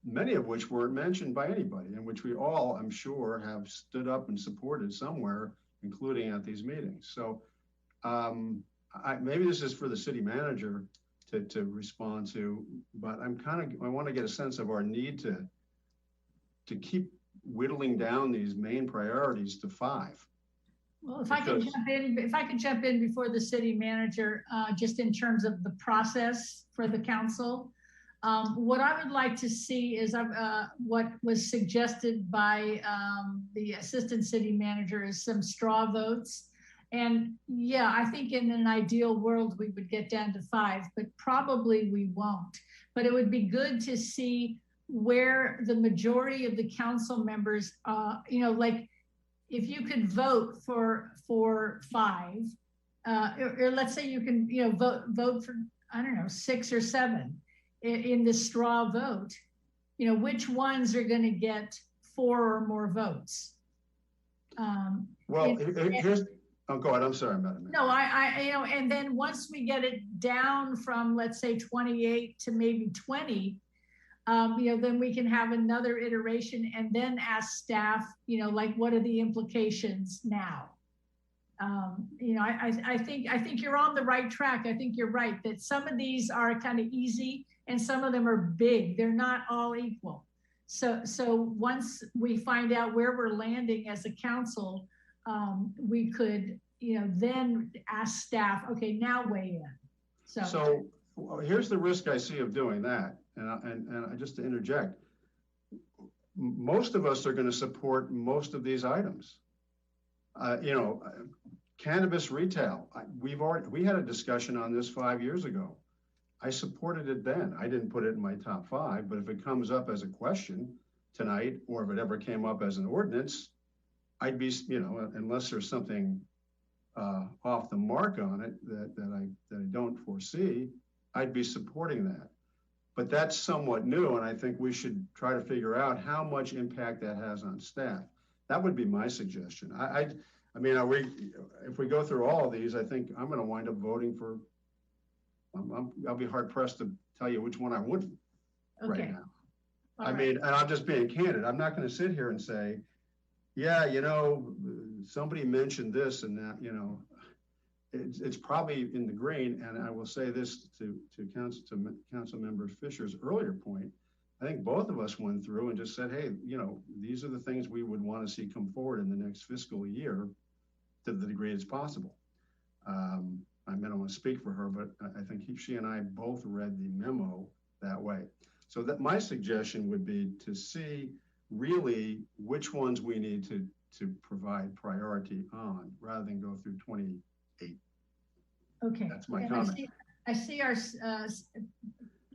[SPEAKER 10] many of which weren't mentioned by anybody, and which we all, I'm sure, have stood up and supported somewhere, including at these meetings. So maybe this is for the city manager to respond to, but I want to get a sense of our need to keep whittling down these main priorities to 5.
[SPEAKER 2] Well, if I could jump in before the city manager, just in terms of the process for the council, what I would like to see is what was suggested by the assistant city manager is some straw votes. And yeah, I think in an ideal world, we would get down to 5, but probably we won't. But it would be good to see where the majority of the council members, you know, like if you could vote for 5, or let's say you can, you know, vote for, I don't know, 6 or 7 in the straw vote, you know, which ones are going to get 4 or more votes?
[SPEAKER 10] Well, here's, oh, go ahead. I'm sorry, Madam Mayor.
[SPEAKER 2] No, you know, and then once we get it down from, let's say 28 to maybe 20, you know, then we can have another iteration and then ask staff, you know, like, what are the implications now? You know, I think you're on the right track. I think you're right that some of these are kind of easy and some of them are big. They're not all equal. So once we find out where we're landing as a council, we could, you know, then ask staff, okay, now weigh in.
[SPEAKER 10] So here's the risk I see of doing that. And just to interject, most of us are going to support most of these items. You know, cannabis retail, we had a discussion on this 5 years ago. I supported it then. I didn't put it in my top 5, but if it comes up as a question tonight, or if it ever came up as an ordinance, I'd be, you know, unless there's something off the mark on it that I don't foresee, I'd be supporting that. But that's somewhat new, and I think we should try to figure out how much impact that has on staff. That would be my suggestion. I mean, if we go through all of these, I think I'm going to wind up voting for. I'll be hard pressed to tell you which one I wouldn't right now. I mean, and I'm just being candid. I'm not going to sit here and say, yeah, you know, somebody mentioned this and that. You know, it's probably in the green. And I will say this to Council Member Fisher's earlier point. I think both of us went through and just said, hey, you know, these are the things we would want to see come forward in the next fiscal year to the degree it's possible. I don't want to speak for her, but I think she and I both read the memo that way. So that my suggestion would be to see really which ones we need to provide priority on rather than go through 28.
[SPEAKER 2] Okay.
[SPEAKER 10] That's my comment.
[SPEAKER 2] I see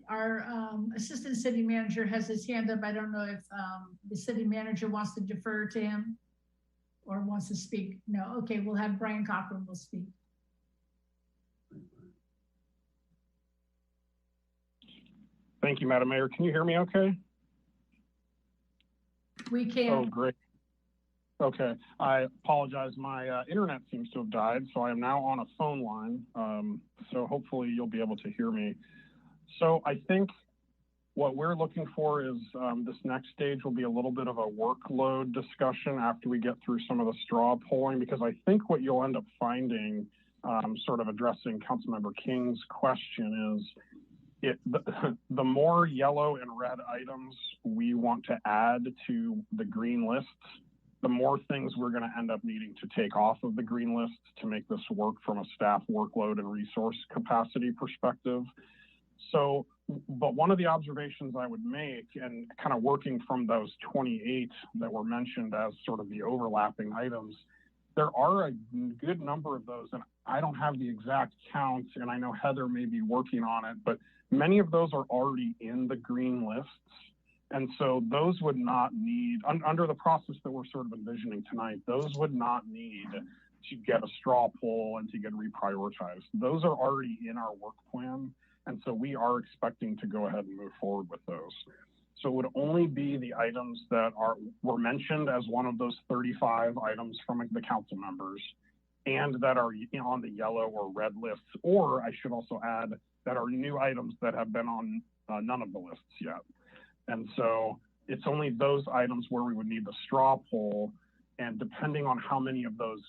[SPEAKER 2] our assistant city manager has his hand up. I don't know if the city manager wants to defer to him or wants to speak. No, okay, we'll have Brian Cochran will speak.
[SPEAKER 14] Thank you, Madam Mayor. Can you hear me okay?
[SPEAKER 2] We can.
[SPEAKER 14] Oh, great. Okay, I apologize. My internet seems to have died, so I am now on a phone line. So hopefully you'll be able to hear me. So I think what we're looking for is this next stage will be a little bit of a workload discussion after we get through some of the straw polling, because I think what you'll end up finding, sort of addressing Councilmember King's question, is the more yellow and red items we want to add to the green lists, the more things we're going to end up needing to take off of the green list to make this work from a staff workload and resource capacity perspective. So, but one of the observations I would make, and kind of working from those 28 that were mentioned as sort of the overlapping items, there are a good number of those, and I don't have the exact count, and I know Heather may be working on it, but many of those are already in the green lists. And so those would not need, under the process that we're sort of envisioning tonight, those would not need to get a straw poll and to get reprioritized. Those are already in our work plan. And so we are expecting to go ahead and move forward with those. So it would only be the items that were mentioned as one of those 35 items from the council members and that are on the yellow or red lists, or I should also add that are new items that have been on none of the lists yet. And so it's only those items where we would need the straw poll, and depending on how many of those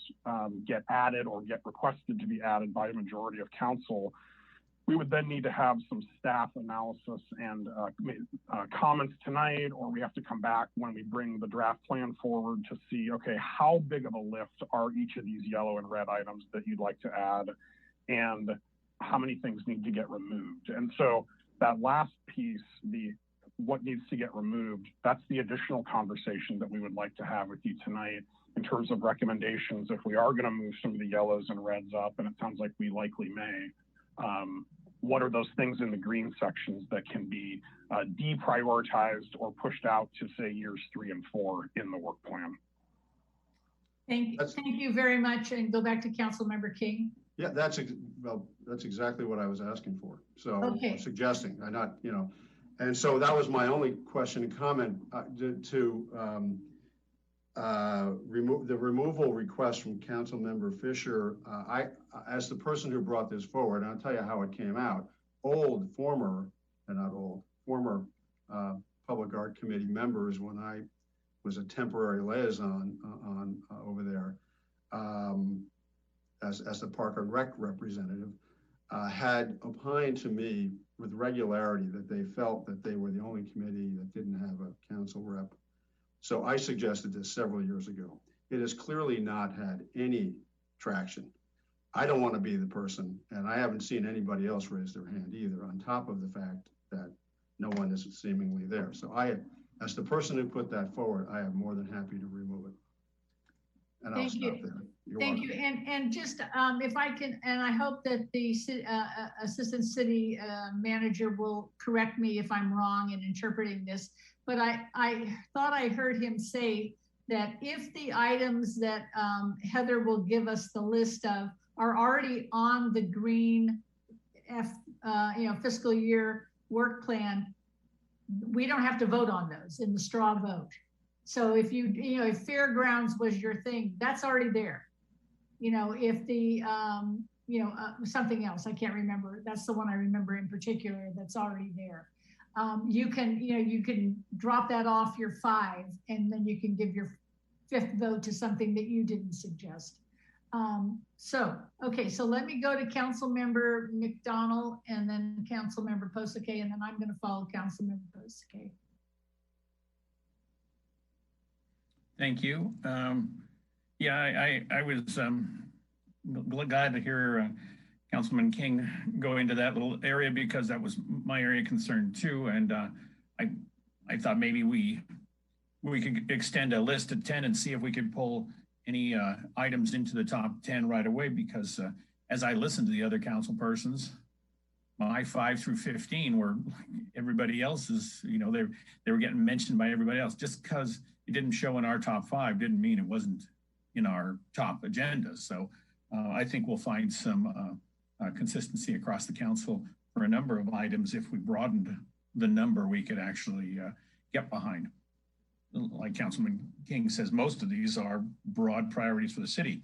[SPEAKER 14] get added or get requested to be added by a majority of council, we would then need to have some staff analysis and comments tonight, or we have to come back when we bring the draft plan forward to see, okay, how big of a lift are each of these yellow and red items that you'd like to add, and how many things need to get removed. And so that last piece, what needs to get removed, that's the additional conversation that we would like to have with you tonight in terms of recommendations. If we are going to move some of the yellows and reds up, and it sounds like we likely may, what are those things in the green sections that can be deprioritized or pushed out to, say, years 3 and 4 in the work plan?
[SPEAKER 2] Thank you very much. And go back to Councilmember King.
[SPEAKER 10] Yeah, that's exactly what I was asking for. So
[SPEAKER 2] okay.
[SPEAKER 10] Suggesting, I not, you know, and so that was my only question and comment remove the removal request from Councilmember Fisher. As the person who brought this forward, and I'll tell you how it came out. Former Public Art Committee members, when I was a temporary liaison over there, as the Park and Rec representative, had opined to me with regularity that they felt that they were the only committee that didn't have a council rep. So I suggested this several years ago. It has clearly not had any traction. I don't want to be the person, and I haven't seen anybody else raise their hand either, on top of the fact that no one is seemingly there. So as the person who put that forward, I am more than happy to remove it. And I'll stop there.
[SPEAKER 2] Thank you. And just if I can, and I hope that the assistant city manager will correct me if I'm wrong in interpreting this, but I thought I heard him say that if the items that Heather will give us the list of are already on the green fiscal year work plan, we don't have to vote on those in the straw vote. So if if fairgrounds was your thing, that's already there. If the something else, I can't remember. That's the one I remember in particular that's already there. You can drop that off your 5, and then you can give your 5th vote to something that you didn't suggest. So let me go to Councilmember McDonald and then Councilmember Posake, and then I'm going to follow Councilmember Posake.
[SPEAKER 4] Thank you. Yeah, I was glad to hear Councilman King go into that little area, because that was my area of concern too. And I thought maybe we could extend a list to 10 and see if we could pull any items into the top 10 right away, because as I listened to the other council persons, my 5 through 15 were everybody else's, they were getting mentioned by everybody else. Just because it didn't show in our top 5 didn't mean it wasn't in our top agenda. So I think we'll find some consistency across the council for a number of items if we broadened the number we could actually get behind. Like Councilman King says, most of these are broad priorities for the city.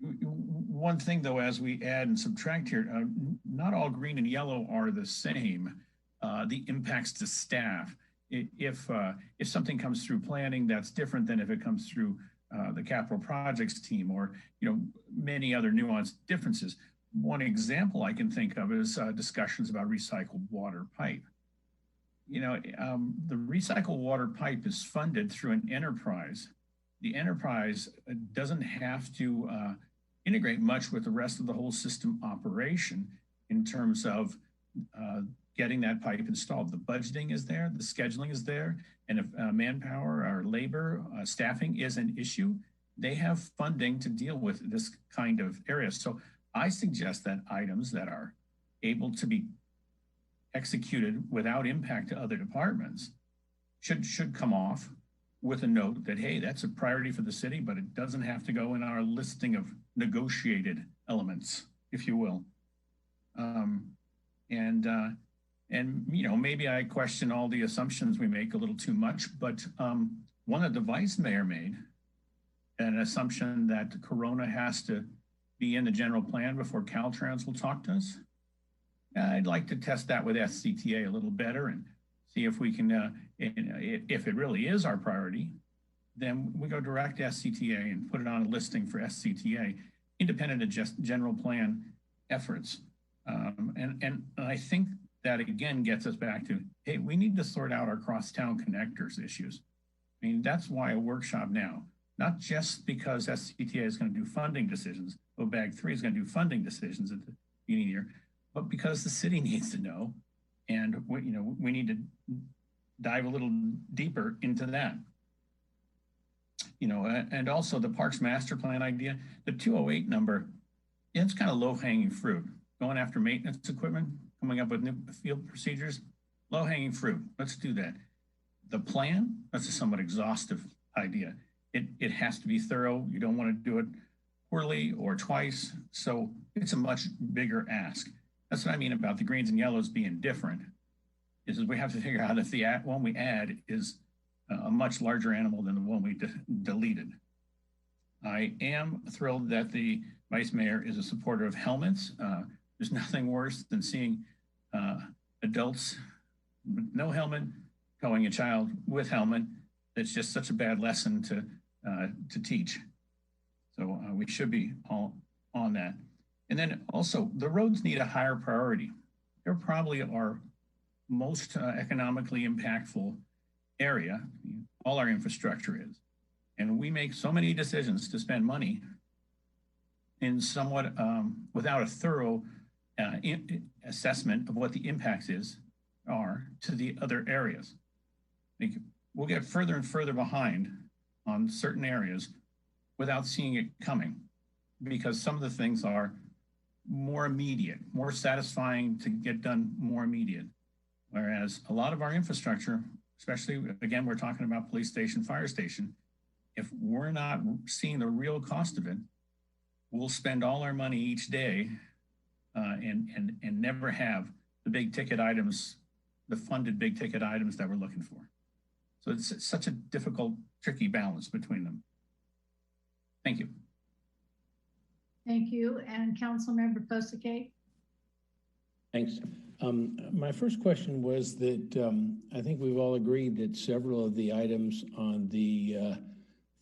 [SPEAKER 4] One thing though, as we add and subtract here, not all green and yellow are the same. The impacts to staff. If something comes through planning, that's different than if it comes through the capital projects team, or many other nuanced differences. One example I can think of is discussions about recycled water pipe. The recycled water pipe is funded through an enterprise. The enterprise doesn't have to integrate much with the rest of the whole system operation in terms of getting that pipe installed. The budgeting is there, the scheduling is there, and if manpower or labor, staffing is an issue, they have funding to deal with this kind of area. So I suggest that items that are able to be executed without impact to other departments should come off with a note that, hey, that's a priority for the city, but it doesn't have to go in our listing of negotiated elements, if you will. And, you know, maybe I question all the assumptions we make a little too much, but one that the vice mayor made, an assumption that Corona has to be in the general plan before Caltrans will talk to us. I'd like to test that with SCTA a little better and see if we can, if it really is our priority, then we go direct to SCTA and put it on a listing for SCTA, independent of just general plan efforts. And I think that again gets us back to, hey, we need to sort out our crosstown connectors issues. I mean, that's why a workshop now, not just because SCTA is going to do funding decisions, OBAG 3 is going to do funding decisions at the beginning of the year, but because the city needs to know, and we need to dive a little deeper into that. And also the Parks Master Plan idea, the 208 number, it's kind of low-hanging fruit. Going after maintenance equipment, coming up with new field procedures, low-hanging fruit. Let's do that. The plan, that's a somewhat exhaustive idea. It has to be thorough. You don't want to do it poorly or twice. So it's a much bigger ask. That's what I mean about the greens and yellows being different, is we have to figure out if the one we add is a much larger animal than the one we deleted. I am thrilled that the vice mayor is a supporter of helmets. There's nothing worse than seeing adults with no helmet towing a child with helmet. It's just such a bad lesson to teach. So we should be all on that. And then also the roads need a higher priority. They're probably our most economically impactful area. All our infrastructure is. And we make so many decisions to spend money in somewhat without a thorough assessment of what the impacts are to the other areas. We'll get further and further behind on certain areas without seeing it coming, because some of the things are more immediate, more satisfying to get done more immediate. Whereas a lot of our infrastructure, especially, again, we're talking about police station, fire station, if we're not seeing the real cost of it, we'll spend all our money each day and never have the big ticket items, the funded big ticket items that we're looking for. So it's such a difficult, tricky balance between them. Thank you.
[SPEAKER 2] Thank you. And Councilmember Kosake.
[SPEAKER 11] Thanks. My first question was that I think we've all agreed that several of the items on the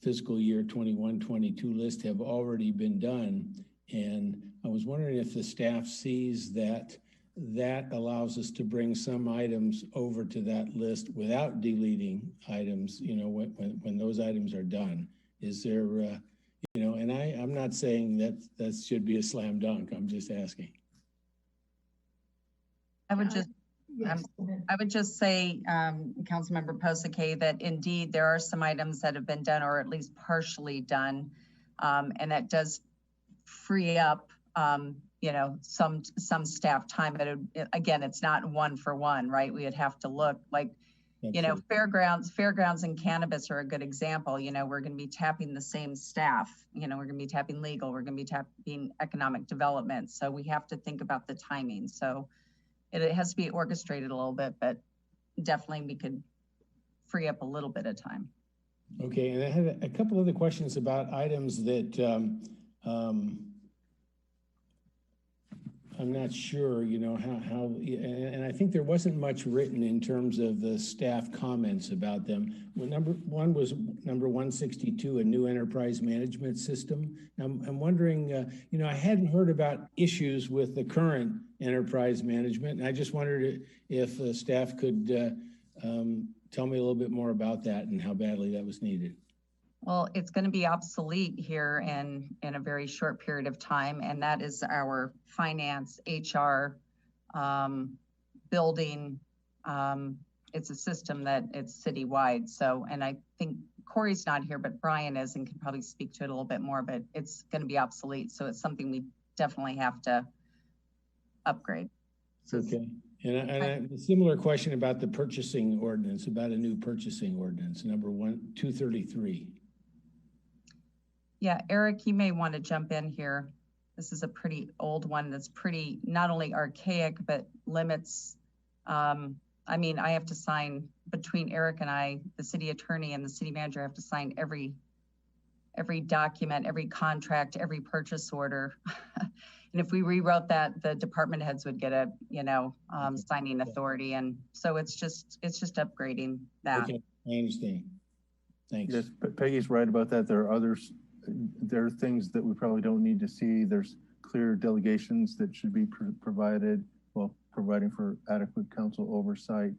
[SPEAKER 11] fiscal year 21-22 list have already been done. And I was wondering if the staff sees that that allows us to bring some items over to that list without deleting items, when those items are done. Is there, and I'm not saying that should be a slam dunk. I'm just asking.
[SPEAKER 6] I would just say, Councilmember Posake, that indeed there are some items that have been done or at least partially done, and that does free up, some staff time. But again, it's not one for one, right? We would have to look like, fairgrounds and cannabis are a good example. We're going to be tapping the same staff. We're going to be tapping legal. We're going to be tapping economic development. So we have to think about the timing. So it has to be orchestrated a little bit, but definitely we could free up a little bit of time.
[SPEAKER 11] Okay, and I had a couple other questions about items that I'm not sure, how, and I think there wasn't much written in terms of the staff comments about them. Well, number 162, a new enterprise management system. I'm wondering, I hadn't heard about issues with the current enterprise management, and I just wondered if staff could tell me a little bit more about that and how badly that was needed.
[SPEAKER 6] Well, it's going to be obsolete here in a very short period of time, and that is our finance, HR, building. It's a system that it's citywide. So, and I think Corey's not here, but Brian is and can probably speak to it a little bit more, but it's going to be obsolete. So it's something we definitely have to upgrade. So
[SPEAKER 11] okay. And a similar question about the purchasing ordinance, about a new purchasing ordinance, number 233.
[SPEAKER 6] Yeah, Eric, you may want to jump in here. This is a pretty old one that's pretty not only archaic, but limits I mean, I have to sign, between Eric and I, the city attorney and the city manager have to sign every document, every contract, every purchase order. And if we rewrote that, the department heads would get a, signing authority. And so it's just upgrading that.
[SPEAKER 11] Okay, I understand. Thanks.
[SPEAKER 5] Yes, but Peggy's right about that. There are others, there are things that we probably don't need to see. There's clear delegations that should be provided while providing for adequate council oversight.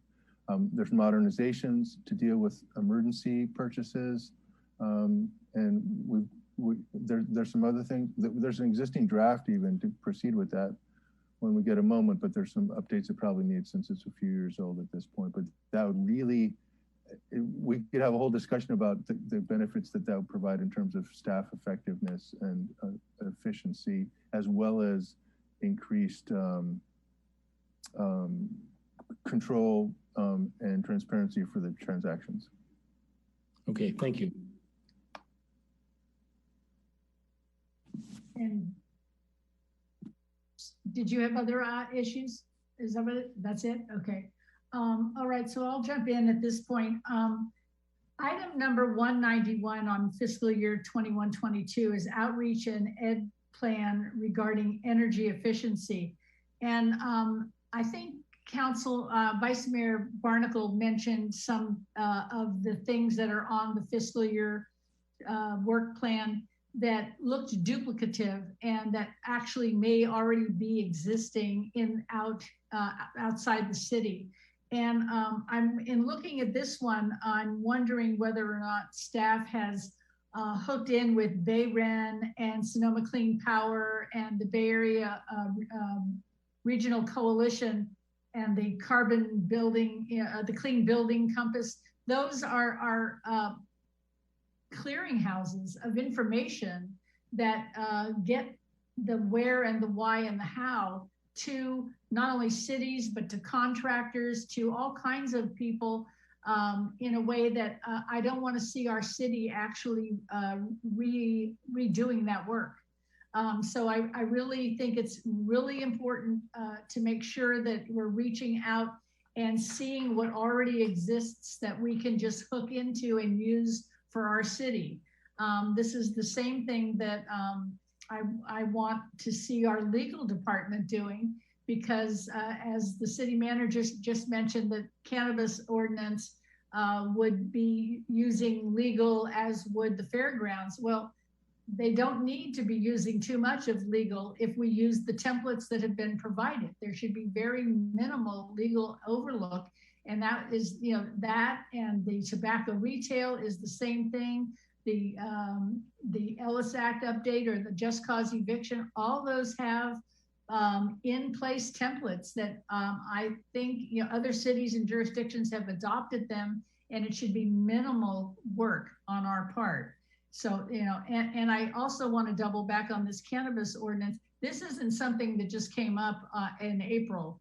[SPEAKER 5] There's modernizations to deal with emergency purchases. And there's some other things. There's an existing draft even to proceed with that when we get a moment, but there's some updates that probably need since it's a few years old at this point. But that would really, we could have a whole discussion about the benefits that would provide in terms of staff effectiveness and efficiency, as well as increased control and transparency for the transactions.
[SPEAKER 11] Okay, thank you.
[SPEAKER 2] And did you have other issues? Is that it? That's it? Okay. All right, so I'll jump in at this point. Item number 191 on fiscal year 21-22 is outreach and ed plan regarding energy efficiency. And I think Council Vice Mayor Barnacle mentioned some of the things that are on the fiscal year work plan that looked duplicative and that actually may already be existing outside the city. And I'm in looking at this one, I'm wondering whether or not staff has hooked in with Bayren and Sonoma Clean Power and the Bay Area Regional Coalition and the Carbon Building, the Clean Building Compass. Those are clearinghouses of information that get the where and the why and the how to not only cities, but to contractors, to all kinds of people in a way that I don't want to see our city actually redoing that work. So I really think it's really important to make sure that we're reaching out and seeing what already exists that we can just hook into and use for our city. This is the same thing that I want to see our legal department doing, because as the city manager just mentioned, the cannabis ordinance would be using legal, as would the fairgrounds. Well, they don't need to be using too much of legal if we use the templates that have been provided. There should be very minimal legal overlook. And that is, that and the tobacco retail is the same thing. The Ellis Act update or the just cause eviction, all those have in place templates that I think other cities and jurisdictions have adopted them, and it should be minimal work on our part. So, and I also want to double back on this cannabis ordinance. This isn't something that just came up in April.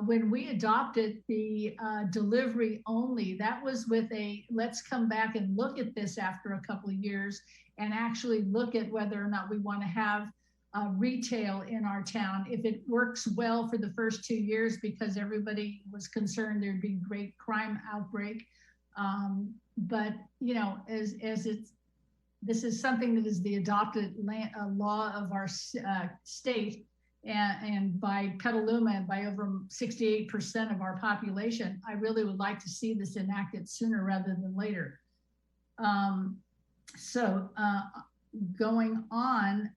[SPEAKER 2] When we adopted the delivery only, that was with let's come back and look at this after a couple of years and actually look at whether or not we want to have retail in our town. If it works well for the first 2 years because everybody was concerned there'd be great crime outbreak. But, this is something that is the adopted law of our state. And by Petaluma, and by over 68% of our population, I really would like to see this enacted sooner rather than later. Going on,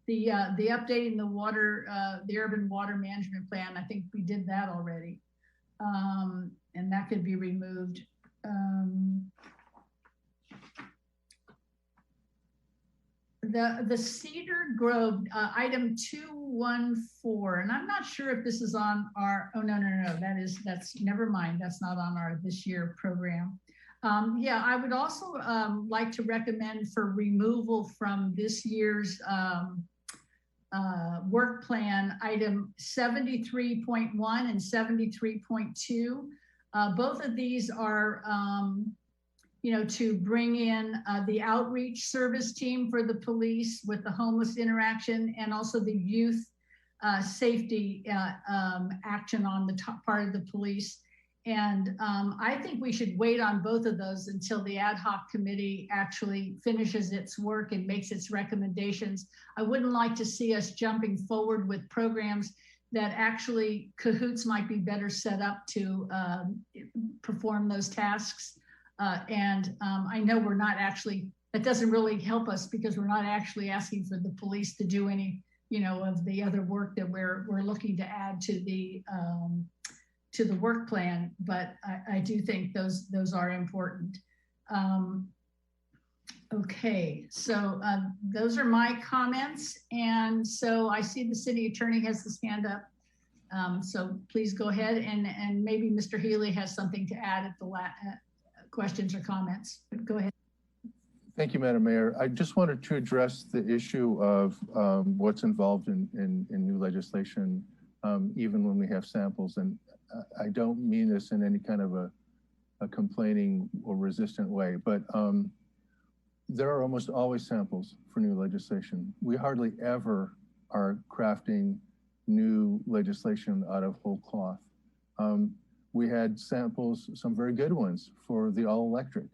[SPEAKER 2] the updating the water, the urban water management plan, I think we did that already, and that could be removed. The Cedar Grove, item 214, and I'm not sure if this is on our, oh, no, that's, never mind. That's not on our this year program. Yeah, I would also like to recommend for removal from this year's work plan, item 73.1 and 73.2. Both of these are, to bring in the outreach service team for the police with the homeless interaction, and also the youth safety action on the top part of the police. And I think we should wait on both of those until the ad hoc committee actually finishes its work and makes its recommendations. I wouldn't like to see us jumping forward with programs that actually cahoots might be better set up to perform those tasks. I know we're not actually, that doesn't really help us because we're not actually asking for the police to do any, of the other work that we're looking to add to the work plan, but I do think those are important. Okay, so those are my comments. And so I see the city attorney has his hand up. So please go ahead, and maybe Mr. Healy has something to add at the questions or comments, but go ahead.
[SPEAKER 5] Thank you, Madam Mayor. I just wanted to address the issue of what's involved in new legislation, even when we have samples. And I don't mean this in any kind of a complaining or resistant way, but there are almost always samples for new legislation. We hardly ever are crafting new legislation out of whole cloth. We had samples, some very good ones, for the all-electric.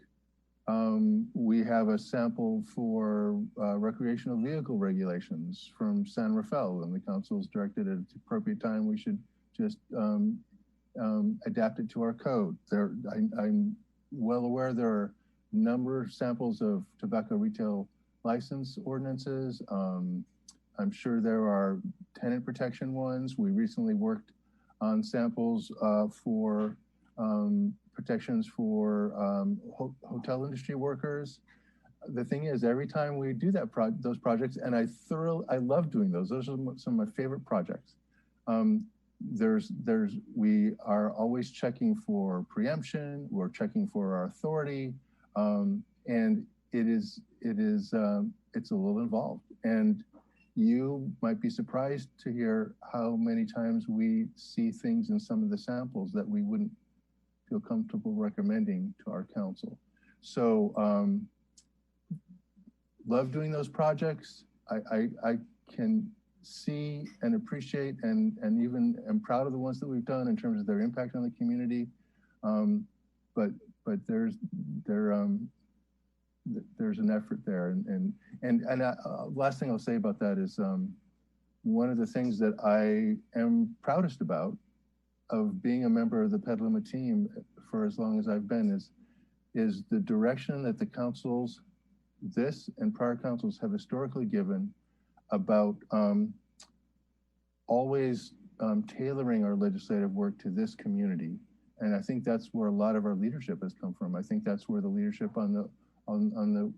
[SPEAKER 5] We have a sample for recreational vehicle regulations from San Rafael, and the council's directed at the appropriate time we should just adapt it to our code. I'm well aware there are a number of samples of tobacco retail license ordinances. I'm sure there are tenant protection ones. We recently worked on samples for protections for hotel industry workers. The thing is, every time we do that those projects, and I love doing those. Those are some of my favorite projects. We are always checking for preemption. We're checking for our authority, and it's a little involved. And you might be surprised to hear how many times we see things in some of the samples that we wouldn't feel comfortable recommending to our council. So love doing those projects. I can see and appreciate and even am proud of the ones that we've done in terms of their impact on the community. But there's an effort there. And last thing I'll say about that is one of the things that I am proudest about of being a member of the Petaluma team for as long as I've been is the direction that the councils, this and prior councils, have historically given about always tailoring our legislative work to this community. And I think that's where a lot of our leadership has come from. I think that's where the leadership on the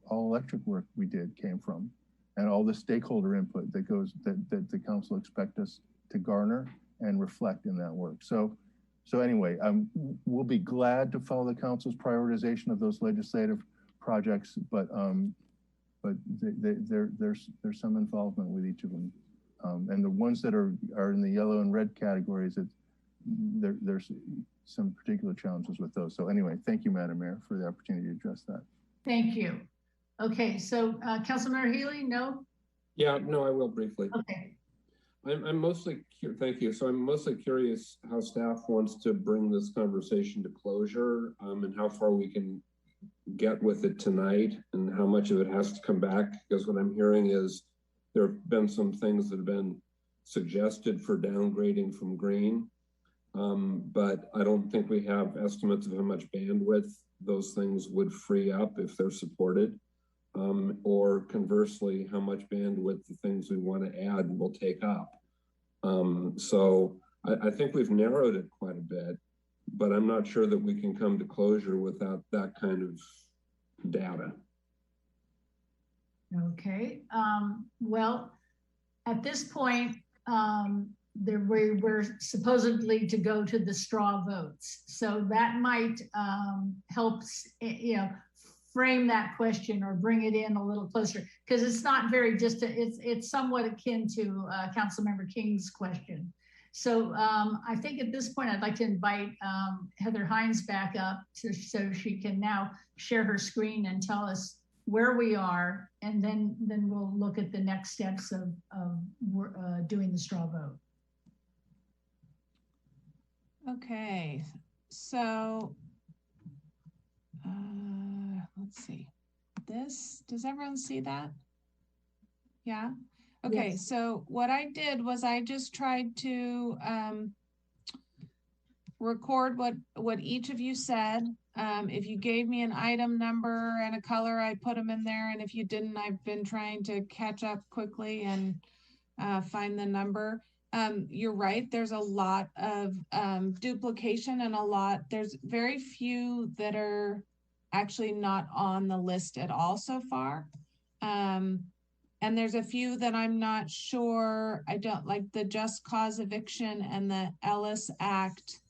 [SPEAKER 5] all electric work we did came from, and all the stakeholder input that the council expect us to garner and reflect in that work. So anyway, we'll be glad to follow the council's prioritization of those legislative projects, but there's some involvement with each of them, and the ones that are in the yellow and red categories, there's some particular challenges with those. So anyway, thank you, Madam Mayor, for the opportunity to address that.
[SPEAKER 2] Thank you. Okay, so Councilmember Healy, no?
[SPEAKER 22] Yeah, no, I will briefly.
[SPEAKER 2] Okay.
[SPEAKER 22] I'm mostly, thank you. So I'm mostly curious how staff wants to bring this conversation to closure, and how far we can get with it tonight and how much of it has to come back. Because what I'm hearing is there have been some things that have been suggested for downgrading from green, but I don't think we have estimates of how much bandwidth those things would free up if they're supported, or conversely, how much bandwidth the things we want to add will take up. So I think we've narrowed it quite a bit, but I'm not sure that we can come to closure without that kind of data.
[SPEAKER 2] Okay, well, at this point, we're supposedly to go to the straw votes. So that might help, frame that question or bring it in a little closer, because it's not very distant. It's somewhat akin to Councilmember King's question. So I think at this point, I'd like to invite Heather Hines back up so she can now share her screen and tell us where we are, and then we'll look at the next steps of doing the straw vote.
[SPEAKER 8] Okay, so let's see. Does everyone see that? Yeah. Okay, yes. So what I did was I just tried to record what each of you said. If you gave me an item number and a color, I put them in there. And if you didn't, I've been trying to catch up quickly and find the number. You're right, there's a lot of duplication and there's very few that are actually not on the list at all so far. And there's a few that I'm not sure, I don't like the Just Cause Eviction and the Ellis Act,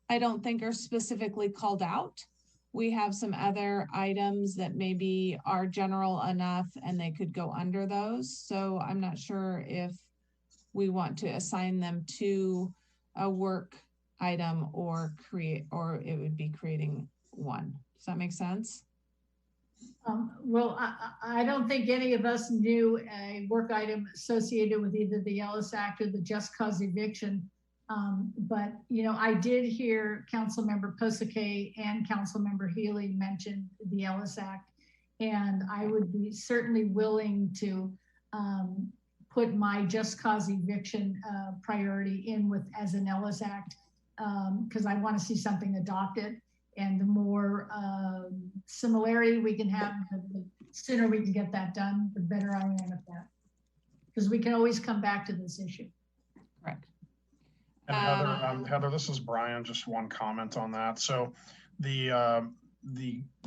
[SPEAKER 8] I don't think are specifically called out. We have some other items that maybe are general enough and they could go under those. So I'm not sure if we want to assign them to a work item or it would be creating one. Does that make sense?
[SPEAKER 2] Well, I don't think any of us knew a work item associated with either the Ellis Act or the Just Cause Eviction. But, you know, I did hear Councilmember Posake and Councilmember Healy mention the Ellis Act, and I would be certainly willing to put my Just Cause Eviction priority in as an Ellis Act, because I want to see something adopted. And the more similarity we can have, the sooner we can get that done, the better I am at that. Because we can always come back to this issue.
[SPEAKER 8] Correct.
[SPEAKER 14] And Heather, this is Brian, just one comment on that. So the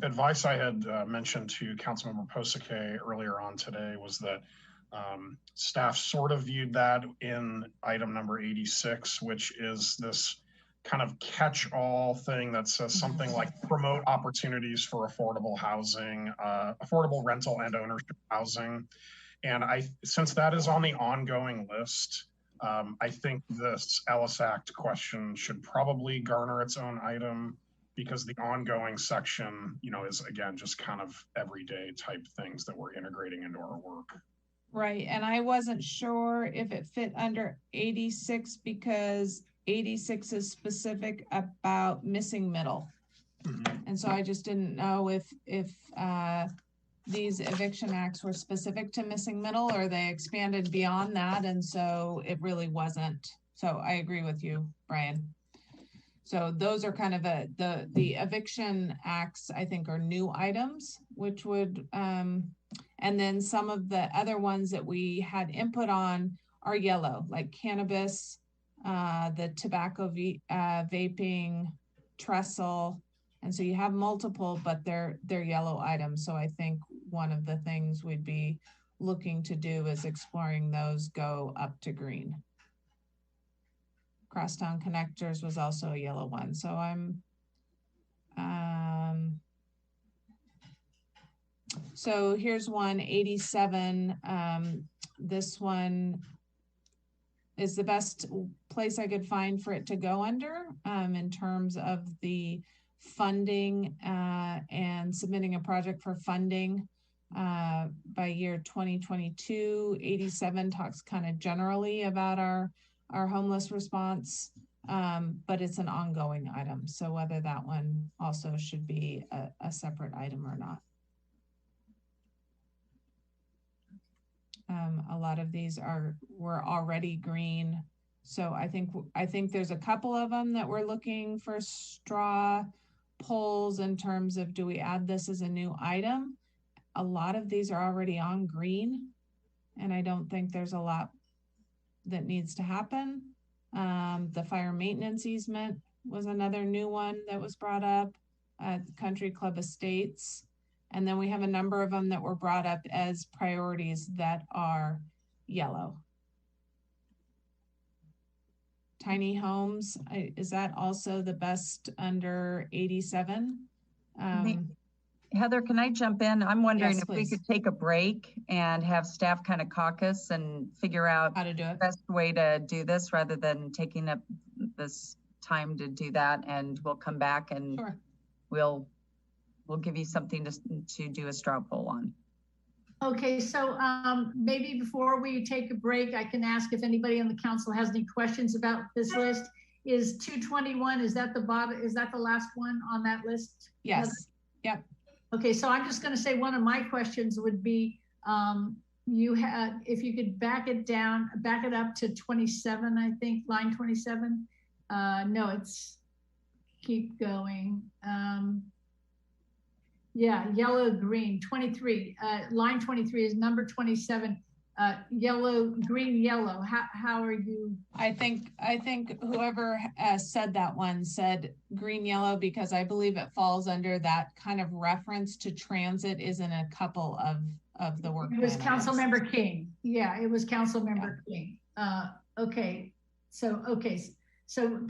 [SPEAKER 14] advice I had mentioned to Councilmember Posake earlier on today was that staff sort of viewed that in item number 86, which is this kind of catch-all thing that says something like promote opportunities for affordable housing, affordable rental and ownership housing. And since that is on the ongoing list, I think this Ellis Act question should probably garner its own item, because the ongoing section, you know, is again, just kind of everyday type things that we're integrating into our work.
[SPEAKER 8] Right, and I wasn't sure if it fit under 86 because 86 is specific about missing middle. And so I just didn't know if these eviction acts were specific to missing middle or they expanded beyond that. And so it really wasn't. So I agree with you, Brian. So those are kind of the eviction acts, I think, are new items, which would, and then some of the other ones that we had input on are yellow, like cannabis, the tobacco vaping, trestle. And so you have multiple, but they're yellow items. So I think one of the things we'd be looking to do is exploring those go up to green. Crosstown connectors was also a yellow one. So so here's one, 87. This one is the best place I could find for it to go under in terms of the funding and submitting a project for funding by year 2022. 87 talks kind of generally about our homeless response, but it's an ongoing item. So whether that one also should be a separate item or not. A lot of these were already green. So I think there's a couple of them that we're looking for straw polls in terms of, do we add this as a new item? A lot of these are already on green, and I don't think there's a lot that needs to happen. The fire maintenance easement was another new one that was brought up at Country Club Estates. And then we have a number of them that were brought up as priorities that are yellow. Tiny homes, is that also the best under 87?
[SPEAKER 6] Heather, can I jump in? I'm wondering
[SPEAKER 8] yes,
[SPEAKER 6] if
[SPEAKER 8] please.
[SPEAKER 6] we could take a break and have staff kind of caucus and figure out
[SPEAKER 8] how to do it.
[SPEAKER 6] The best way to do this rather than taking up this time to do that. And we'll come back and
[SPEAKER 8] sure.
[SPEAKER 6] we'll give you something to do a straw poll on.
[SPEAKER 2] Okay, so maybe before we take a break, I can ask if anybody on the council has any questions about this list. Is 221, is that the bottom, is that the last one on that list?
[SPEAKER 8] Yes. Yep.
[SPEAKER 2] Okay, so I'm just going to say one of my questions would be, you had, if you could back it up to 27, I think, line 27. No, it's, keep going. Yeah, yellow, green, 23. Line 23 is number 27. Yellow, green, yellow. How are you?
[SPEAKER 8] I think whoever said that one said green, yellow, because I believe it falls under that kind of reference to transit is in a couple of the work.
[SPEAKER 2] It was Councilmember King. Yeah, it was Councilmember King. Okay, so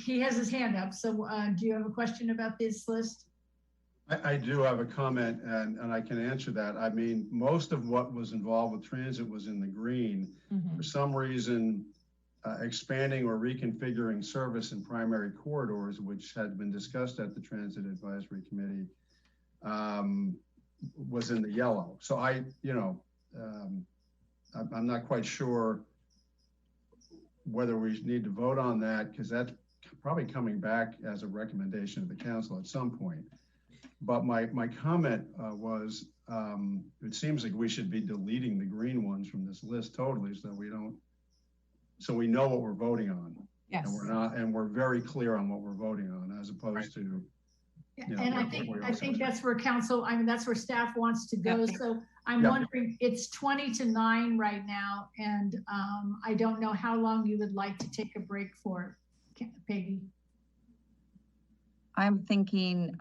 [SPEAKER 2] he has his hand up. So do you have a question about this list?
[SPEAKER 10] I do have a comment, and I can answer that. I mean, most of what was involved with transit was in the green. Mm-hmm. For some reason, expanding or reconfiguring service in primary corridors, which had been discussed at the Transit Advisory Committee, was in the yellow. So I'm not quite sure whether we need to vote on that, because that's probably coming back as a recommendation of the council at some point. But my comment was, it seems like we should be deleting the green ones from this list totally, so we know what we're voting on.
[SPEAKER 8] Yes.
[SPEAKER 10] And we're very clear on what we're voting on, as opposed to.
[SPEAKER 2] And I think that's where council, that's where staff wants to go. Yep. So I'm wondering, it's 20-9 right now, and I don't know how long you would like to take a break for, Peggy.
[SPEAKER 6] I'm thinking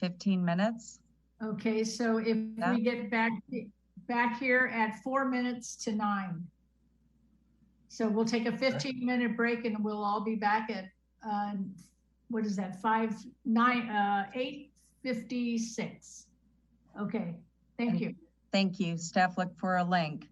[SPEAKER 6] 15 minutes.
[SPEAKER 2] Okay, so if we get back here at 4 minutes to 9. So we'll take a 15-minute break and we'll all be back at, what is that, 8:56. Okay, thank you.
[SPEAKER 6] Thank you. Staff, look for a link.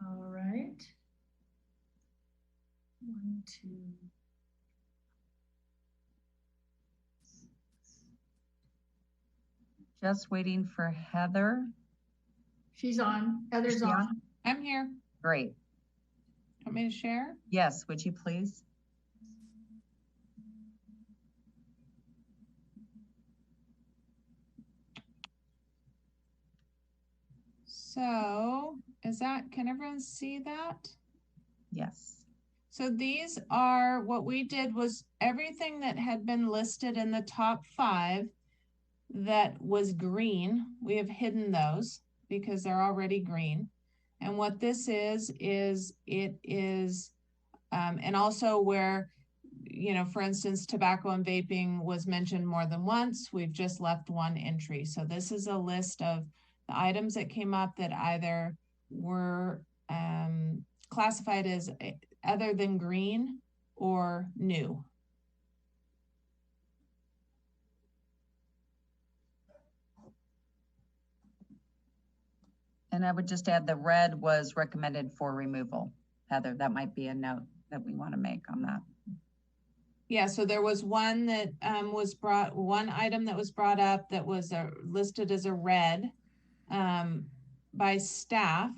[SPEAKER 2] All right. 1, 2.
[SPEAKER 6] Just waiting for Heather.
[SPEAKER 2] She's on. Heather's on.
[SPEAKER 8] I'm here.
[SPEAKER 6] Great.
[SPEAKER 8] Want me to share?
[SPEAKER 6] Yes, would you please?
[SPEAKER 8] So can everyone see that?
[SPEAKER 6] Yes.
[SPEAKER 8] So these are, what we did was everything that had been listed in the top 5 that was green, we have hidden those because they're already green. And what this is it is, and also where, for instance, tobacco and vaping was mentioned more than once, we've just left 1 entry. So this is a list of the items that came up that either were classified as other than green or new.
[SPEAKER 6] And I would just add the red was recommended for removal. Heather, that might be a note that we want to make on that.
[SPEAKER 8] Yeah, so there was one that one item that was brought up that was listed as a red by staff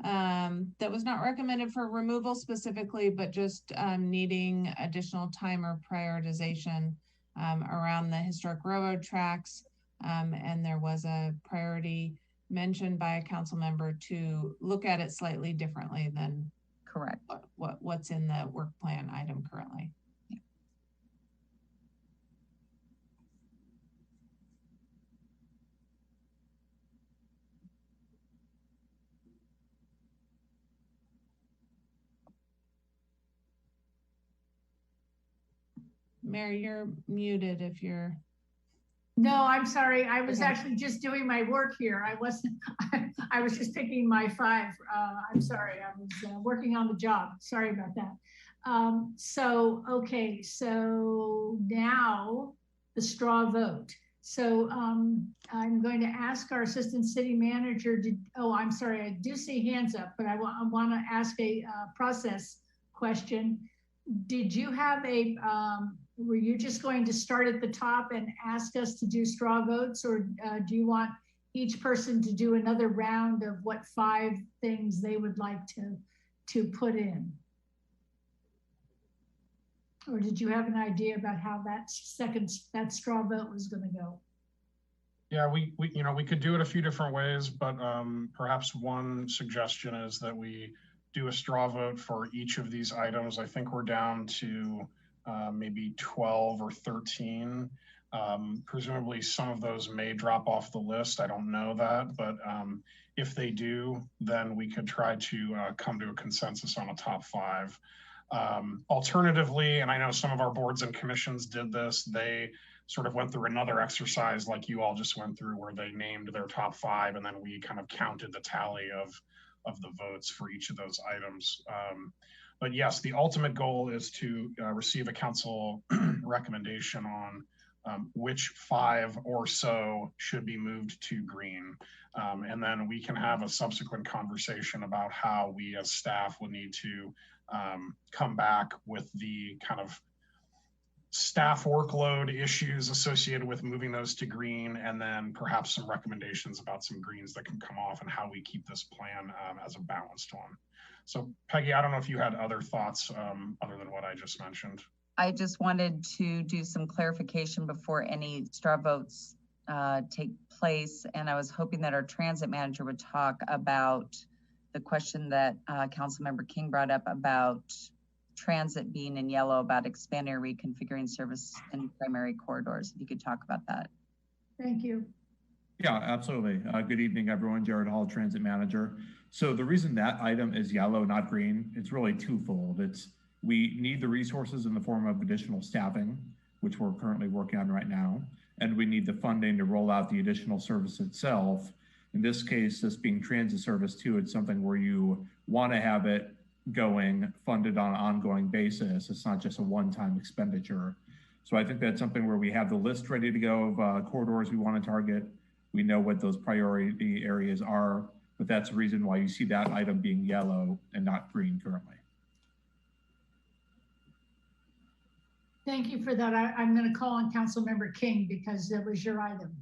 [SPEAKER 8] that was not recommended for removal specifically, but just needing additional time or prioritization around the historic railroad tracks. And there was a priority mentioned by a council member to look at it slightly differently than
[SPEAKER 6] correct
[SPEAKER 8] what's in the work plan item currently.
[SPEAKER 6] Yeah.
[SPEAKER 8] Mary, you're muted if you're.
[SPEAKER 2] No, I'm sorry. I was actually just doing my work here. I wasn't, I was just picking my 5. I'm sorry. I was working on the job. Sorry about that. Okay. So now the straw vote. So I'm going to ask our assistant city manager to, oh, I'm sorry, I do see hands up, but I want to ask a process question. Did you have a, were you just going to start at the top and ask us to do straw votes, or do you want each person to do another round of what 5 things they would like to put in? Or did you have an idea about how that straw vote was going to go?
[SPEAKER 14] Yeah, we could do it a few different ways, but perhaps one suggestion is that we do a straw vote for each of these items. I think we're down to maybe 12 or 13. Presumably some of those may drop off the list. I don't know that, but if they do, then we could try to come to a consensus on a top 5. Alternatively, and I know some of our boards and commissions did this, they sort of went through another exercise like you all just went through, where they named their top 5 and then we kind of counted the tally of the votes for each of those items. But yes, the ultimate goal is to receive a council recommendation on which 5 or so should be moved to green. And then we can have a subsequent conversation about how we as staff would need to come back with the kind of staff workload issues associated with moving those to green, and then perhaps some recommendations about some greens that can come off and how we keep this plan as a balanced one. So Peggy, I don't know if you had other thoughts other than what I just mentioned.
[SPEAKER 6] I just wanted to do some clarification before any straw votes take place. And I was hoping that our transit manager would talk about the question that Councilmember King brought up about transit being in yellow, about expanding or reconfiguring service in primary corridors. If you could talk about that.
[SPEAKER 2] Thank you.
[SPEAKER 15] Yeah, absolutely. Good evening, everyone. Jared Hall, Transit Manager. So the reason that item is yellow, not green, it's really twofold. It's we need the resources in the form of additional staffing, which we're currently working on right now, and we need the funding to roll out the additional service itself. In this case, this being transit service too, it's something where you want to have it going funded on an ongoing basis. It's not just a one-time expenditure. So I think that's something where we have the list ready to go of corridors we want to target. We know what those priority areas are, but that's the reason why you see that item being yellow and not green currently.
[SPEAKER 2] Thank you for that. I'm going to call on Councilmember King because that was your item.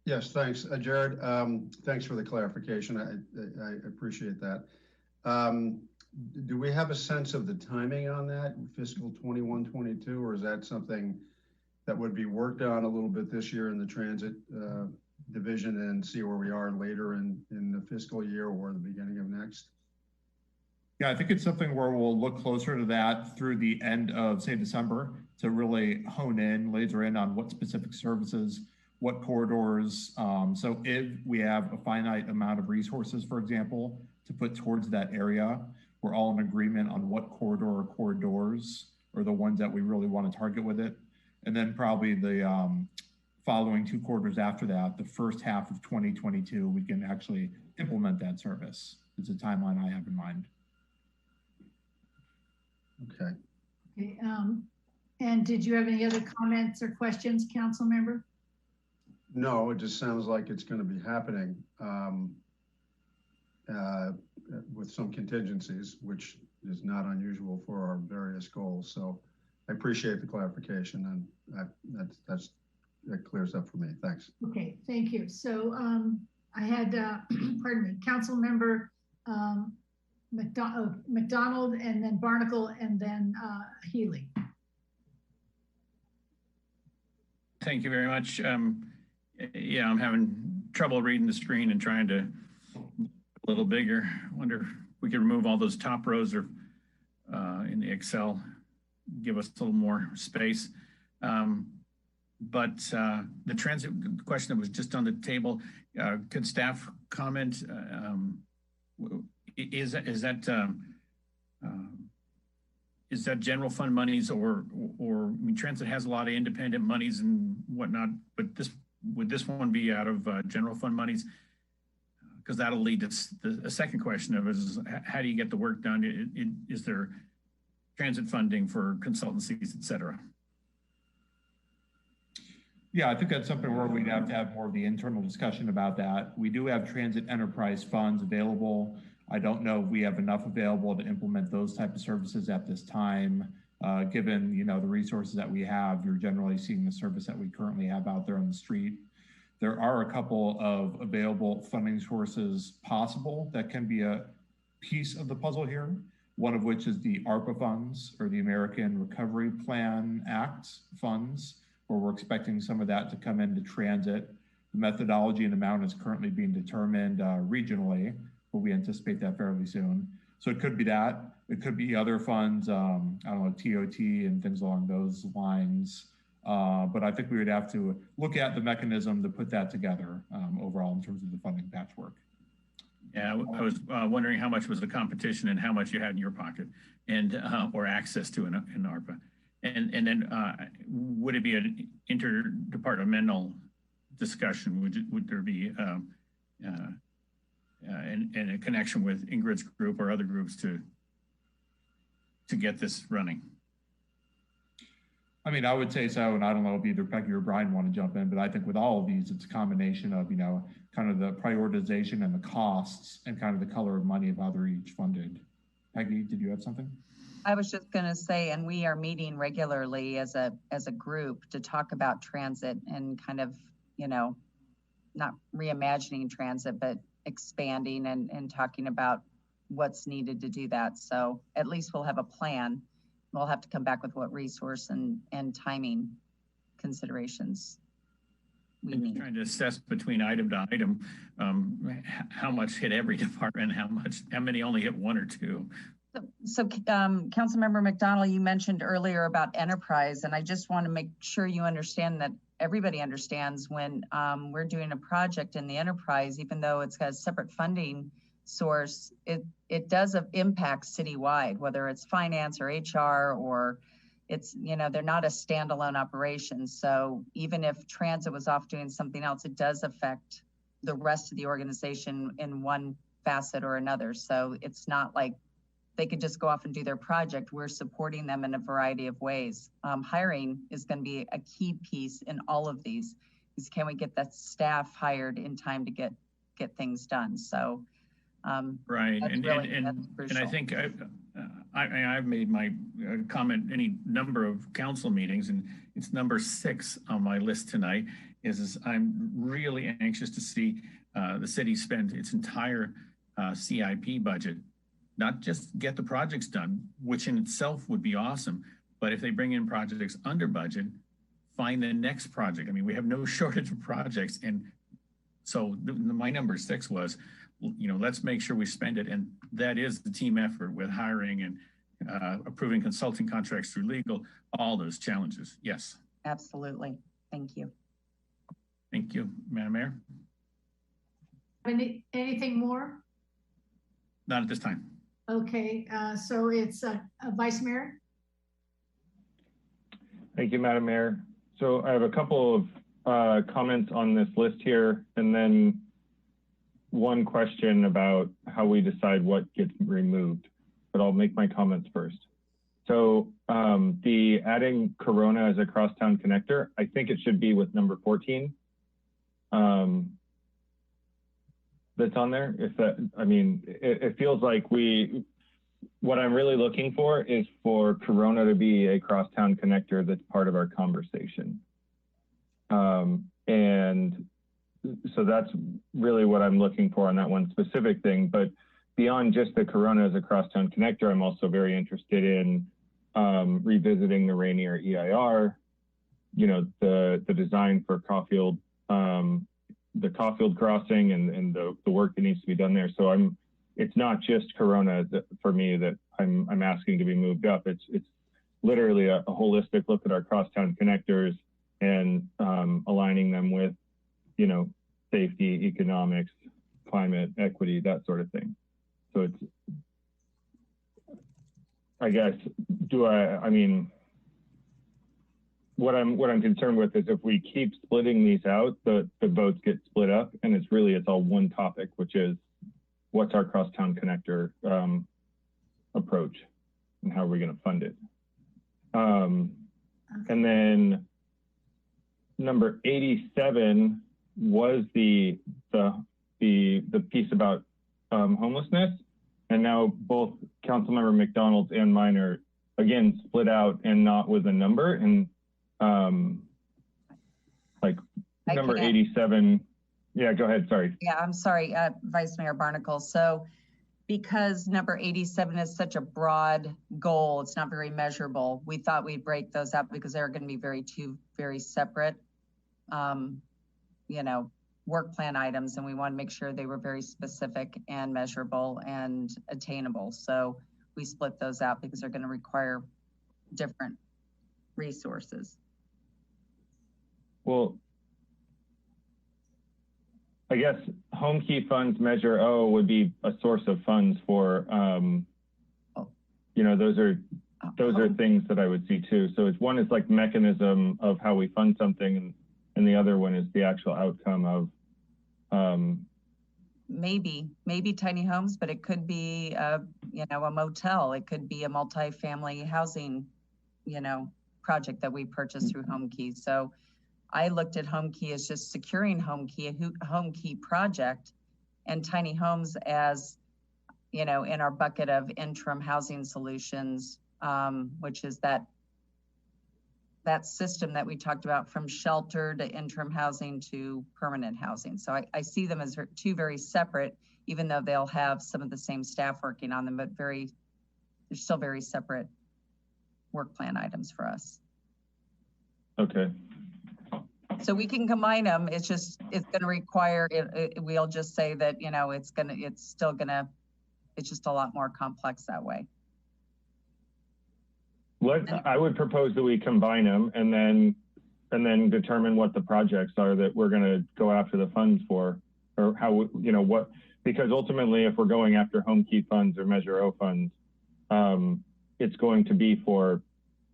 [SPEAKER 10] Yes, thanks, Jared. Thanks for the clarification. I appreciate that. Do we have a sense of the timing on that, fiscal 21-22, or is that something that would be worked on a little bit this year in the transit division and see where we are later in the fiscal year or the beginning of next?
[SPEAKER 15] Yeah, I think it's something where we'll look closer to that through the end of, say, December to really hone in, laser in on what specific services, what corridors. So if we have a finite amount of resources, for example, to put towards that area, we're all in agreement on what corridor or corridors are the ones that we really want to target with it. And then probably the following 2 quarters after that, the first half of 2022, we can actually implement that service. It's a timeline I have in mind.
[SPEAKER 10] Okay.
[SPEAKER 2] Okay. And did you have any other comments or questions, council member?
[SPEAKER 10] No, it just sounds like it's going to be happening with some contingencies, which is not unusual for our various goals. So I appreciate the clarification, and that clears up for me. Thanks.
[SPEAKER 2] Okay, thank you. So I had, pardon me, council member McDonald, and then Barnacle, and then Healy.
[SPEAKER 4] Thank you very much. Yeah, I'm having trouble reading the screen and trying to a little bigger. I wonder if we could remove all those top rows or in the Excel, give us a little more space. But the transit question that was just on the table, could staff comment? Is that general fund monies, or I mean, transit has a lot of independent monies and whatnot, but would this one be out of general fund monies? Because that'll lead to the second question of is how do you get the work done? Is there transit funding for consultancies, et cetera?
[SPEAKER 15] Yeah, I think that's something where we'd have to have more of the internal discussion about that. We do have transit enterprise funds available. I don't know if we have enough available to implement those type of services at this time. Given, you know, the resources that we have, you're generally seeing the service that we currently have out there on the street. There are a couple of available funding sources possible that can be a piece of the puzzle here. One of which is the ARPA funds, or the American Recovery Plan Act funds, where we're expecting some of that to come into transit. The methodology and amount is currently being determined regionally, but we anticipate that fairly soon. So it could be that. It could be other funds, I don't know, TOT and things along those lines. But I think we would have to look at the mechanism to put that together overall in terms of the funding patchwork.
[SPEAKER 4] Yeah, I was wondering how much was the competition and how much you had in your pocket, and or access to in ARPA, and then would it be an interdepartmental discussion? Would there be and a connection with Ingrid's group or other groups to get this running?
[SPEAKER 15] I mean, I would say so, and I don't know if either Peggy or Brian want to jump in, but I think with all of these, it's a combination of, you know, kind of the prioritization and the costs and kind of the color of money of how they're each funded. Peggy, did you have something?
[SPEAKER 6] I was just going to say, and we are meeting regularly as a group to talk about transit and kind of, you know, not reimagining transit, but expanding and talking about what's needed to do that. So at least we'll have a plan. We'll have to come back with what resource and timing considerations we need.
[SPEAKER 4] Trying to assess between item to item, how much hit every department, how many only hit one or two.
[SPEAKER 6] So Councilmember McDonald, you mentioned earlier about enterprise, and I just want to make sure you understand that everybody understands when we're doing a project in the enterprise, even though it's got a separate funding source, it does impact citywide, whether it's finance or HR or it's, you know, they're not a standalone operation. So even if transit was off doing something else, it does affect the rest of the organization in one facet or another. So it's not like they could just go off and do their project. We're supporting them in a variety of ways. Hiring is going to be a key piece in all of these. Is can we get that staff hired in time to get things done? So
[SPEAKER 4] right, and I think I've made my comment any number of council meetings, and it's number 6 on my list tonight. Is I'm really anxious to see the city spend its entire CIP budget, not just get the projects done, which in itself would be awesome, but if they bring in projects under budget, find the next project. I mean, we have no shortage of projects, and so my number 6 was, you know, let's make sure we spend it. And that is the team effort with hiring and approving consulting contracts through legal, all those challenges. Yes.
[SPEAKER 6] Absolutely. Thank you.
[SPEAKER 4] Thank you, Madam Mayor.
[SPEAKER 2] Anything more?
[SPEAKER 4] Not at this time.
[SPEAKER 2] Okay, so it's Vice Mayor.
[SPEAKER 7] Thank you, Madam Mayor. So I have a couple of comments on this list here, and then one question about how we decide what gets removed, but I'll make my comments first. So the adding Corona as a crosstown connector, I think it should be with number 14. That's on there. If that, I mean, it feels like what I'm really looking for is for Corona to be a crosstown connector that's part of our conversation. And so that's really what I'm looking for on that one specific thing. But beyond just the Corona as a crosstown connector, I'm also very interested in revisiting the Rainier EIR, you know, the design for Caulfield, the Caulfield crossing and the work that needs to be done there. So it's not just Corona for me that I'm asking to be moved up. It's literally a holistic look at our crosstown connectors and aligning them with, you know, safety, economics, climate, equity, that sort of thing. So it's, I guess, I mean, what I'm concerned with is if we keep splitting these out, the votes get split up, and it's all one topic, which is what's our crosstown connector approach and how are we going to fund it. And then number 87 was the piece about homelessness, and now both Councilmember McDonald's and mine are again split out and not with a number. And like number 87. Yeah, go ahead. Sorry.
[SPEAKER 6] Yeah, I'm sorry, Vice Mayor Barnacle. So because number 87 is such a broad goal, it's not very measurable, we thought we'd break those up because they're going to be two very separate, you know, work plan items, and we want to make sure they were very specific and measurable and attainable. So we split those out because they're going to require different resources.
[SPEAKER 7] Well, I guess home key funds measure O would be a source of funds for, you know, those are things that I would see too. So it's one is like mechanism of how we fund something, and the other one is the actual outcome of.
[SPEAKER 6] Maybe tiny homes, but it could be you know, a motel. It could be a multi-family housing, you know, project that we purchased through Home Key. So I looked at Home Key as just securing Home Key, a Home Key project, and tiny homes as, you know, in our bucket of interim housing solutions, which is that system that we talked about, from shelter to interim housing to permanent housing. So I see them as two very separate, even though they'll have some of the same staff working on them, but they're still very separate work plan items for us.
[SPEAKER 7] Okay.
[SPEAKER 6] So we can combine them. It's just, it's going to require, we'll just say that, you know, it's just a lot more complex that way.
[SPEAKER 7] I would propose that we combine them and then determine what the projects are that we're going to go after the funds for, or how, you know, what, because ultimately if we're going after Home Key funds or Measure O funds, it's going to be for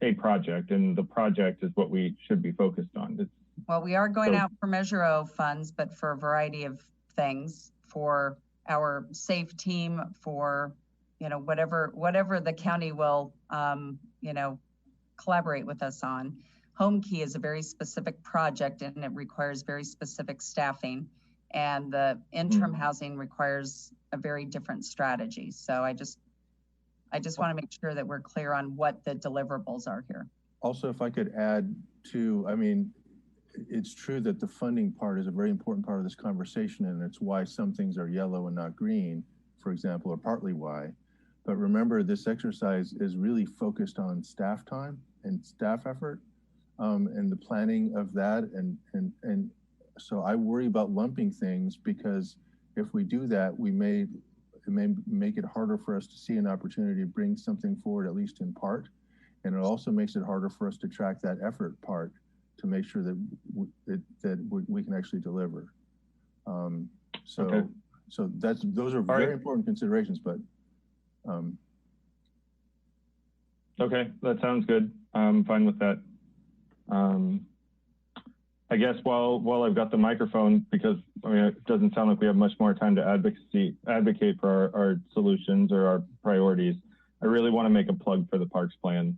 [SPEAKER 7] a project, and the project is what we should be focused on.
[SPEAKER 6] Well, we are going out for Measure O funds, but for a variety of things, for our SAFE team, for, you know, whatever the county will, you know, collaborate with us on. Home Key is a very specific project, and it requires very specific staffing, and the interim housing requires a very different strategy. So I just want to make sure that we're clear on what the deliverables are here.
[SPEAKER 5] Also, if I could add to, I mean, it's true that the funding part is a very important part of this conversation, and it's why some things are yellow and not green, for example, or partly why. But remember, this exercise is really focused on staff time and staff effort, and the planning of that. And so I worry about lumping things, because if we do that, it may make it harder for us to see an opportunity to bring something forward, at least in part. And it also makes it harder for us to track that effort part to make sure that we can actually deliver. So those are very important considerations, but.
[SPEAKER 7] Okay, that sounds good. I'm fine with that. I guess while I've got the microphone, because I mean, it doesn't sound like we have much more time to advocate for our solutions or our priorities, I really want to make a plug for the Parks Plan.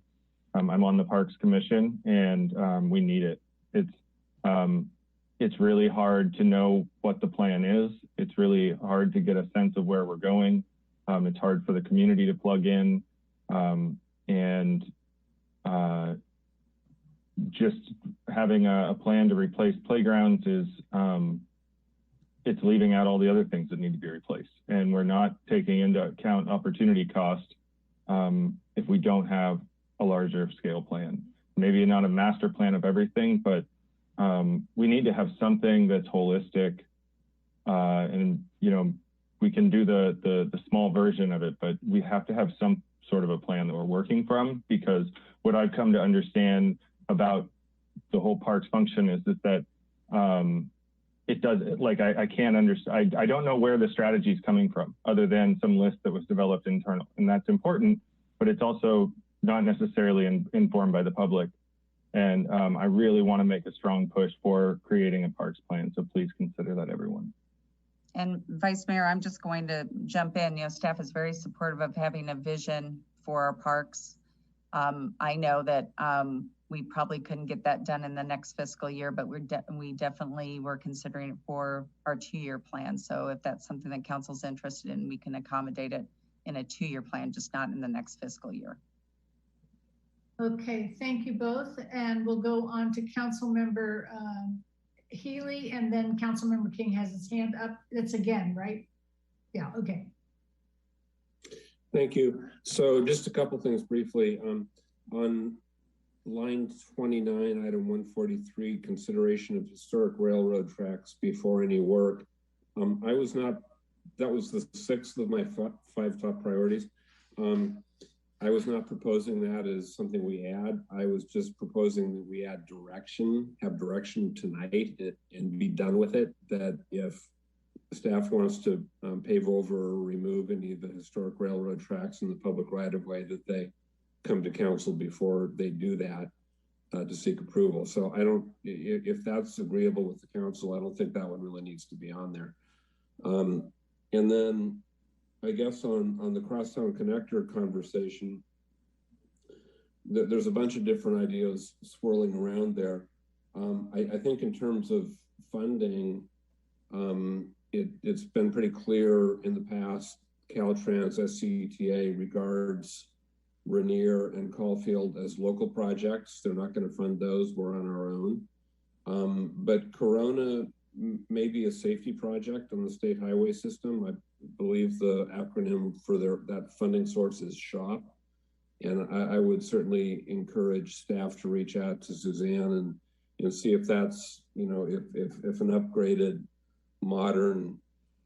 [SPEAKER 7] I'm on the Parks Commission, and we need it. It's really hard to know what the plan is. It's really hard to get a sense of where we're going. It's hard for the community to plug in, and just having a plan to replace playgrounds is, it's leaving out all the other things that need to be replaced. And we're not taking into account opportunity cost if we don't have a larger scale plan. Maybe not a master plan of everything, but we need to have something that's holistic, and, you know, we can do the small version of it, but we have to have some sort of a plan that we're working from, because what I've come to understand about the whole parks function is that it does, like, I can't understand, I don't know where the strategy is coming from, other than some list that was developed internal, and that's important, but it's also not necessarily informed by the public. And I really want to make a strong push for creating a parks plan, so please consider that, everyone.
[SPEAKER 6] And Vice Mayor, I'm just going to jump in. You know, staff is very supportive of having a vision for our parks. I know that we probably couldn't get that done in the next fiscal year, but we definitely were considering it for our 2-year plan. So if that's something that council's interested in, we can accommodate it in a 2-year plan, just not in the next fiscal year.
[SPEAKER 2] Okay, thank you both. And we'll go on to Councilmember Healy, and then Councilmember King has his hand up. It's again, right? Yeah, okay.
[SPEAKER 22] Thank you. So just a couple things briefly. On line 29, item 143, consideration of historic railroad tracks before any work. That was the 6th of my 5 top priorities. I was not proposing that as something we add. I was just proposing that we add direction, have direction tonight and be done with it. That if staff wants to pave over or remove any of the historic railroad tracks in the public right-of-way, that they come to council before they do that to seek approval. So I don't, if that's agreeable with the council, I don't think that one really needs to be on there. And then I guess on the crosstown connector conversation, there's a bunch of different ideas swirling around there. I think in terms of funding, it's been pretty clear in the past, Caltrans SCETA regards Rainier and Caulfield as local projects. They're not going to fund those. We're on our own. But Corona may be a safety project on the state highway system. I believe the acronym for that funding source is SHOP. And I would certainly encourage staff to reach out to Suzanne and see if that's, if an upgraded modern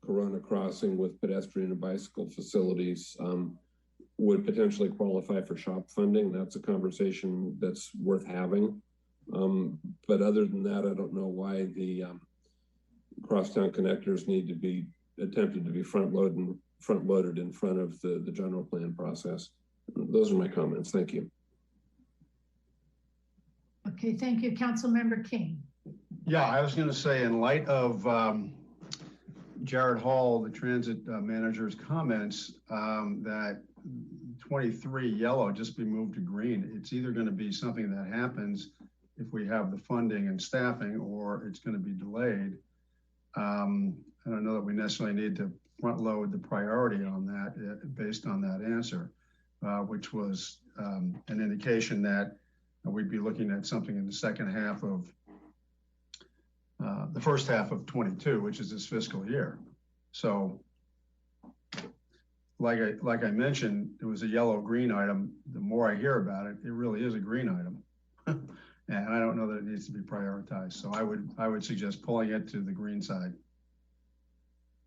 [SPEAKER 22] Corona crossing with pedestrian and bicycle facilities would potentially qualify for SHOP funding. That's a conversation that's worth having. But other than that, I don't know why the crosstown connectors need to be attempted to be front-loaded in front of the general plan process. Those are my comments. Thank you.
[SPEAKER 2] Okay, thank you, Councilmember King.
[SPEAKER 10] Yeah, I was going to say, in light of Jared Hall, the transit manager's comments, that 23 yellow just be moved to green. It's either going to be something that happens if we have the funding and staffing, or it's going to be delayed. I don't know that we necessarily need to front load the priority on that based on that answer, which was an indication that we'd be looking at something in the second half of the first half of 22, which is this fiscal year. So like I mentioned, it was a yellow-green item. The more I hear about it, it really is a green item. And I don't know that it needs to be prioritized. So I would suggest pulling it to the green side.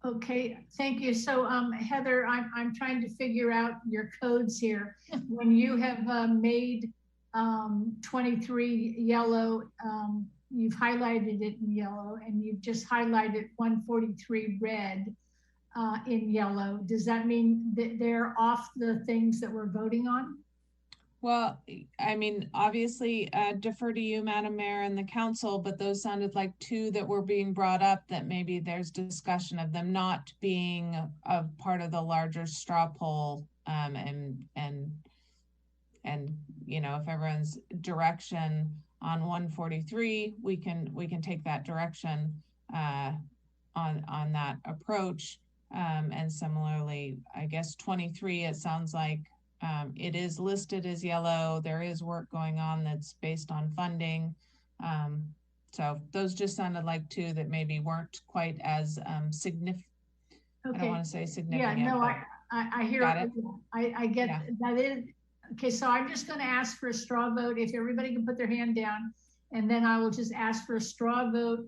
[SPEAKER 2] Okay, thank you. So Heather, I'm trying to figure out your codes here. When you have made 23 yellow, you've highlighted it in yellow, and you've just highlighted 143 red in yellow. Does that mean that they're off the things that we're voting on?
[SPEAKER 8] Well, I mean, obviously, defer to you, Madam Mayor, and the council, but those sounded like 2 that were being brought up that maybe there's discussion of them not being a part of the larger straw poll, and if everyone's direction on 143, we can take that direction on that approach, and similarly, I guess 23, it sounds like it is listed as yellow. There is work going on that's based on funding. So those just sounded like 2 that maybe weren't quite as significant. Okay. I don't want to say significant.
[SPEAKER 2] Yeah, no, I hear it. I get that is. Okay, so I'm just going to ask for a straw vote. If everybody can put their hand down, and then I will just ask for a straw vote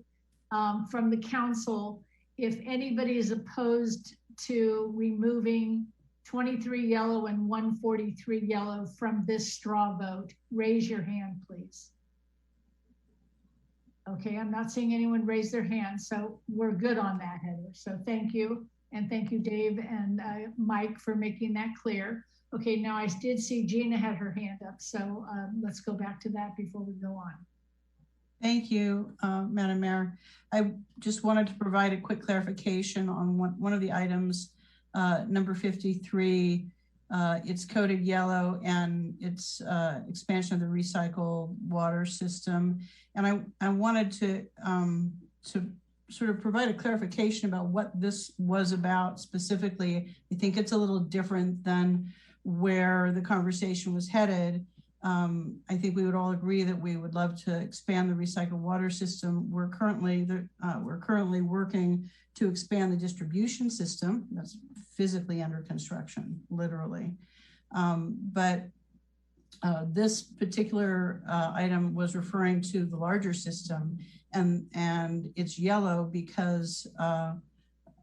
[SPEAKER 2] from the council. If anybody is opposed to removing 23 yellow and 143 yellow from this straw vote, raise your hand, please. Okay, I'm not seeing anyone raise their hand, so we're good on that, Heather. So thank you. And thank you, Dave and Mike, for making that clear. Okay, now I did see Gina had her hand up, so let's go back to that before we go on.
[SPEAKER 16] Thank you, Madam Mayor. I just wanted to provide a quick clarification on one of the items, number 53. It's coded yellow, and it's expansion of the recycled water system. And I wanted to sort of provide a clarification about what this was about specifically. I think it's a little different than where the conversation was headed. I think we would all agree that we would love to expand the recycled water system. We're currently working to expand the distribution system. That's physically under construction, literally. But this particular item was referring to the larger system, and it's yellow because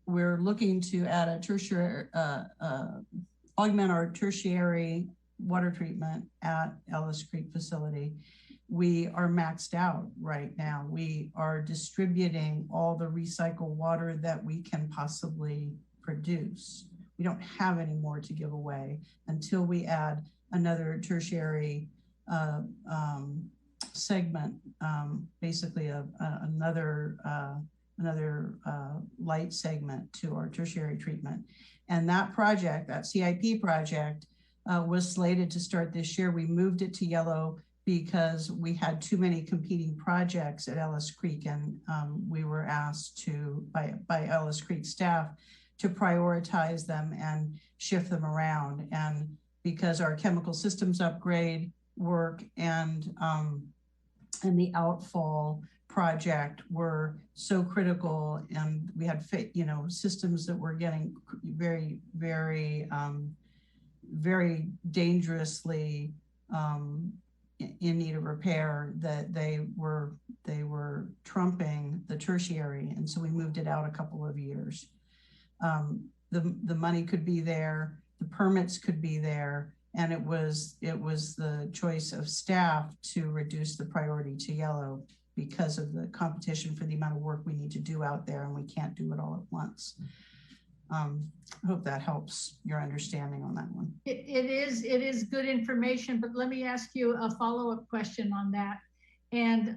[SPEAKER 16] we're looking to add a tertiary, augment our tertiary water treatment at Ellis Creek facility. We are maxed out right now. We are distributing all the recycled water that we can possibly produce. We don't have any more to give away until we add another tertiary segment, basically another light segment to our tertiary treatment. And that project, that CIP project, was slated to start this year. We moved it to yellow because we had too many competing projects at Ellis Creek, and we were asked to, by Ellis Creek staff, to prioritize them and shift them around. And because our chemical systems upgrade work and the outfall project were so critical, and we had systems that were getting very, very, very dangerously in need of repair, that they were trumping the tertiary, and so we moved it out a couple of years. The money could be there, the permits could be there, and it was the choice of staff to reduce the priority to yellow because of the competition for the amount of work we need to do out there, and we can't do it all at once. I hope that helps your understanding on that one.
[SPEAKER 2] It is good information, but let me ask you a follow-up question on that. And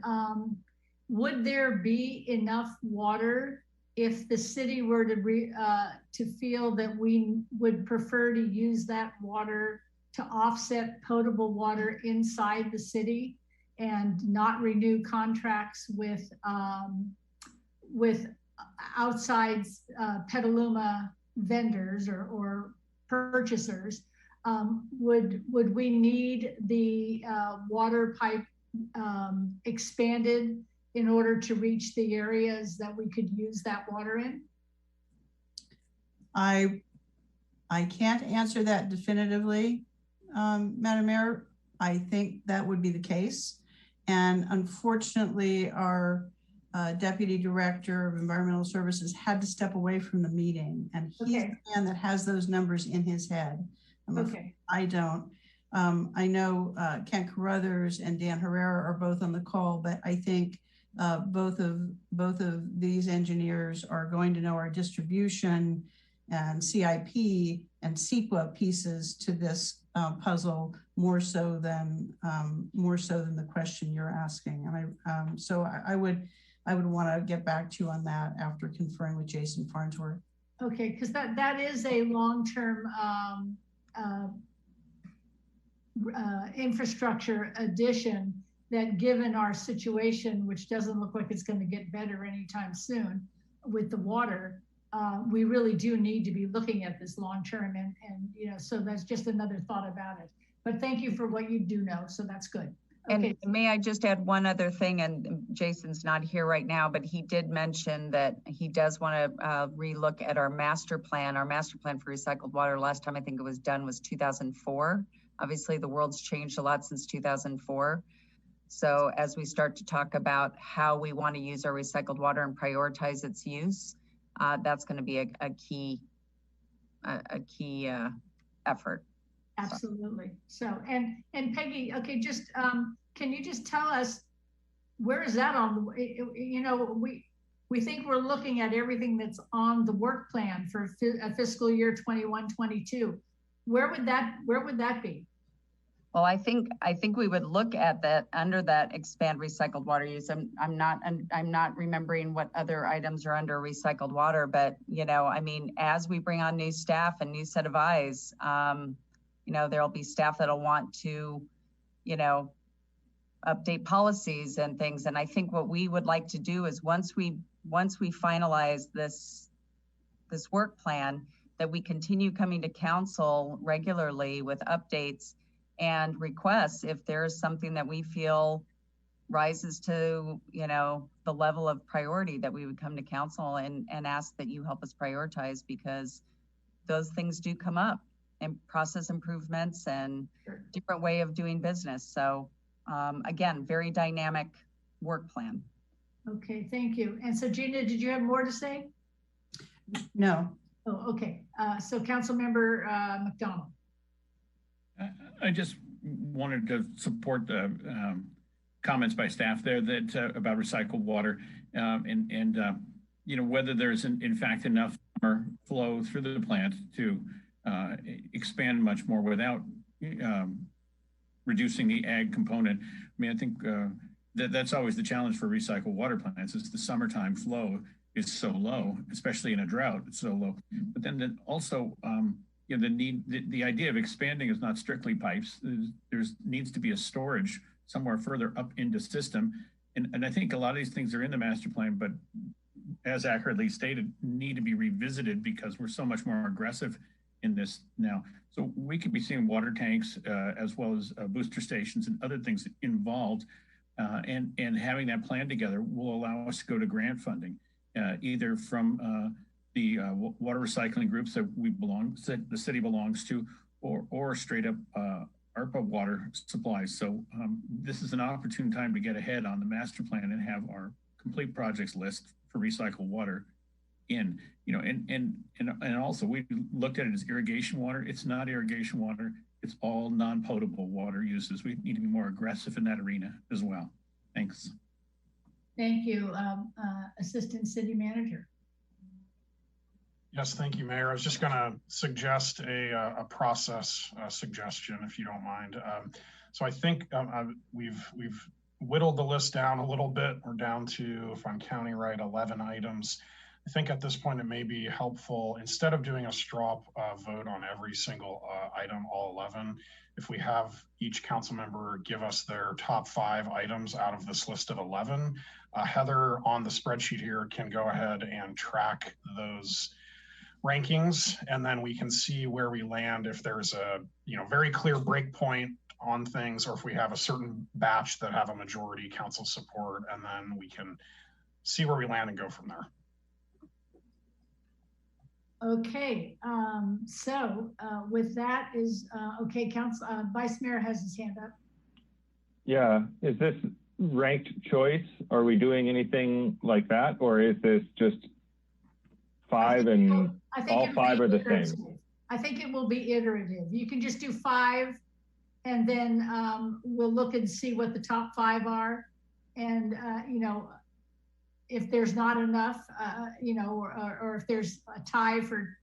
[SPEAKER 2] would there be enough water if the city were to feel that we would prefer to use that water to offset potable water inside the city and not renew contracts with outside Petaluma vendors or purchasers? Would we need the water pipe expanded in order to reach the areas that we could use that water in?
[SPEAKER 16] I can't answer that definitively, Madam Mayor. I think that would be the case. And unfortunately, our Deputy Director of Environmental Services had to step away from the meeting, and he's the man that has those numbers in his head. I don't. I know Kent Carruthers and Dan Herrera are both on the call, but I think both of these engineers are going to know our distribution and CIP and CEQA pieces to this puzzle more so than the question you're asking. And so I would want to get back to you on that after conferring with Jason Farnsworth.
[SPEAKER 2] Okay, because that is a long-term infrastructure addition that, given our situation, which doesn't look like it's going to get better anytime soon with the water, we really do need to be looking at this long-term, and so that's just another thought about it. But thank you for what you do know, so that's good. Okay.
[SPEAKER 6] And may I just add one other thing, and Jason's not here right now, but he did mention that he does want to relook at our master plan. Our master plan for recycled water, last time I think it was done was 2004. Obviously the world's changed a lot since 2004. So as we start to talk about how we want to use our recycled water and prioritize its use, that's going to be a key effort.
[SPEAKER 2] Absolutely. So, and Peggy, okay, just can you just tell us where is that on the, we think we're looking at everything that's on the work plan for fiscal year 21-22. Where would that be?
[SPEAKER 6] Well, I think we would look at that under that expand recycled water use. I'm not remembering what other items are under recycled water, but I mean, as we bring on new staff and new set of eyes, there'll be staff that'll want to, update policies and things. And I think what we would like to do is once we finalize this work plan, that we continue coming to council regularly with updates and requests if there's something that we feel rises to, the level of priority, that we would come to council and ask that you help us prioritize, because those things do come up, and process improvements and different way of doing business. So again, very dynamic work plan.
[SPEAKER 2] Okay, thank you. And so Gina, did you have more to say?
[SPEAKER 16] No.
[SPEAKER 2] Oh, okay. So Councilmember McDonald.
[SPEAKER 4] I just wanted to support the comments by staff there that about recycled water and whether there's in fact enough flow through the plant to expand much more without reducing the ag component. I mean, I think that's always the challenge for recycled water plants is the summertime flow is so low, especially in a drought, it's so low. But then also, the idea of expanding is not strictly pipes. There's needs to be a storage somewhere further up in the system. And I think a lot of these things are in the master plan, but as accurately stated, need to be revisited because we're so much more aggressive in this now. So we could be seeing water tanks as well as booster stations and other things involved. And having that plan together will allow us to go to grant funding, either from the water recycling groups that the city belongs to, or straight up ARPA water supplies. So this is an opportune time to get ahead on the master plan and have our complete projects list for recycled water in, and also we looked at it as irrigation water. It's not irrigation water. It's all non-potable water uses. We need to be more aggressive in that arena as well. Thanks.
[SPEAKER 2] Thank you, Assistant City Manager.
[SPEAKER 14] Yes, thank you, Mayor. I was just going to suggest a process suggestion, if you don't mind. So I think we've whittled the list down a little bit. We're down to, if I'm counting right, 11 items. I think at this point it may be helpful, instead of doing a straw vote on every single item, all 11, if we have each council member give us their top 5 items out of this list of 11, Heather on the spreadsheet here can go ahead and track those rankings, and then we can see where we land if there's a very clear break point on things, or if we have a certain batch that have a majority council support, and then we can see where we land and go from there.
[SPEAKER 2] Okay, so with that is, okay, Vice Mayor has his hand up.
[SPEAKER 7] Yeah, is this ranked choice? Are we doing anything like that? Or is this just 5 and all 5 are the same?
[SPEAKER 2] I think it will be iterative. You can just do 5 and then we'll look and see what the top 5 are. And, if there's not enough, or if there's a tie for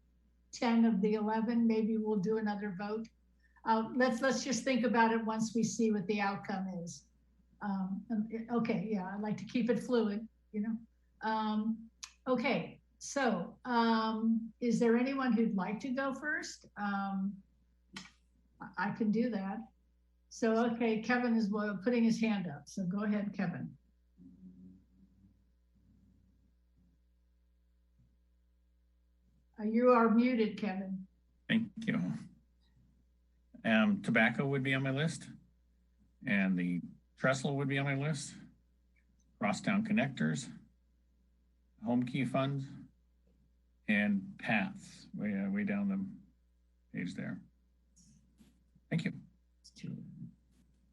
[SPEAKER 2] 10 of the 11, maybe we'll do another vote. Let's just think about it once we see what the outcome is. Okay, yeah, I like to keep it fluid, Okay, so is there anyone who'd like to go first? I can do that. So, okay, Kevin is putting his hand up. So go ahead, Kevin. You are muted, Kevin.
[SPEAKER 4] Thank you. Tobacco would be on my list, and the trestle would be on my list. Crosstown connectors, home key funds, and paths way down the page there. Thank you.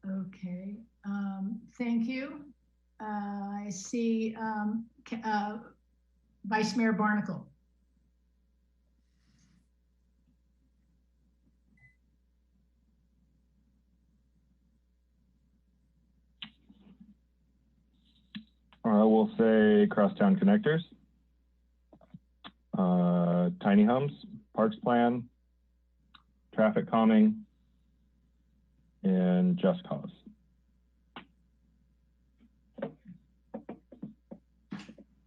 [SPEAKER 2] Okay, thank you. I see Vice Mayor Barnacle.
[SPEAKER 7] We'll say crosstown connectors, tiny homes, parks plan, traffic calming, and just cause.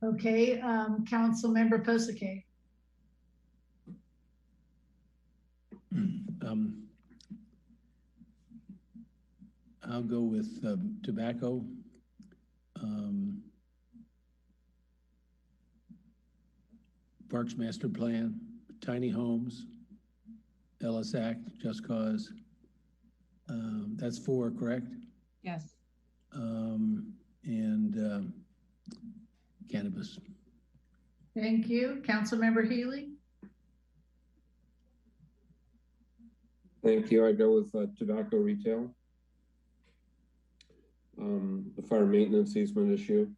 [SPEAKER 2] Okay, Council Member Posake.
[SPEAKER 11] I'll go with tobacco. Parks Master Plan, tiny homes, Ellis Act, Just Cause. That's 4, correct?
[SPEAKER 8] Yes.
[SPEAKER 11] And cannabis.
[SPEAKER 2] Thank you. Councilmember Healy?
[SPEAKER 22] Thank you. I go with tobacco retail. The fire maintenance easement issue.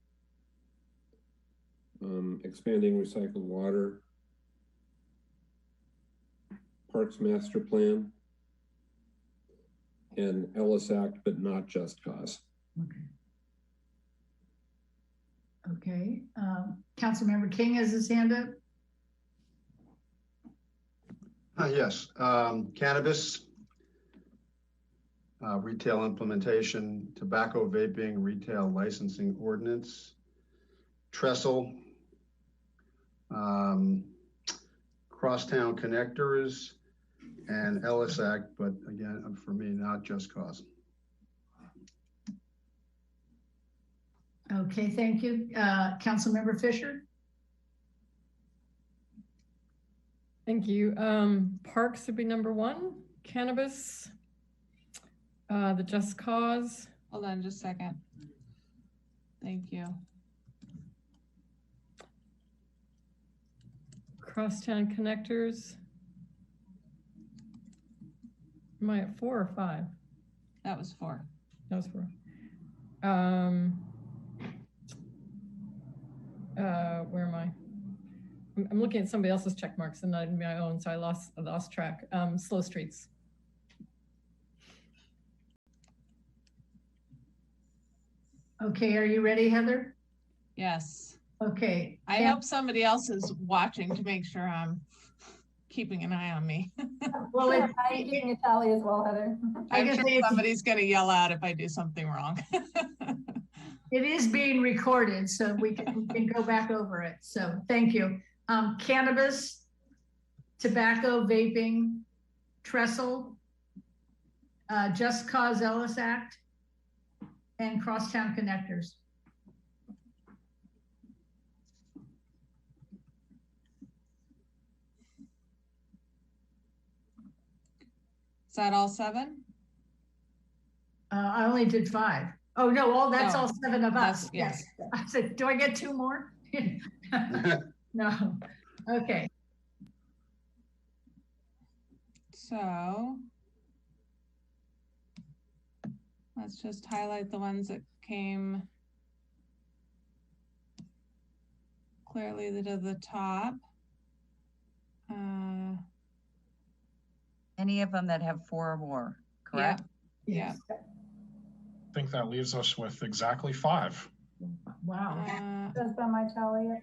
[SPEAKER 22] Expanding recycled water. Parks Master Plan. And Ellis Act, but not Just Cause.
[SPEAKER 2] Okay. Okay. Councilmember King has his hand up.
[SPEAKER 10] Yes. Cannabis, retail implementation, tobacco vaping, retail licensing ordinance, trestle, crosstown connectors, and Ellis Act, but again, for me, not Just Cause.
[SPEAKER 2] Okay, thank you. Councilmember Fisher?
[SPEAKER 9] Thank you. Parks would be number 1. Cannabis, the Just Cause.
[SPEAKER 8] Hold on just a second. Thank you.
[SPEAKER 9] Crosstown connectors. Am I at 4 or 5?
[SPEAKER 8] That was 4.
[SPEAKER 9] That was 4. Where am I? I'm looking at somebody else's check marks and not my own, so I lost track. Slow streets.
[SPEAKER 2] Okay, are you ready, Heather?
[SPEAKER 8] Yes.
[SPEAKER 2] Okay.
[SPEAKER 8] I hope somebody else is watching to make sure I'm keeping an eye on me.
[SPEAKER 12] Well, I'm keeping a tally as well, Heather.
[SPEAKER 8] I'm sure somebody's going to yell out if I do something wrong.
[SPEAKER 2] It is being recorded, so we can go back over it. So thank you. Cannabis, tobacco, vaping, trestle, Just Cause Ellis Act, and crosstown connectors.
[SPEAKER 8] Is that all 7?
[SPEAKER 2] I only did 5. Oh no, that's all 7 of us.
[SPEAKER 8] Yes.
[SPEAKER 2] I said, do I get 2 more? No. Okay.
[SPEAKER 8] So let's just highlight the ones that came clearly to the top.
[SPEAKER 6] Any of them that have 4 or more, correct?
[SPEAKER 8] Yeah.
[SPEAKER 14] I think that leaves us with exactly 5.
[SPEAKER 2] Wow.
[SPEAKER 12] Just on my tally.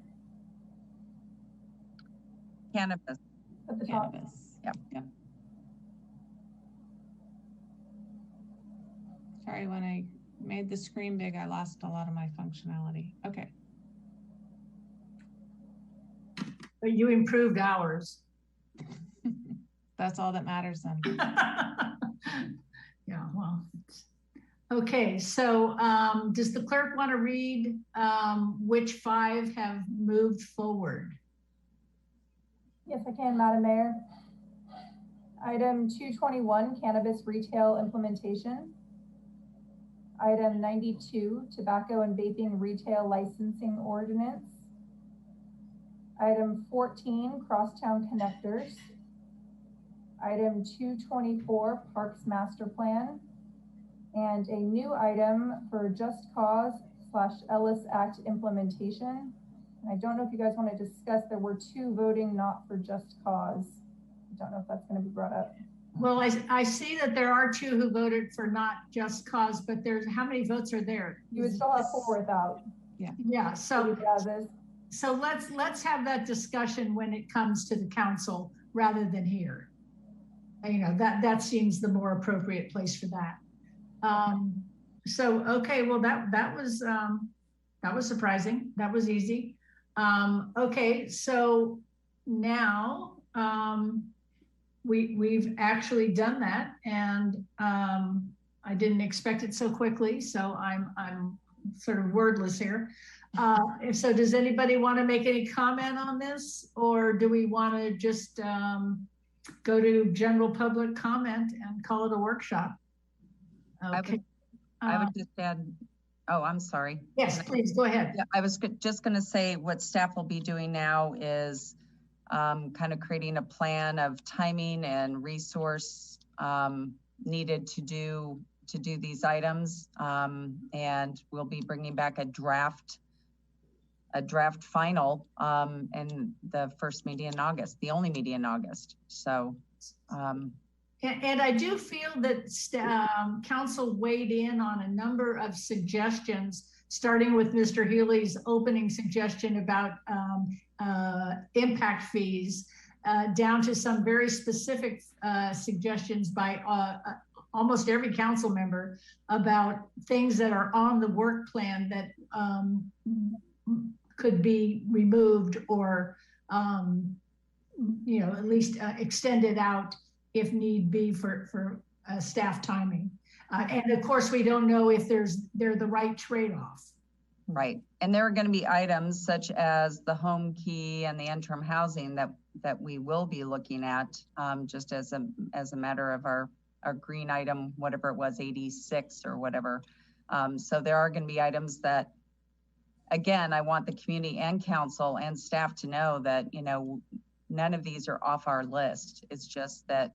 [SPEAKER 6] Cannabis.
[SPEAKER 12] At the top.
[SPEAKER 6] Yep.
[SPEAKER 8] Sorry, when I made the screen big, I lost a lot of my functionality. Okay.
[SPEAKER 2] But you improved ours.
[SPEAKER 8] That's all that matters then.
[SPEAKER 2] Yeah, well. Okay, so does the clerk want to read which 5 have moved forward?
[SPEAKER 12] Yes, I can, Madam Mayor. Item 221, cannabis retail implementation. Item 92, tobacco and vaping retail licensing ordinance. Item 14, crosstown connectors. Item 224, Parks Master Plan. And a new item for Just Cause / Ellis Act implementation. And I don't know if you guys want to discuss, there were 2 voting not for Just Cause. I don't know if that's going to be brought up.
[SPEAKER 2] Well, I see that there are 2 who voted for not Just Cause, but there's, how many votes are there?
[SPEAKER 12] You would still have 4 without.
[SPEAKER 2] Yeah, so let's have that discussion when it comes to the council rather than here. You know, that seems the more appropriate place for that. So, okay, well, that was surprising. That was easy. Okay, so now we've actually done that, and I didn't expect it so quickly, so I'm sort of wordless here. So does anybody want to make any comment on this, or do we want to just go to general public comment and call it a workshop? Okay.
[SPEAKER 6] I would just add, oh, I'm sorry.
[SPEAKER 2] Yes, please go ahead.
[SPEAKER 6] Yeah, I was just going to say what staff will be doing now is kind of creating a plan of timing and resource needed to do these items. And we'll be bringing back a draft final in the first meeting in August, the only meeting in August. So,
[SPEAKER 2] and I do feel that council weighed in on a number of suggestions, starting with Mr. Healy's opening suggestion about impact fees, down to some very specific suggestions by almost every council member about things that are on the work plan that could be removed or, at least extended out if need be for staff timing. And of course, we don't know if they're the right trade-off.
[SPEAKER 6] Right. And there are going to be items such as the home key and the interim housing that we will be looking at just as a matter of our green item, whatever it was, 86 or whatever. So there are going to be items that, again, I want the community and council and staff to know that, none of these are off our list. It's just that,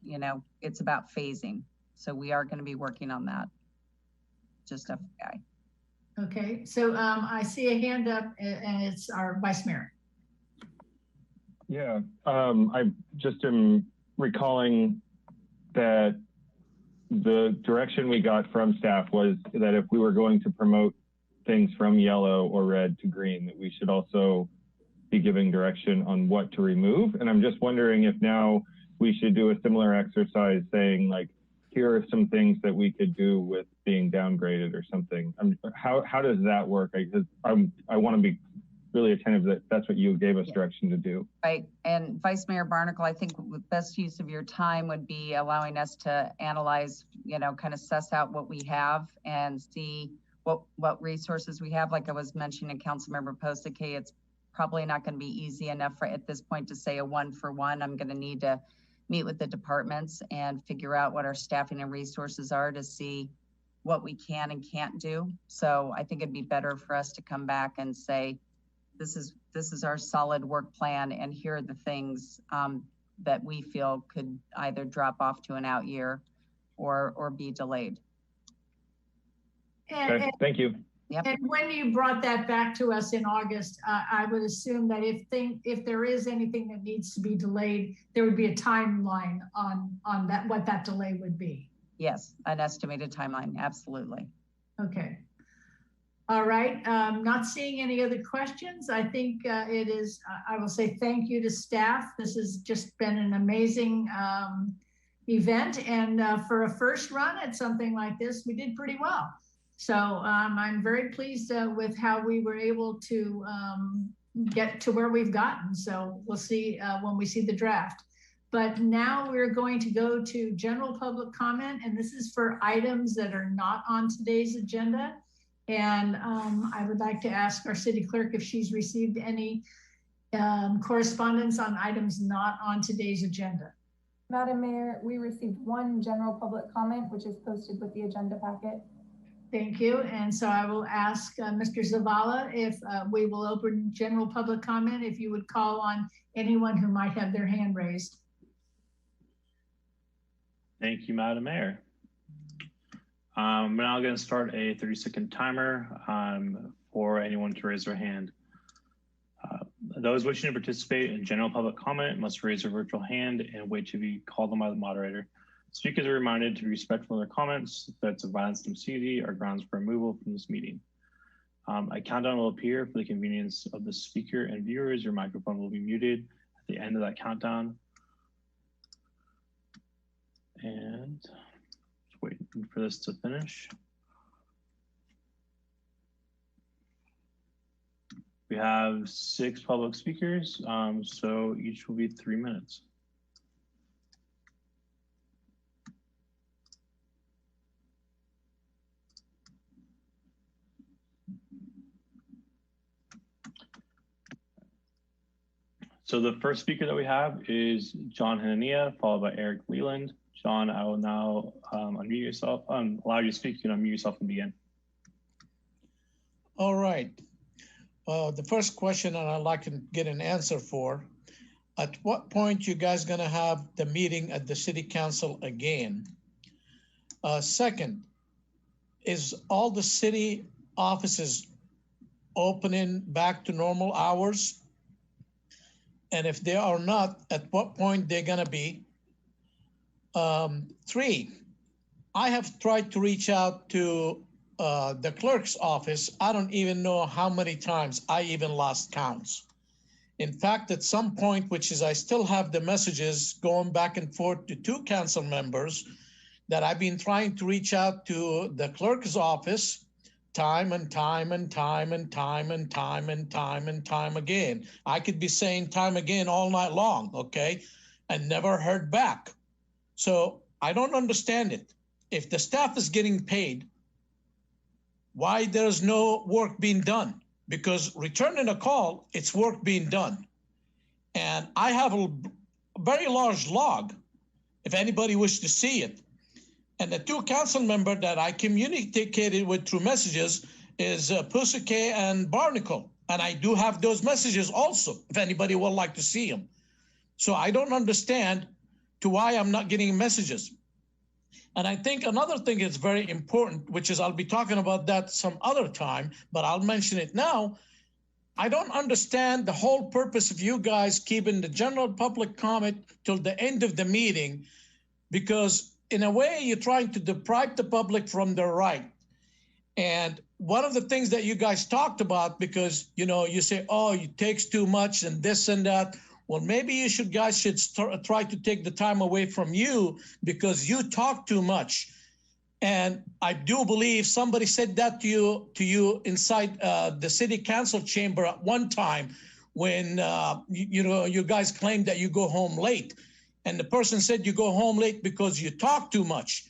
[SPEAKER 6] it's about phasing. So we are going to be working on that. Just FYI.
[SPEAKER 2] Okay, so I see a hand up and it's our Vice Mayor.
[SPEAKER 7] Yeah, I just am recalling that the direction we got from staff was that if we were going to promote things from yellow or red to green, that we should also be giving direction on what to remove. And I'm just wondering if now we should do a similar exercise saying, like, here are some things that we could do with being downgraded or something. How does that work? Because I want to be really attentive that that's what you gave us direction to do.
[SPEAKER 6] Right. And Vice Mayor Barnacle, I think the best use of your time would be allowing us to analyze, kind of suss out what we have and see what resources we have. Like I was mentioning to Councilmember Posake, it's probably not going to be easy enough at this point to say a 1-for-1. I'm going to need to meet with the departments and figure out what our staffing and resources are to see what we can and can't do. So I think it'd be better for us to come back and say, this is our solid work plan, and here are the things that we feel could either drop off to an out year or be delayed.
[SPEAKER 7] Okay, thank you.
[SPEAKER 6] Yep.
[SPEAKER 2] And when you brought that back to us in August, I would assume that if there is anything that needs to be delayed, there would be a timeline on that, what that delay would be.
[SPEAKER 6] Yes, an estimated timeline, absolutely.
[SPEAKER 2] Okay. All right, not seeing any other questions. I think it is, I will say thank you to staff. This has just been an amazing event. And for a first run at something like this, we did pretty well. So I'm very pleased with how we were able to get to where we've gotten. So we'll see when we see the draft. But now we're going to go to general public comment, and this is for items that are not on today's agenda. And I would like to ask our city clerk if she's received any correspondence on items not on today's agenda.
[SPEAKER 12] Madam Mayor, we received one general public comment, which is posted with the agenda packet.
[SPEAKER 2] Thank you. And so I will ask Mr. Zavala if we will open general public comment, if you would call on anyone who might have their hand raised.
[SPEAKER 1] Thank you, Madam Mayor. I'm now going to start a 30-second timer for anyone to raise their hand. Those wishing to participate in general public comment must raise their virtual hand and wait to be called on by the moderator. Speakers are reminded to be respectful of their comments. Threats of violence and obscenity are grounds for removal from this meeting. A countdown will appear for the convenience of the speaker and viewers. Your microphone will be muted at the end of that countdown. And just waiting for this to finish. We have 6 public speakers, so each will be 3 minutes. So the first speaker that we have is John Hanania, followed by Eric Leland. John, I will now unmute yourself, allow you to speak. You can unmute yourself and begin.
[SPEAKER 17] All right. The first question, and I'd like to get an answer for, at what point you guys gonna have the meeting at the city council again? Second, is all the city offices opening back to normal hours? And if they are not, at what point they're gonna be? Three, I have tried to reach out to the clerk's office. I don't even know how many times I even lost counts. In fact, at some point, which is I still have the messages going back and forth to 2 council members that I've been trying to reach out to the clerk's office time and time and time and time and time and time and time again. I could be saying time again all night long, okay? And never heard back. So I don't understand it. If the staff is getting paid, why there's no work being done? Because returning a call, it's work being done. And I have a very large log, if anybody wishes to see it. And the 2 council members that I communicated with through messages is Pusake and Barnacle. And I do have those messages also, if anybody would like to see them. So I don't understand to why I'm not getting messages. And I think another thing is very important, which is I'll be talking about that some other time, but I'll mention it now. I don't understand the whole purpose of you guys keeping the general public comment till the end of the meeting, because in a way you're trying to deprive the public from their right. And one of the things that you guys talked about, because you say, oh, it takes too much and this and that. Well, maybe you guys should try to take the time away from you because you talk too much. And I do believe somebody said that to you inside the city council chamber at one time when you guys claimed that you go home late. And the person said you go home late because you talk too much.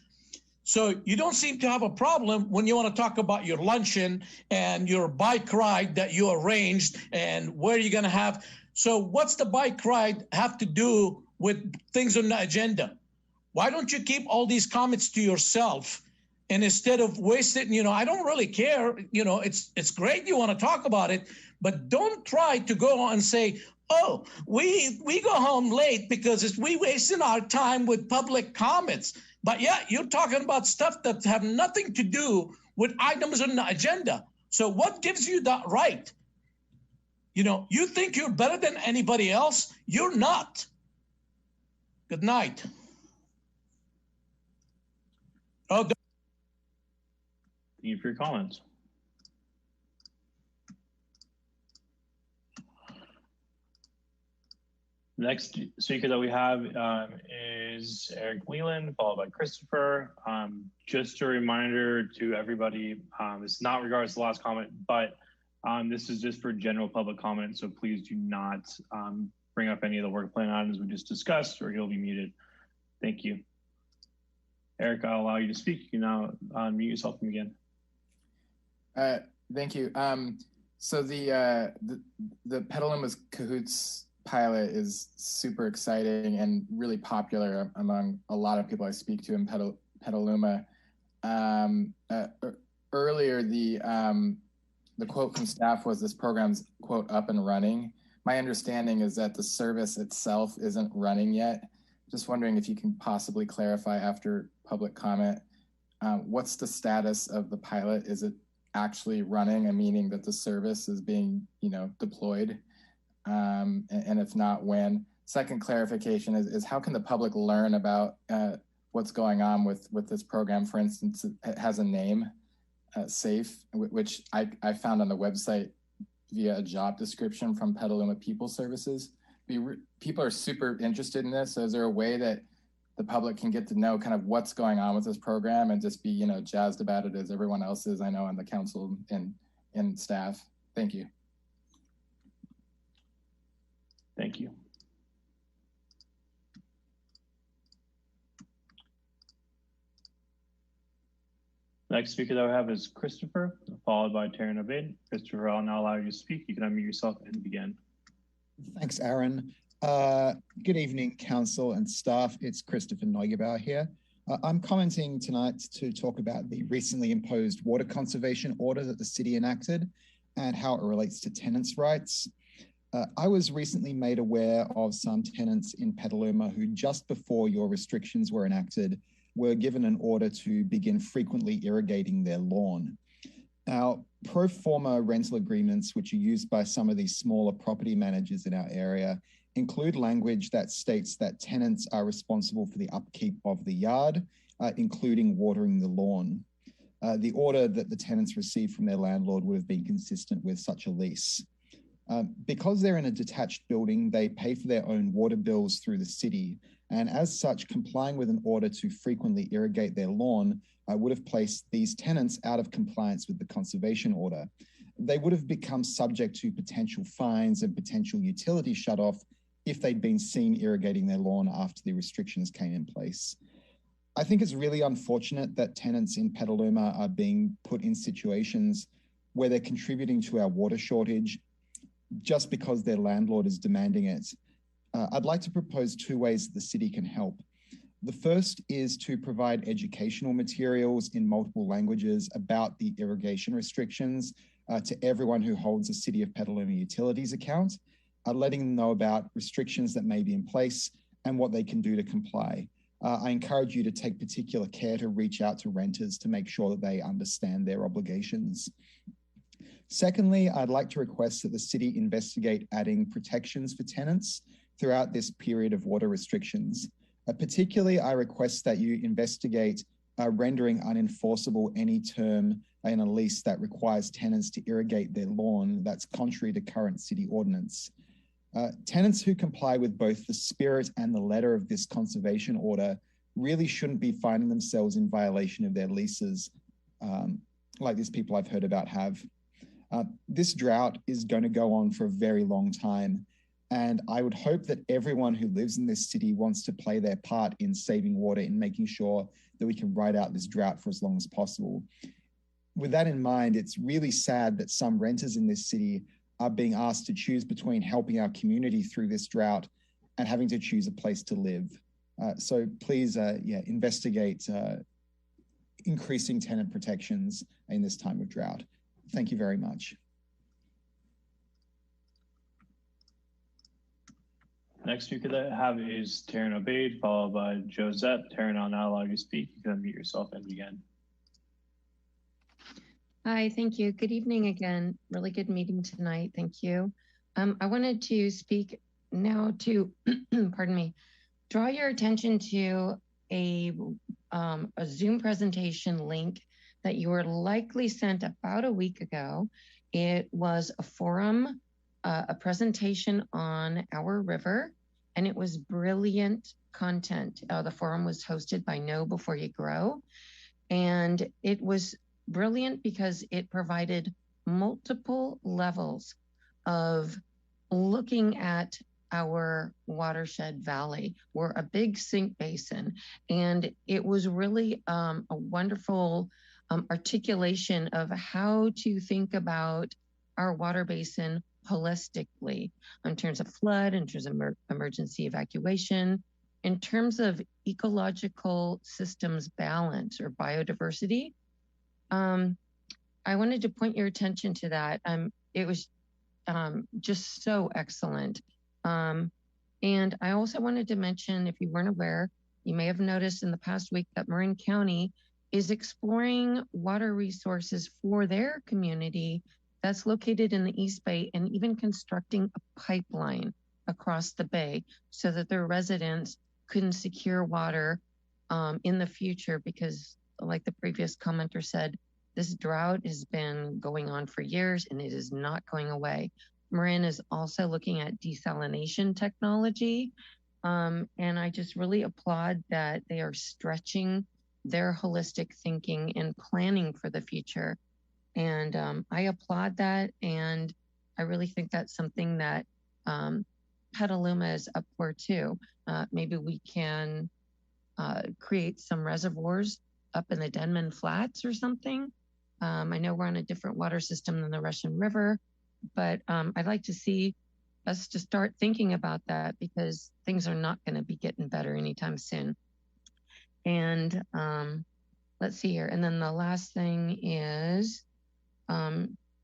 [SPEAKER 17] So you don't seem to have a problem when you want to talk about your luncheon and your bike ride that you arranged and where you're going to have. So what's the bike ride have to do with things on the agenda? Why don't you keep all these comments to yourself? And instead of wasting, I don't really care. It's great you want to talk about it, but don't try to go on and say, oh, we go home late because we wasting our time with public comments. But yeah, you're talking about stuff that have nothing to do with items on the agenda. So what gives you that right? You think you're better than anybody else? You're not. Good night. Oh,
[SPEAKER 1] thank you for your comments. Next speaker that we have is Eric Leland, followed by Christopher. Just a reminder to everybody, it's not regards to the last comment, but this is just for general public comment, so please do not bring up any of the work plan items we just discussed or you'll be muted. Thank you. Eric, I'll allow you to speak. You can now unmute yourself and begin.
[SPEAKER 18] Thank you. So the Petaluma's Cahoots pilot is super exciting and really popular among a lot of people I speak to in Petaluma. Earlier, the quote from staff was this program's, quote, up and running. My understanding is that the service itself isn't running yet. Just wondering if you can possibly clarify after public comment, what's the status of the pilot? Is it actually running, meaning that the service is being, deployed? And if not, when? Second clarification is how can the public learn about what's going on with this program? For instance, it has a name, SAFE, which I found on the website via a job description from Petaluma People Services. People are super interested in this. So is there a way that the public can get to know kind of what's going on with this program and just be, jazzed about it as everyone else is, I know, on the council and staff? Thank you.
[SPEAKER 1] Thank you. Next speaker that we have is Christopher, followed by Taryn Obaid. Christopher, I'll now allow you to speak. You can unmute yourself and begin.
[SPEAKER 19] Thanks, Aaron. Good evening, council and staff. It's Christopher Neugebauer here. I'm commenting tonight to talk about the recently imposed water conservation order that the city enacted and how it relates to tenants' rights. I was recently made aware of some tenants in Petaluma who, just before your restrictions were enacted, were given an order to begin frequently irrigating their lawn. Now, pro forma rental agreements, which are used by some of these smaller property managers in our area, include language that states that tenants are responsible for the upkeep of the yard, including watering the lawn. The order that the tenants received from their landlord would have been consistent with such a lease. Because they're in a detached building, they pay for their own water bills through the city, and as such, complying with an order to frequently irrigate their lawn would have placed these tenants out of compliance with the conservation order. They would have become subject to potential fines and potential utility shutoff if they'd been seen irrigating their lawn after the restrictions came in place. I think it's really unfortunate that tenants in Petaluma are being put in situations where they're contributing to our water shortage just because their landlord is demanding it. I'd like to propose two ways the city can help. The first is to provide educational materials in multiple languages about the irrigation restrictions to everyone who holds a City of Petaluma Utilities account, letting them know about restrictions that may be in place and what they can do to comply. I encourage you to take particular care to reach out to renters to make sure that they understand their obligations. Secondly, I'd like to request that the city investigate adding protections for tenants throughout this period of water restrictions. Particularly, I request that you investigate rendering unenforceable any term in a lease that requires tenants to irrigate their lawn that's contrary to current city ordinance. Tenants who comply with both the spirit and the letter of this conservation order really shouldn't be finding themselves in violation of their leases like these people I've heard about have. This drought is going to go on for a very long time, and I would hope that everyone who lives in this city wants to play their part in saving water, in making sure that we can ride out this drought for as long as possible. With that in mind, it's really sad that some renters in this city are being asked to choose between helping our community through this drought and having to choose a place to live. So please investigate increasing tenant protections in this time of drought. Thank you very much.
[SPEAKER 1] Next speaker that I have is Taryn Obaid, followed by Josette. Taryn, I'll now allow you to speak. You can unmute yourself and begin.
[SPEAKER 20] Hi, thank you. Good evening again. Really good meeting tonight. Thank you. I wanted to speak now to, pardon me, draw your attention to a Zoom presentation link that you were likely sent about a week ago. It was a forum, a presentation on our river, and it was brilliant content. The forum was hosted by Know Before You Grow, and it was brilliant because it provided multiple levels of looking at our watershed valley. We're a big sink basin, and it was really a wonderful articulation of how to think about our water basin holistically in terms of flood, in terms of emergency evacuation, in terms of ecological systems balance or biodiversity. I wanted to point your attention to that. It was just so excellent. And I also wanted to mention, if you weren't aware, you may have noticed in the past week that Marin County is exploring water resources for their community that's located in the East Bay, and even constructing a pipeline across the bay so that their residents can secure water in the future, because like the previous commenter said, this drought has been going on for years and it is not going away. Marin is also looking at desalination technology. And I just really applaud that they are stretching their holistic thinking and planning for the future. And I applaud that. And I really think that's something that Petaluma is up for too. Maybe we can create some reservoirs up in the Denman Flats or something. I know we're on a different water system than the Russian River, but I'd like to see us to start thinking about that, because things are not going to be getting better anytime soon. And let's see here. And then the last thing is,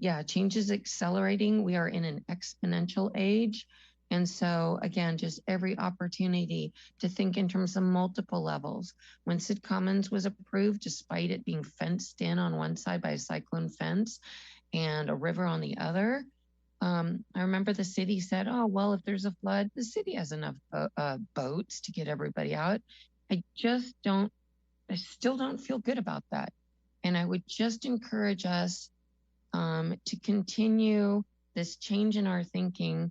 [SPEAKER 20] yeah, change is accelerating. We are in an exponential age. And so again, just every opportunity to think in terms of multiple levels. When Sid Commons was approved, despite it being fenced in on one side by a cyclone fence and a river on the other, I remember the city said, oh, well, if there's a flood, the city has enough boats to get everybody out. I still don't feel good about that. And I would just encourage us to continue this change in our thinking,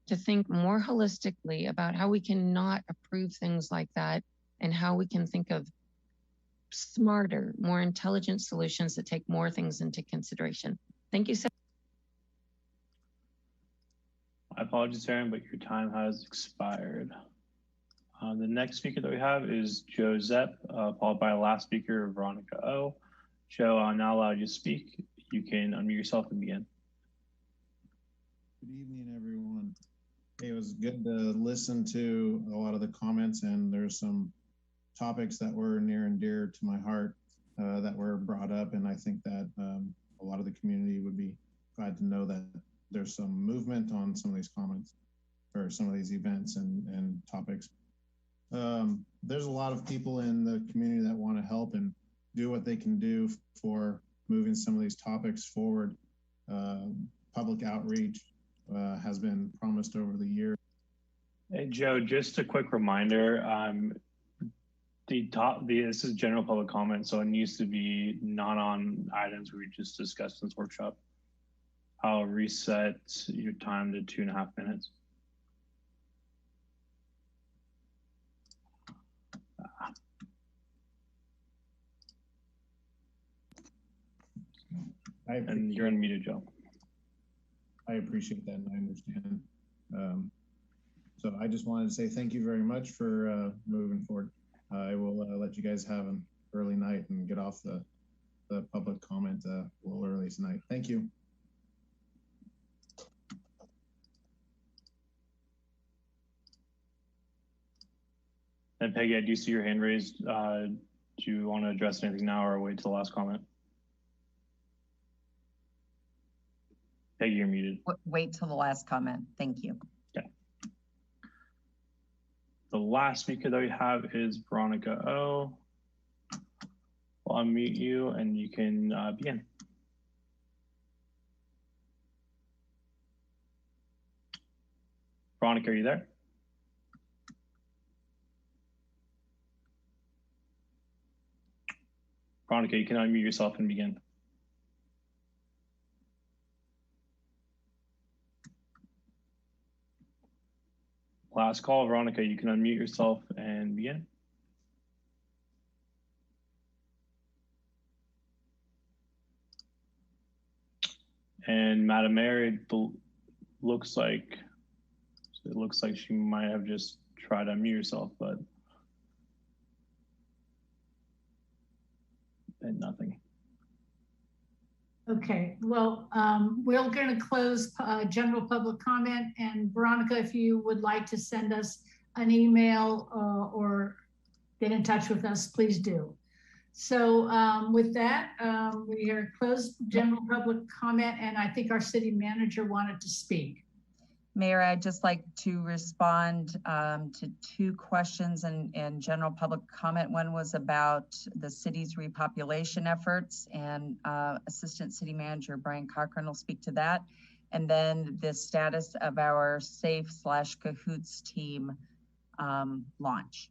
[SPEAKER 20] to think more holistically about how we can not approve things like that, and how we can think of smarter, more intelligent solutions that take more things into consideration. Thank you so much.
[SPEAKER 1] I apologize, Aaron, but your time has expired. The next speaker that we have is Joe Zepp, followed by the last speaker, Veronica O. Joe, I'll now allow you to speak. You can unmute yourself and begin.
[SPEAKER 3] Good evening, everyone. It was good to listen to a lot of the comments, and there's some topics that were near and dear to my heart that were brought up, and I think that a lot of the community would be glad to know that there's some movement on some of these comments or some of these events and topics. There's a lot of people in the community that want to help and do what they can do for moving some of these topics forward. Public outreach has been promised over the years.
[SPEAKER 1] Hey, Joe, just a quick reminder, this is general public comment, so it needs to be not on items we just discussed in this workshop. I'll reset your time to 2.5 minutes. And you're unmuted, Joe.
[SPEAKER 3] I appreciate that, and I understand. So I just wanted to say thank you very much for moving forward. I will let you guys have an early night and get off the public comment a little early tonight. Thank you.
[SPEAKER 1] And Peggy, I do see your hand raised. Do you want to address anything now or wait till the last comment? Peggy, you're muted.
[SPEAKER 6] Wait till the last comment. Thank you.
[SPEAKER 1] Okay. The last speaker that we have is Veronica O. I'll unmute you and you can begin. Veronica, are you there? Veronica, you can unmute yourself and begin. Last call, Veronica, you can unmute yourself and begin. And Madam Mayor, it looks like she might have just tried to unmute herself, but and nothing.
[SPEAKER 2] Okay, well, we're going to close general public comment, and Veronica, if you would like to send us an email or get in touch with us, please do. So with that, we are closed general public comment, and I think our city manager wanted to speak.
[SPEAKER 6] Mayor, I'd just like to respond to 2 questions in general public comment. One was about the city's repopulation efforts, and Assistant City Manager Brian Cochran will speak to that. And then the status of our SAFE/Cahoots team launch.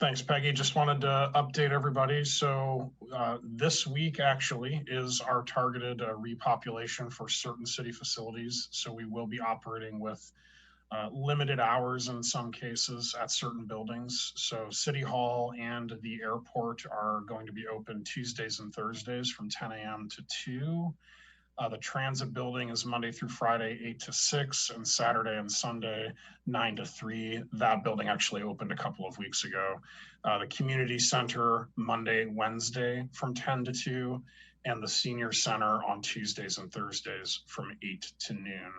[SPEAKER 14] Thanks, Peggy. Just wanted to update everybody. So this week actually is our targeted repopulation for certain city facilities. So we will be operating with limited hours in some cases at certain buildings. So City Hall and the airport are going to be open Tuesdays and Thursdays from 10 a.m. to 2. The transit building is Monday through Friday, 8 to 6, and Saturday and Sunday, 9 to 3. That building actually opened a couple of weeks ago. The community center, Monday, Wednesday from 10 to 2, and the senior center on Tuesdays and Thursdays from 8 to noon.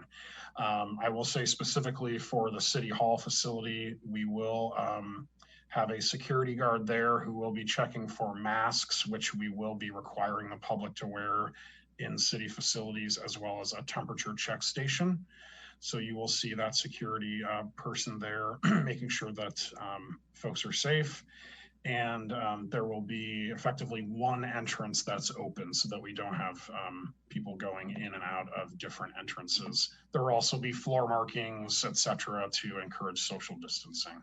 [SPEAKER 14] I will say specifically for the City Hall facility, we will have a security guard there who will be checking for masks, which we will be requiring the public to wear in city facilities, as well as a temperature check station. So you will see that security person there making sure that folks are safe. And there will be effectively one entrance that's open so that we don't have people going in and out of different entrances. There will also be floor markings, et cetera, to encourage social distancing.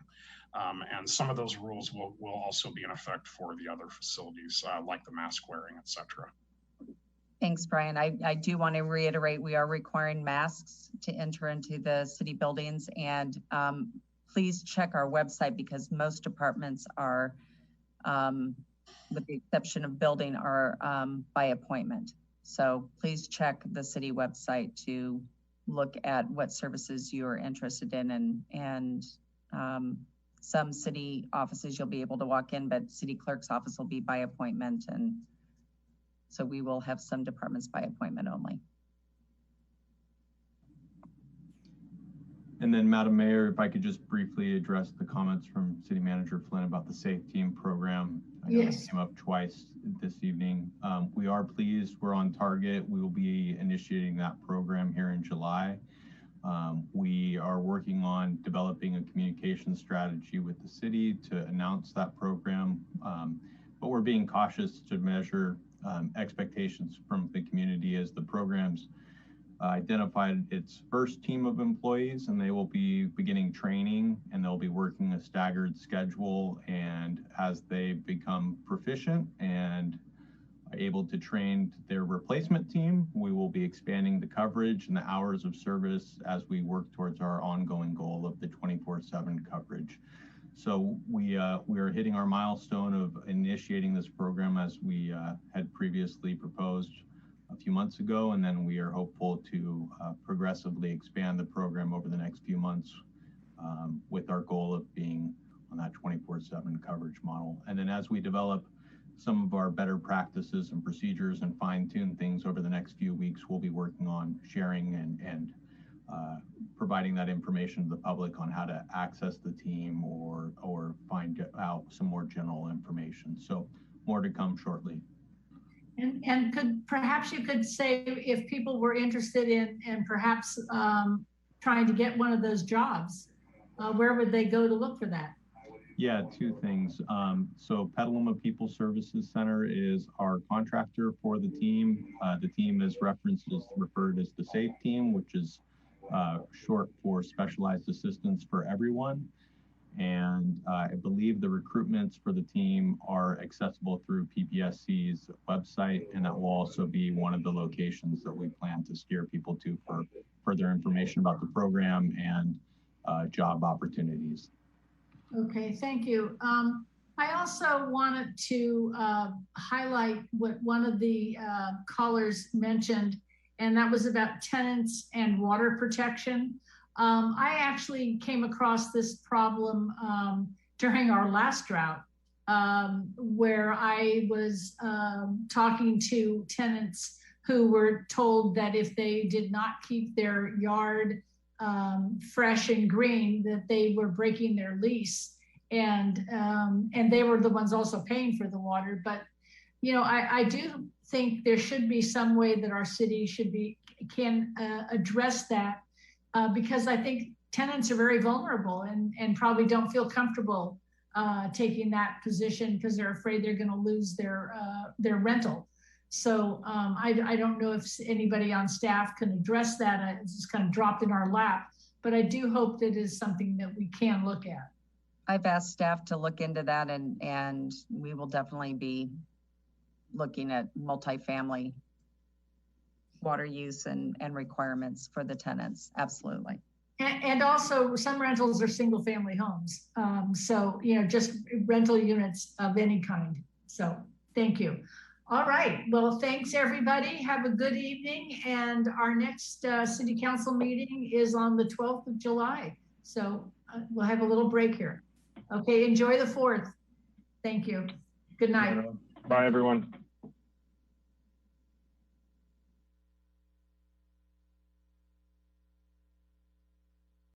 [SPEAKER 14] And some of those rules will also be in effect for the other facilities, like the mask wearing, et cetera.
[SPEAKER 6] Thanks, Brian. I do want to reiterate, we are requiring masks to enter into the city buildings, and please check our website because most departments are, with the exception of building, are by appointment. So please check the city website to look at what services you're interested in, and some city offices you'll be able to walk in, but city clerk's office will be by appointment, and so we will have some departments by appointment only.
[SPEAKER 13] And then, Madam Mayor, if I could just briefly address the comments from City Manager Flynn about the Safe Team program. I know it came up twice this evening. We are pleased, we're on target. We will be initiating that program here in July. We are working on developing a communication strategy with the city to announce that program, but we're being cautious to measure expectations from the community as the program's identified its first team of employees, and they will be beginning training, and they'll be working a staggered schedule. And as they become proficient and able to train their replacement team, we will be expanding the coverage and the hours of service as we work towards our ongoing goal of the 24/7 coverage. So we are hitting our milestone of initiating this program as we had previously proposed a few months ago, and then we are hopeful to progressively expand the program over the next few months with our goal of being on that 24/7 coverage model. And then as we develop some of our better practices and procedures and fine-tune things over the next few weeks, we'll be working on sharing and providing that information to the public on how to access the team or find out some more general information. So more to come shortly.
[SPEAKER 2] And perhaps you could say if people were interested in perhaps trying to get one of those jobs, where would they go to look for that?
[SPEAKER 13] Yeah, two things. So Petaluma People Services Center is our contractor for the team. The team is referred as the SAFE team, which is short for Specialized Assistance for Everyone. And I believe the recruitments for the team are accessible through PPSC's website, and that will also be one of the locations that we plan to steer people to for further information about the program and job opportunities.
[SPEAKER 2] Okay, thank you. I also wanted to highlight what one of the callers mentioned, and that was about tenants and water protection. I actually came across this problem during our last drought, where I was talking to tenants who were told that if they did not keep their yard fresh and green, that they were breaking their lease, and they were the ones also paying for the water. But you know, I do think there should be some way that our city can address that. Because I think tenants are very vulnerable and probably don't feel comfortable taking that position because they're afraid they're going to lose their rental. So I don't know if anybody on staff can address that. It's just kind of dropped in our lap, but I do hope that is something that we can look at.
[SPEAKER 6] I've asked staff to look into that, and we will definitely be looking at multifamily water use and requirements for the tenants. Absolutely.
[SPEAKER 2] And also some rentals are single family homes. So, you know, just rental units of any kind. So thank you. All right. Well, thanks everybody. Have a good evening. And our next city council meeting is on the 12th of July. So we'll have a little break here. Okay. Enjoy the 4th. Thank you. Good night.
[SPEAKER 7] Bye, everyone.